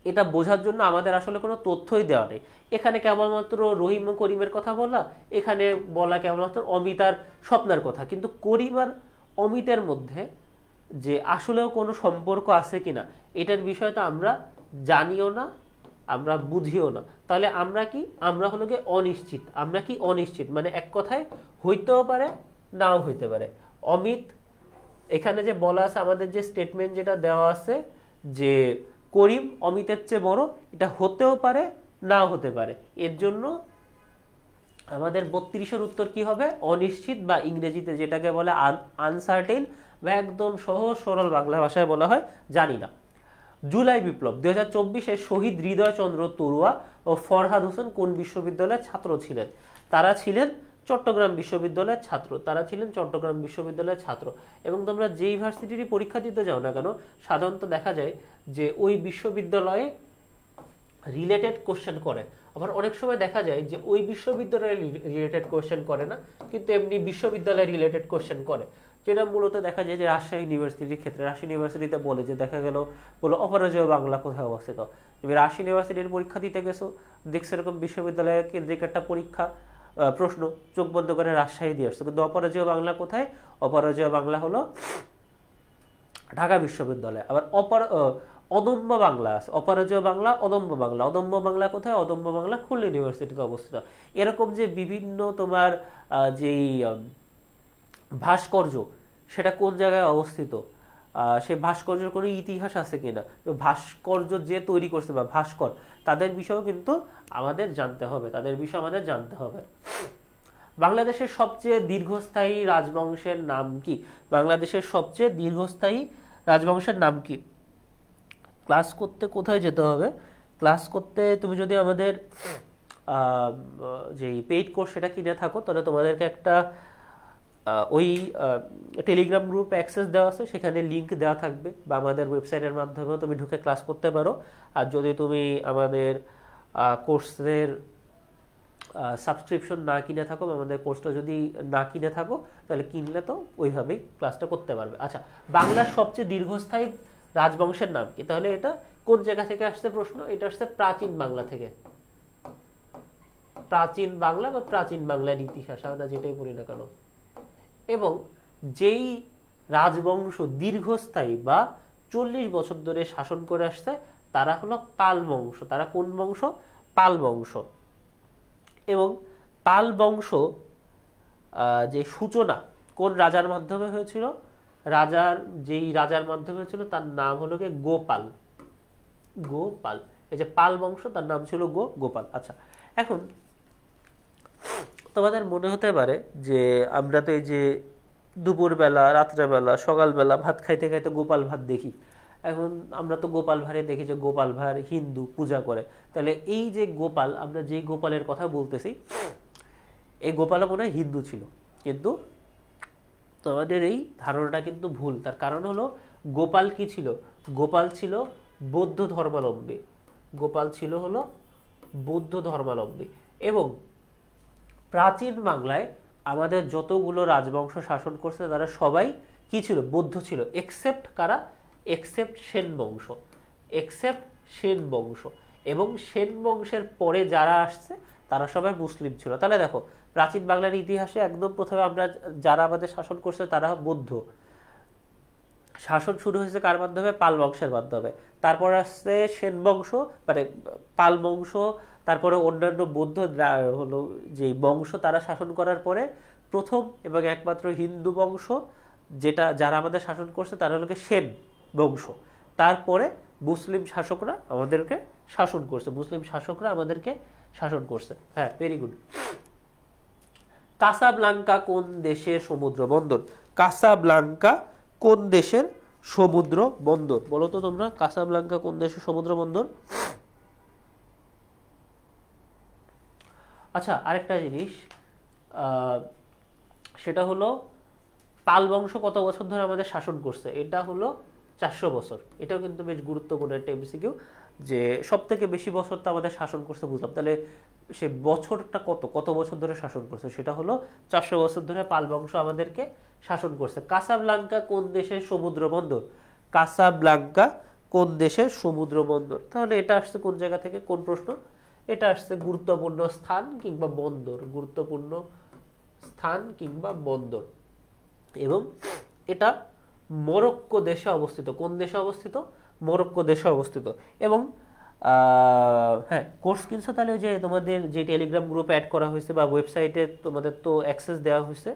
[SPEAKER 1] এটা বোঝার জন্য আমাদের আসলে কোনো তথ্যই দেওয়া নেই। এখানে কেবলমাত্র রহিম ও করিমের কথা বলা, এখানে বলা কেবলমাত্র অমিত আর স্বপ্নার কথা, কিন্তু করিম আর অমিতের মধ্যে যে আসলেও কোনো সম্পর্ক আছে কিনা এটার বিষয় তো আমরা জানিও না, আমরা বুঝিও না। তাহলে আমরা কি, আমরা হলো গিয়ে অনিশ্চিত। আমরা কি অনিশ্চিত, মানে এক কথায় হইতেও পারে নাও হইতে পারে। অমিত, এখানে যে বলা আছে আমাদের যে স্টেটমেন্ট যেটা দেওয়া আছে যে করিম অমিতের চেয়ে বড়, এটা হতেও পারে নাও হতে পারে। এর জন্য আমাদের 32-এর উত্তর কি হবে? অনিশ্চিত, বা ইংরেজিতে যেটাকে বলে আনসার্টেন, বা একদম সহজ সরল বাংলা ভাষায় বলা হয় জানি না। জুলাই বিপ্লব 2024-এ শহীদ হৃদয়চন্দ্র তরুয়া ও ফরহাদ হোসেন কোন বিশ্ববিদ্যালয়ের ছাত্র ছিলেন? তারা ছিলেন চট্টগ্রাম বিশ্ববিদ্যালয়ের ছাত্র। তারা ছিলেন চট্টগ্রাম বিশ্ববিদ্যালয়ের ছাত্র। এবং তোমরা যে ইউনিভার্সিটিরই পরীক্ষা দিতে যাও না কেন, সাধারণত দেখা যায় যে ওই বিশ্ববিদ্যালয়ে রিলেটেড কোশ্চেন করে। আবার অনেক সময় দেখা যায় যে ওই বিশ্ববিদ্যালয়ে রিলেটেড কোশ্চেন করে না, কিন্তু এমনি বিশ্ববিদ্যালয়ে রিলেটেড কোশ্চেন করে। যেটা মূলত দেখা যায় যে রাজশাহী ইউনিভার্সিটির ক্ষেত্রে, রাজশাহী ইউনিভার্সিটিতে বলে যে দেখা গেল বলো অপরাজয় বাংলা কোথায় অবস্থিত। তুমি রাজশাহী ইউনিভার্সিটির পরীক্ষা দিতে গেছো, দেখছো এরকম বিশ্ববিদ্যালয়ের কেন্দ্রিক একটা পরীক্ষা, প্রশ্ন চোখ বন্ধ করে রাজশাহী দিয়ে আসছো, কিন্তু অপরাজয় বাংলা কোথায়? অপরাজয় বাংলা হলো ঢাকা বিশ্ববিদ্যালয়। আবার অদম্য বাংলা আছে, অপরাজয় বাংলা, অদম্য বাংলা। অদম্য বাংলা কোথায়? অদম্য বাংলা খুলনা ইউনিভার্সিটিতে অবস্থিত। এরকম যে বিভিন্ন তোমার যেই ভাস্কর্য, সেটা কোন জায়গায় অবস্থিত, সে ভাস্কর্যের কোনো ইতিহাস আছে কিনা, তো ভাস্কর্য যে তৈরি করছে বা ভাস্কর, তাদের বিষয়েও কিন্তু আমাদের জানতে হবে, তাদের বিষয় আমাদের জানতে হবে। বাংলাদেশের সবচেয়ে দীর্ঘস্থায়ী রাজবংশের নাম কি? বাংলাদেশের সবচেয়ে দীর্ঘস্থায়ী রাজবংশের নাম কি? ক্লাস করতে কোথায় যেতে হবে? ক্লাস করতে তুমি যদি আমাদের যে পেইড কোর্স সেটা কিনে থাকো, তাহলে তোমাদেরকে একটা ওই টেলিগ্রাম গ্রুপ অ্যাক্সেস দেওয়া আছে, সেখানে লিঙ্ক দেওয়া থাকবে, বা আমাদের ওয়েবসাইটের মাধ্যমেও তুমি ঢুকে ক্লাস করতে পারো। আর যদি তুমি আমাদের কোর্সের সাবস্ক্রিপশন না কিনে থাকো, বা আমাদের কোর্সটা যদি না কিনে থাকো, তাহলে কিনলে তো ওইভাবেই ক্লাসটা করতে পারবে। আচ্ছা, বাংলার সবচেয়ে দীর্ঘস্থায়ী রাজবংশের নাম কি? তাহলে এটা কোন জায়গা থেকে আসছে প্রশ্ন? এটা আসছে প্রাচীন বাংলা থেকে। প্রাচীন বাংলা বা প্রাচীন বাংলার ইতিহাস, আমরা যেটাই পড়ি না কেন। এবং যেই রাজবংশ দীর্ঘস্থায়ী বা 40 বছর ধরে শাসন করে আসছে, তারা হলো পাল বংশ। তারা কোন বংশ? পাল বংশ। এবং পাল বংশ যে সূচনা কোন রাজার মাধ্যমে হয়েছিল? যেই রাজার মাধ্যমে হয়েছিল তার নাম হলো গিয়ে গোপাল। গোপাল, এই যে পাল বংশ, তার নাম ছিল গোপাল। আচ্ছা, এখন তোমাদের মনে হতে পারে যে আমরা তো এই যে দুপুরবেলা, রাত্রেবেলা, সকালবেলা ভাত খাইতে খাইতে গোপাল ভাত দেখি। এখন আমরা তো গোপাল ভাঁড়ে দেখি যে গোপাল ভাঁড় হিন্দু পূজা করে। তাহলে এই যে গোপাল, আমরা যে গোপালের কথা বলতেছি, এই গোপালও মনে হয় হিন্দু ছিল, কিন্তু তোমাদের এই ধারণাটা কিন্তু ভুল। তার কারণ হলো গোপাল কি ছিল? গোপাল ছিল বৌদ্ধ ধর্মাবলম্বী। গোপাল ছিল হলো বৌদ্ধ ধর্মাবলম্বী। এবং প্রাচীন বাংলায় আমাদের যতগুলো রাজবংশ শাসন করছে, তারা সবাই কি ছিল? বৌদ্ধ ছিল। এক্সেপ্ট কারা? এক্সেপ্ট সেন বংশ। এক্সেপ্ট সেন বংশ। এবং সেন বংশের পরে যারা আসছে তারা সবাই মুসলিম ছিল। তাহলে দেখো, প্রাচীন বাংলার ইতিহাসে একদম প্রথমে আমরা যারা আমাদের শাসন করছে তারা বৌদ্ধ। শাসন শুরু হয়েছে কার মাধ্যমে? পাল বংশের মাধ্যমে। তারপর আসছে সেন বংশ, মানে পাল বংশ, তারপরে অন্যান্য বৌদ্ধ হলো যে বংশ, তারা শাসন করার পরে প্রথম এবং একমাত্র হিন্দু বংশ যারা আমাদের শাসন করছে তারা হলো সেন বংশ। তারপরে মুসলিম শাসকরা আমাদেরকে শাসন করছে। মুসলিম শাসকরা আমাদেরকে শাসন করছে। হ্যাঁ, ভেরি গুড। কাসাব্লাঙ্কা কোন দেশের সমুদ্র বন্দর? কাসাব্লাঙ্কা কোন দেশের সমুদ্র বন্দর? বলো তো তোমরা, কাসাব্লাঙ্কা কোন দেশের সমুদ্র বন্দর? আচ্ছা, আরেকটা জিনিস, সেটা হলো পাল বংশ কত বছর ধরে আমাদের শাসন করছে? এটা হলো 400 বছর। এটাও কিন্তু বেশ গুরুত্বপূর্ণ একটা এমসিকিউ, যে সব থেকে বেশি বছর তো আমাদের শাসন করছে বুঝলাম, তাহলে সে বছরটা কত বছর ধরে শাসন করছে? সেটা হলো 400 বছর ধরে পাল বংশ আমাদেরকে শাসন করছে। কাসাব্লাঙ্কা কোন দেশের সমুদ্র বন্দর? কাসাব্লাঙ্কা কোন দেশের সমুদ্র বন্দর? তাহলে এটা আসছে কোন জায়গা থেকে, কোন প্রশ্ন? এটা আসছে গুরুত্বপূর্ণ স্থান কিংবা বন্দর, গুরুত্বপূর্ণ স্থান কিংবা বন্দর। এবং এটা মরক্কো দেশে অবস্থিত। কোন দেশে অবস্থিত? মরক্কো দেশে অবস্থিত। এবং হ্যাঁ, কোর্স কিনছো তাহলে যে তোমাদের যে টেলিগ্রাম গ্রুপে অ্যাড করা হয়েছে বা ওয়েবসাইটে তোমাদের তো অ্যাক্সেস দেওয়া হয়েছে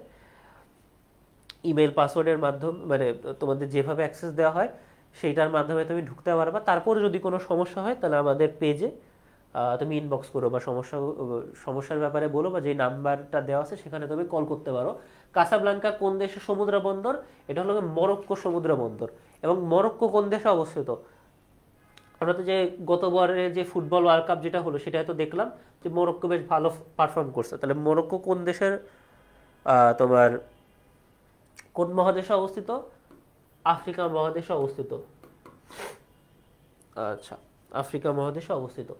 [SPEAKER 1] ইমেল পাসওয়ার্ডের মাধ্যমে, মানে তোমাদের যেভাবে অ্যাক্সেস দেওয়া হয় সেইটার মাধ্যমে তুমি ঢুকতে পারবা। তারপরে যদি কোনো সমস্যা হয় তাহলে আমাদের পেজে তুমি ইনবক্স করো বা সমস্যার ব্যাপারে বলো, বা যে নাম্বারটা দেওয়া আছে সেখানে তুমি কল করতে পারো। কাসাব্লাঙ্কা কোন দেশের সমুদ্র বন্দর? এটা হলো মরক্কো সমুদ্র বন্দর। এবং মরক্কো কোন দেশে অবস্থিত? আমরা তো যে গতবারে যে ফুটবল ওয়ার্ল্ড কাপ যেটা হলো সেটা তো দেখলাম যে মরক্কো বেশ ভালো পারফর্ম করছে। তাহলে মরক্কো কোন দেশের তোমার কোন মহাদেশে অবস্থিত? আফ্রিকা মহাদেশে অবস্থিত। আচ্ছা, আফ্রিকা মহাদেশে অবস্থিত।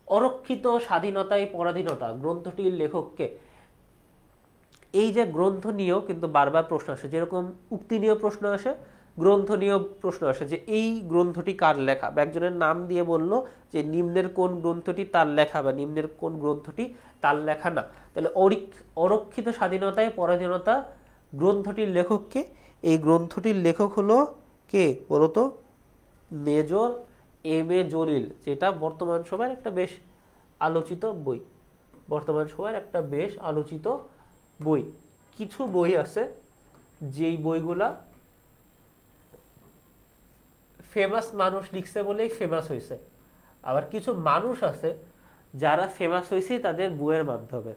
[SPEAKER 1] অরক্ষিত স্বাধীনতায় পরাধীনতা গ্রন্থটির লেখককে? এই যে গ্রন্থ নিয়েও কিন্তু বারবার প্রশ্ন আসে, যেরকম উক্তি নিয়েও প্রশ্ন আসে, গ্রন্থ নিয়েও প্রশ্ন আসে যে এই গ্রন্থটি কার লেখা, বা একজনের নাম দিয়ে বললো যে নিম্নের কোন গ্রন্থটি তার লেখা বা নিম্নের কোন গ্রন্থটি তার লেখা না। তাহলে অরক্ষিত স্বাধীনতায় পরাধীনতা গ্রন্থটির লেখককে? এই গ্রন্থটির লেখক হলো কে বলতো? মেজর এম এ জলিল, যেটা বর্তমান সময়ের একটা বেশ আলোচিত বই। বর্তমান সময়ের একটা বেশ আলোচিত বই। কিছু বই আছে যেই বইগুলা ফেমাস মানুষ লিখছে বলেই ফেমাস হয়েছে, আবার কিছু মানুষ আছে যারা ফেমাস হয়েছে তাদের বইয়ের মাধ্যমে,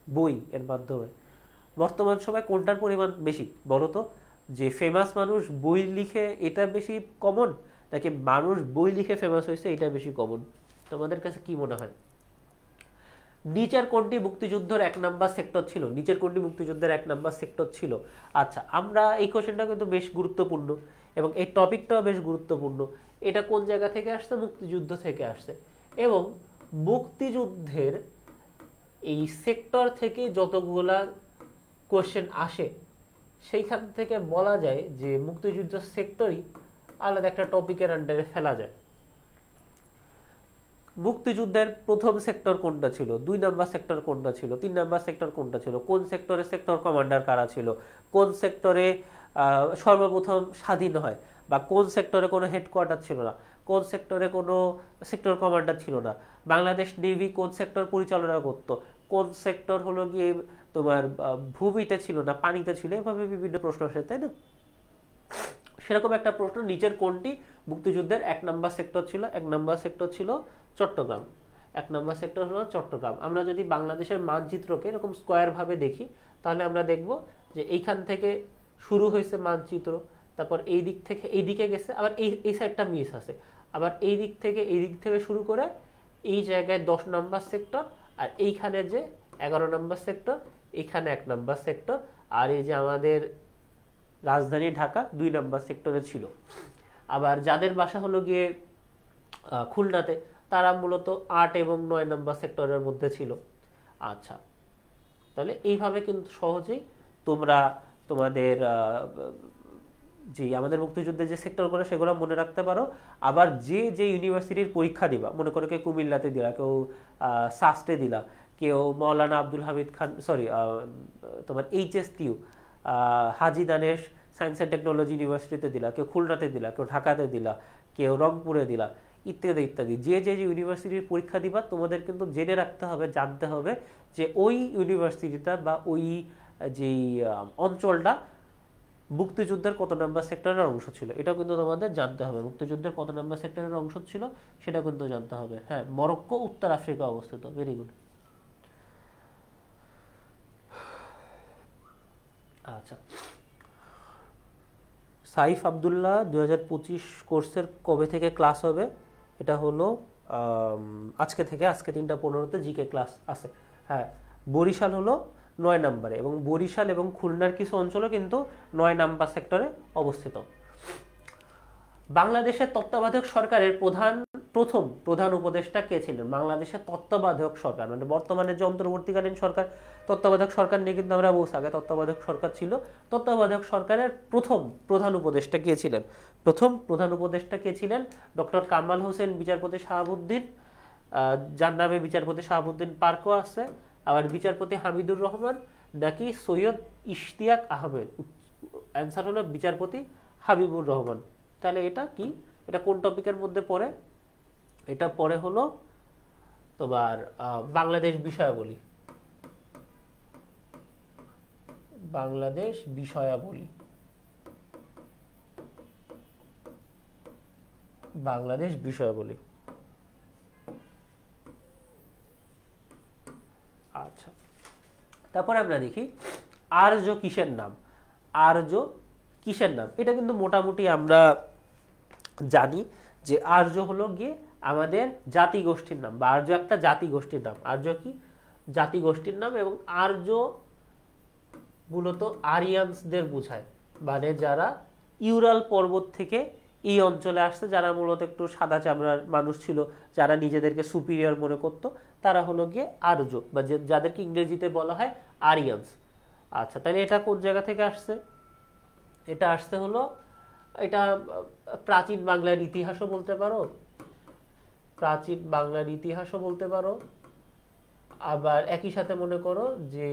[SPEAKER 1] বই এর মাধ্যমে। বর্তমান সময় কোনটার পরিমাণ বেশি বলো তো? যে ফেমাস মানুষ বই লিখে এটা বেশি কমন, নাকি মানুষ বই লিখে ফেমাস হয়েছে এটা বেশি কমন? তোমাদের কাছে কি মনে হয়? নিচের কোনটি মুক্তিযুদ্ধের 1 নাম্বার সেক্টর ছিল? নিচের কোনটি মুক্তিযুদ্ধের 1 নাম্বার সেক্টর ছিল? আচ্ছা, আমরা এই কোশ্চেনটা কিন্তু বেশ গুরুত্বপূর্ণ এবং এই টপিকটাও বেশ গুরুত্বপূর্ণ। এটা কোন জায়গা থেকে আসছে? মুক্তিযুদ্ধ থেকে আসছে। এবং মুক্তিযুদ্ধের এই সেক্টর থেকে যতগুলা কোশ্চেন আসে সেইখান থেকে বলা যায় যে মুক্তিযুদ্ধ সেক্টরই আলাদা একটা টপিকের আন্ডারে ফেলা যায়। মুক্তিযুদ্ধের প্রথম সেক্টর কোনটা ছিল, 2 নাম্বার সেক্টর কোনটা ছিল, 3 নাম্বার সেক্টর কোনটা ছিল, কোন সেক্টরে সেক্টর কমান্ডার কারা ছিল, কোন সেক্টরে সর্বপ্রথম স্বাধীন হয়, বা কোন সেক্টরে কোনো হেডকোয়ার্টার ছিল না, কোন সেক্টরে কোনো সেক্টর কমান্ডার ছিল না, বাংলাদেশ নেভি কোন সেক্টর পরিচালনা করত, কোন সেক্টর হলো গিয়ে তোমার ভূমিতে ছিল না পানিতে ছিল, এভাবে বিভিন্ন প্রশ্ন আসে, তাই না? সেরকম একটা প্রশ্ন, নিচের কোনটি মুক্তিযুদ্ধের 1 নাম্বার সেক্টর ছিল? 1 নাম্বার সেক্টর ছিল চট্টগ্রাম। 1 নাম্বার সেক্টর হলো চট্টগ্রাম। আমরা যদি বাংলাদেশের মানচিত্রকে এরকম স্কোয়ার ভাবে দেখি তাহলে আমরা দেখব যে এইখান থেকে শুরু হয়েছে মানচিত্র, তারপর এই দিক থেকে এই দিকে গেছে, আবার এই সাইডটা মিস আছে, আবার এই দিক থেকে শুরু করে এই জায়গায় 10 নাম্বার সেক্টর, আর এইখানে যে 11 নাম্বার সেক্টর, এইখানে 1 নাম্বার সেক্টর, আর এই যে আমাদের রাজধানী ঢাকা 2 নাম্বার সেক্টরে ছিল। আবার যাদের বাসা হলো গিয়ে খুলনাতে, তারা মূলত 8 এবং 9 নাম্বার সেক্টরের মধ্যে ছিল। আচ্ছা, তাহলে এইভাবে কিন্তু সহজেই তোমরা তোমাদের যে আমাদের মুক্তিযুদ্ধের যে সেক্টরগুলো সেগুলো মনে রাখতে পারো। আবার যে যে ইউনিভার্সিটির পরীক্ষা দিবা, মনে করো কেউ কুমিল্লাতে দিলা, কেউ সাস্টে দিলা, কেউ মৌলানা আব্দুল হামিদ খান, সরি তোমার এইচএসটিউ হাজি দানেশ সায়েন্স অ্যান্ড টেকনোলজি ইউনিভার্সিটিতে দিলা, কেউ খুলনাতে দিলা, কেউ ঢাকাতে দিলা, কেউ রংপুরে দিলা, ইত্যাদি ইত্যাদি। যে যে ইউনিভার্সিটির পরীক্ষা দিবা তোমাদের কিন্তু জেনে রাখতে হবে, জানতে হবে যে ওই ইউনিভার্সিটিটা বা ওই যেই অঞ্চলটা মুক্তিযুদ্ধের কত নাম্বার সেক্টরের অংশ ছিল, এটা কিন্তু তোমাদের জানতে হবে। মুক্তিযুদ্ধের কত নাম্বার সেক্টরের অংশ ছিল সেটা কিন্তু জানতে হবে। হ্যাঁ, মরক্কো উত্তর আফ্রিকা অবস্থিত। Very good. আচ্ছা, সাইফ আবদুল্লাহ 2025 কোর্সের কবে থেকে ক্লাস হবে? এটা হলো আজকে থেকে, আজকে 3টা 15-তে জিকে ক্লাস আছে। হ্যাঁ, বরিশাল হলো 9 নম্বরে, এবং বরিশাল এবং খুলনার কিছু অঞ্চলও কিন্তু 9 নাম্বার সেক্টরে অবস্থিত। বাংলাদেশের তত্ত্বাবধায়ক সরকারের প্রথম প্রধান উপদেষ্টা কে ছিলেন? বাংলাদেশের তত্ত্বাবধায়ক সরকার মানে বর্তমানে যে অন্তর্বর্তীকালীন সরকার, তত্ত্বাবধায়ক সরকার নিয়ে কিন্তু আমরা বলছি, আগে তত্ত্বাবধায়ক সরকার ছিল। তত্ত্বাবধায়ক সরকারের প্রথম প্রধান উপদেষ্টা কে ছিলেন? প্রথম প্রধান উপদেষ্টা কে ছিলেন? ডক্টর কামাল হোসেন বিচারপতি শাহাবুদ্দিন, যার নামে বিচারপতি শাহাবুদ্দিন পার্কও আছে, আবার বিচারপতি হামিদুর রহমান নাকি সৈয়দ ইশতিয়াক আহমেদ? অ্যান্সার হলো বিচারপতি হাবিবুর রহমান। তাহলে এটা কি, এটা কোন টপিকের মধ্যে পড়ে? এটা পড়ে হলো তোমার বাংলাদেশ বিষয়াবলী, বাংলাদেশ বিষয়াবলী, বাংলাদেশ বিষয়াবলী। আচ্ছা, তারপরে আমরা দেখি আর্য কিসের নাম? আর্য কিসের নাম? এটা কিন্তু মোটামুটি আমরা জানি যে আর্য হলো গিয়ে আমাদের জাতিগোষ্ঠীর নাম, বা আর্য একটা জাতিগোষ্ঠীর নাম। আর্য কি? জাতিগোষ্ঠীর নাম। এবং আর্য মূলত আরিয়ানসদের বোঝায়, মানে যারা ইউরাল পর্বত থেকে এই অঞ্চলে আসছে, যারা মূলত একটু সাদা চামড়ার মানুষ ছিল, যারা নিজেদেরকে সুপিরিয়র মনে করত, তারা হলো গিয়ে আর্য, বা যাদেরকে ইংরেজিতে বলা হয় আরিয়ানস। আচ্ছা, তাহলে এটা কোন জায়গা থেকে আসছে? এটা আসতে হলো, এটা প্রাচীন বাংলার ইতিহাসও বলতে পারো, প্রাচীন বাংলার ইতিহাসও বলতে পারো, আবার একই সাথে মনে করো যে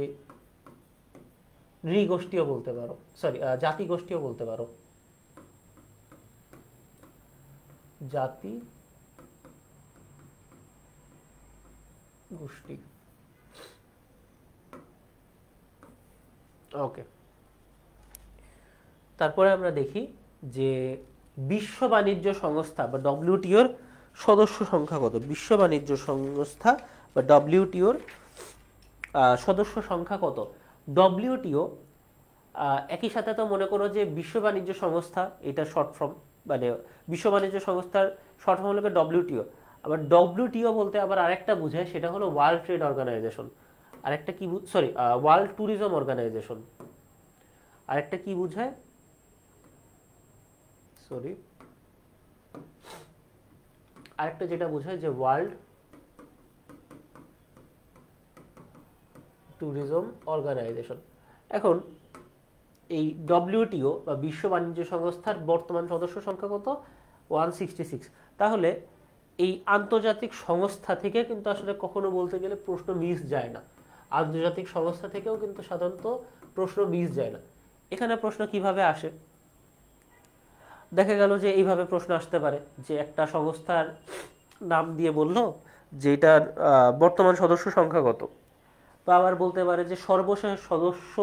[SPEAKER 1] নৃগোষ্ঠীও বলতে পারো, সরি জাতিগোষ্ঠীও বলতে পারো, জাতি গোষ্ঠী। ওকে, তারপরে আমরা দেখি যে বিশ্ব বাণিজ্য সংস্থা বা ডব্লিউটিওর সদস্য সংখ্যা কত? বিশ্ব বাণিজ্য সংস্থা বা ডব্লিউটিওর সদস্য সংখ্যা কত? ডব্লিউটিও একই সাথে তো মনে করো যে বিশ্ব বাণিজ্য সংস্থা, এটা শর্ট ফর্ম, মানে বিশ্ব বাণিজ্য সংস্থার শর্ট ফর্ম হলো ডব্লিউটিও। আবার ডব্লিউটিও বলতে আবার আরেকটা বোঝায়, সেটা হলো ওয়ার্ল্ড ট্রেড অর্গানাইজেশন। আরেকটা কি, সরি, ওয়ার্ল্ড ট্যুরিজম অর্গানাইজেশন। আরেকটা কি বোঝায়, সরি, আরেকটা যেটা বোঝায় যে ওয়ার্ল্ড ট্যুরিজম অর্গানাইজেশন। এখন এই ডব্লিউটিও বা বিশ্ব বাণিজ্য সংস্থার বর্তমান সদস্য সংখ্যা কত? 166। তাহলে এই আন্তর্জাতিক সংস্থা থেকে কিন্তু আসলে কখনো বলতে গেলে প্রশ্ন মিস যায় না, আন্তর্জাতিক সংস্থা থেকেও কিন্তু সাধারণত প্রশ্ন মিস যায় না। এখানে প্রশ্ন কিভাবে আসে? দেখা গেল যে এইভাবে প্রশ্ন আসতে পারে যে একটা সংস্থার নাম দিয়ে বললো যে এটার বর্তমান সদস্য সংখ্যা কত, বা আবার বলতে পারে যে সর্বশেষ সদস্য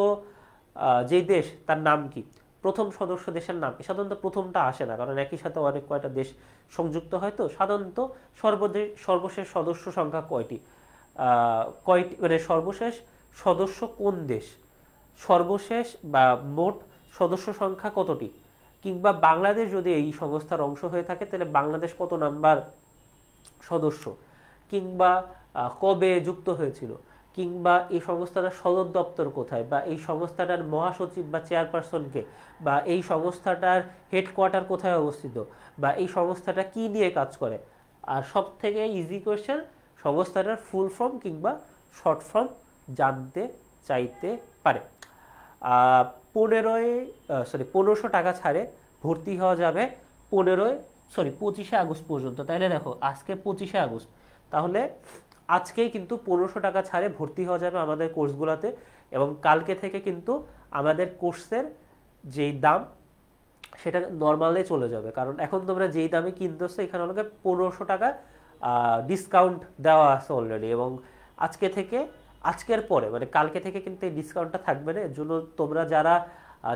[SPEAKER 1] যেই দেশ তার নাম কি, প্রথম সদস্য দেশের নাম কি। সাধারণত প্রথমটা আসে না, কারণ একই সাথে অনেক কয়টা দেশ সংযুক্ত হয়, তো সাধারণত সর্বশেষ সদস্য সংখ্যা কয়টি, কয়টি মানে সর্বশেষ সদস্য কোন দেশ, সর্বশেষ বা মোট সদস্য সংখ্যা কতটি, কিংবা বাংলাদেশ যদি এই সংস্থার অংশ হয়ে থাকে তাহলে বাংলাদেশ কত নাম্বার সদস্য, কিংবা কবে যুক্ত হয়েছিল, কিংবা এই সংস্থাটার সদর দপ্তর কোথায়, বা এই সংস্থাটার মহাসচিব বা চেয়ারপারসনকে, বা এই সংস্থাটার হেডকোয়ার্টার কোথায় অবস্থিত, বা এই সংস্থাটা কি নিয়ে কাজ করে। আর সব থেকে ইজি কোয়েশ্চেন, সংস্থাটার ফুল ফর্ম কিংবা শর্ট ফর্ম জানতে চাইতে পারে। 1500 টাকা ছাড়ে ভর্তি হওয়া যাবে 25শে আগস্ট পর্যন্ত। তাইলে দেখো আজকে 25শে আগস্ট, তাহলে আজকেই কিন্তু 1500 টাকা ছাড়ে ভর্তি হওয়া যাবে আমাদের কোর্সগুলোতে। এবং কালকে থেকে কিন্তু আমাদের কোর্সের যেই দাম সেটা নর্মালে চলে যাবে, কারণ এখন তোমরা যেই দামে কিনতেছো এখানে আমাকে 1500 টাকা ডিসকাউন্ট দেওয়া আছে অলরেডি। এবং আজকের পরে মানে কালকে থেকে কিন্তু এই ডিসকাউন্টটা থাকবে না। এর জন্য তোমরা যারা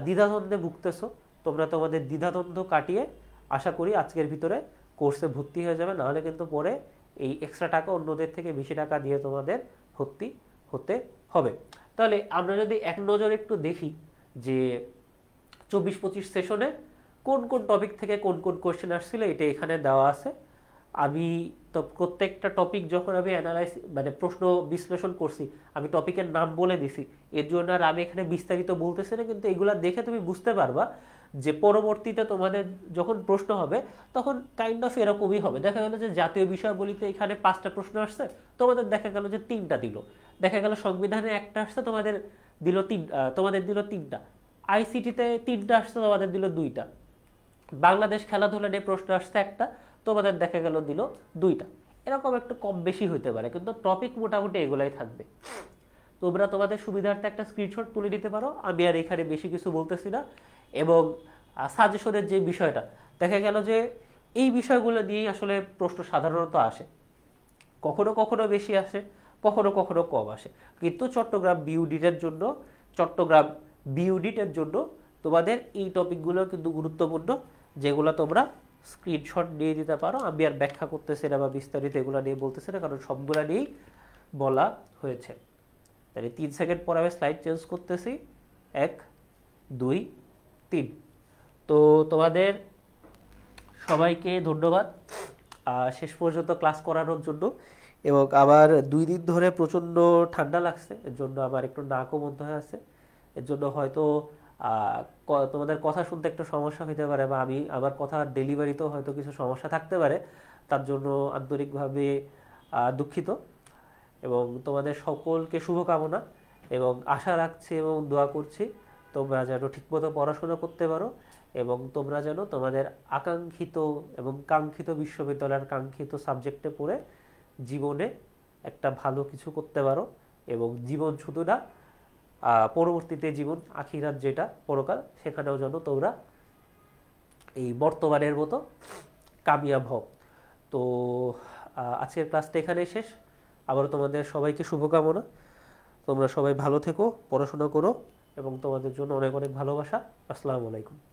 [SPEAKER 1] দ্বিধাদ্বন্দ্বে ভুগতেছো, তোমরা তোমাদের দ্বিধাদ্বন্দ্ব কাটিয়ে আশা করি আজকের ভিতরে কোর্সে ভর্তি হয়ে যাবে, নাহলে কিন্তু পরে এই এক্সট্রা টাকা অন্যদের থেকে বেশি টাকা দিয়ে তোমাদের ভর্তি হতে হবে। তাহলে আমরা যদি এক নজর একটু দেখি যে 24-25 সেশনে কোন কোন টপিক থেকে কোন কোন কোয়েশ্চেন আসছিল, এটা এখানে দেওয়া আছে। আমি তো প্রত্যেকটা টপিক যখন আমি মানে প্রশ্ন বিশ্লেষণ করছি, আমি টপিকের নাম বলে দিছি, এর জন্য আর আমি এখানে বিস্তারিত বলতেছি না, কিন্তু এগুলা দেখে তুমি বুঝতে পারবা যে পরবর্তীতে তোমাদের যখন প্রশ্ন হবে তখন কাইন্ড অফ এরকমই হবে। দেখা গেল যে জাতীয় বিষয়াবলিতে এখানে 5টা প্রশ্ন আসছে, তোমাদের দেখা গেল যে 3টা দিল। দেখা গেল সংবিধানে একটা আসছে, তোমাদের দিল 3টা। আইসিটিতে 3টা আসছে, তোমাদের দিল 2টা। বাংলাদেশ খেলাধুলা নিয়ে প্রশ্ন আসছে একটা, তোমাদের দেখা গেল দিল দুইটা, এরকম একটু কম বেশি হইতে পারে, কিন্তু টপিক মোটামুটি এগুলাই থাকবে। তোমরা তোমাদের সুবিধার্থে একটা স্ক্রিনশট তুলে নিতে পারো, আমি আর এখানে বেশি কিছু বলতেছি না। এবং সাজেশনের যে বিষয়টা, দেখা গেল যে এই বিষয়গুলো নিয়েই আসলে প্রশ্ন সাধারণত আসে, কখনো কখনো বেশি আসে, কখনো কখনো কম আসে। কিন্তু চট্টগ্রাম বিউনিটের জন্য তোমাদের এই টপিকগুলো কিন্তু গুরুত্বপূর্ণ, যেগুলো তোমরা স্ক্রিনশট নিয়ে দিতে পারো। আমি আর ব্যাখ্যা করতেছি না বা বিস্তারিত এগুলো নিয়ে বলতেছি না, কারণ সবগুলো নিয়েই বলা হয়েছে। তাহলে 3 সেকেন্ড পর আমি স্লাইড চেঞ্জ করতেছি, 1 2 3। তো তোমাদের সবাইকে ধন্যবাদ শেষ পর্যন্ত ক্লাস করানোর জন্য। এবং আবার 2 দিন ধরে প্রচণ্ড ঠান্ডা লাগছে, এর জন্য আমার একটু নাকও বন্ধ হয়ে আছে, এর জন্য হয়তো তোমাদের কথা শুনতে একটু সমস্যা হতে পারে, বা আমার কথা ডেলিভারিতেও হয়তো কিছু সমস্যা থাকতে পারে, তার জন্য আন্তরিকভাবে দুঃখিত। এবং তোমাদের সকলকে শুভকামনা, এবং আশা রাখছি এবং দোয়া করছি তোমরা যেন ঠিকমতো পড়াশোনা করতে পারো, এবং তোমরা যেন তোমাদের আকাঙ্ক্ষিত এবং কাঙ্ক্ষিত বিশ্ববিদ্যালয়ের কাঙ্ক্ষিত সাবজেক্টে পড়ে জীবনে একটা ভালো কিছু করতে পারো। এবং জীবন শুধু না, পরবর্তীতে জীবন আখিরাত যেটা পরকাল, সেখানেও যেন তোমরা এই বর্তমানের মতো কামিয়াব হও। তো আজকের ক্লাসটা এখানেই শেষ। আবার তোমাদের সবাইকে শুভকামনা, তোমরা সবাই ভালো থেকো, পড়াশোনা করো, এবং তোমাদের জন্য অনেক অনেক ভালোবাসা। আসসালামু আলাইকুম।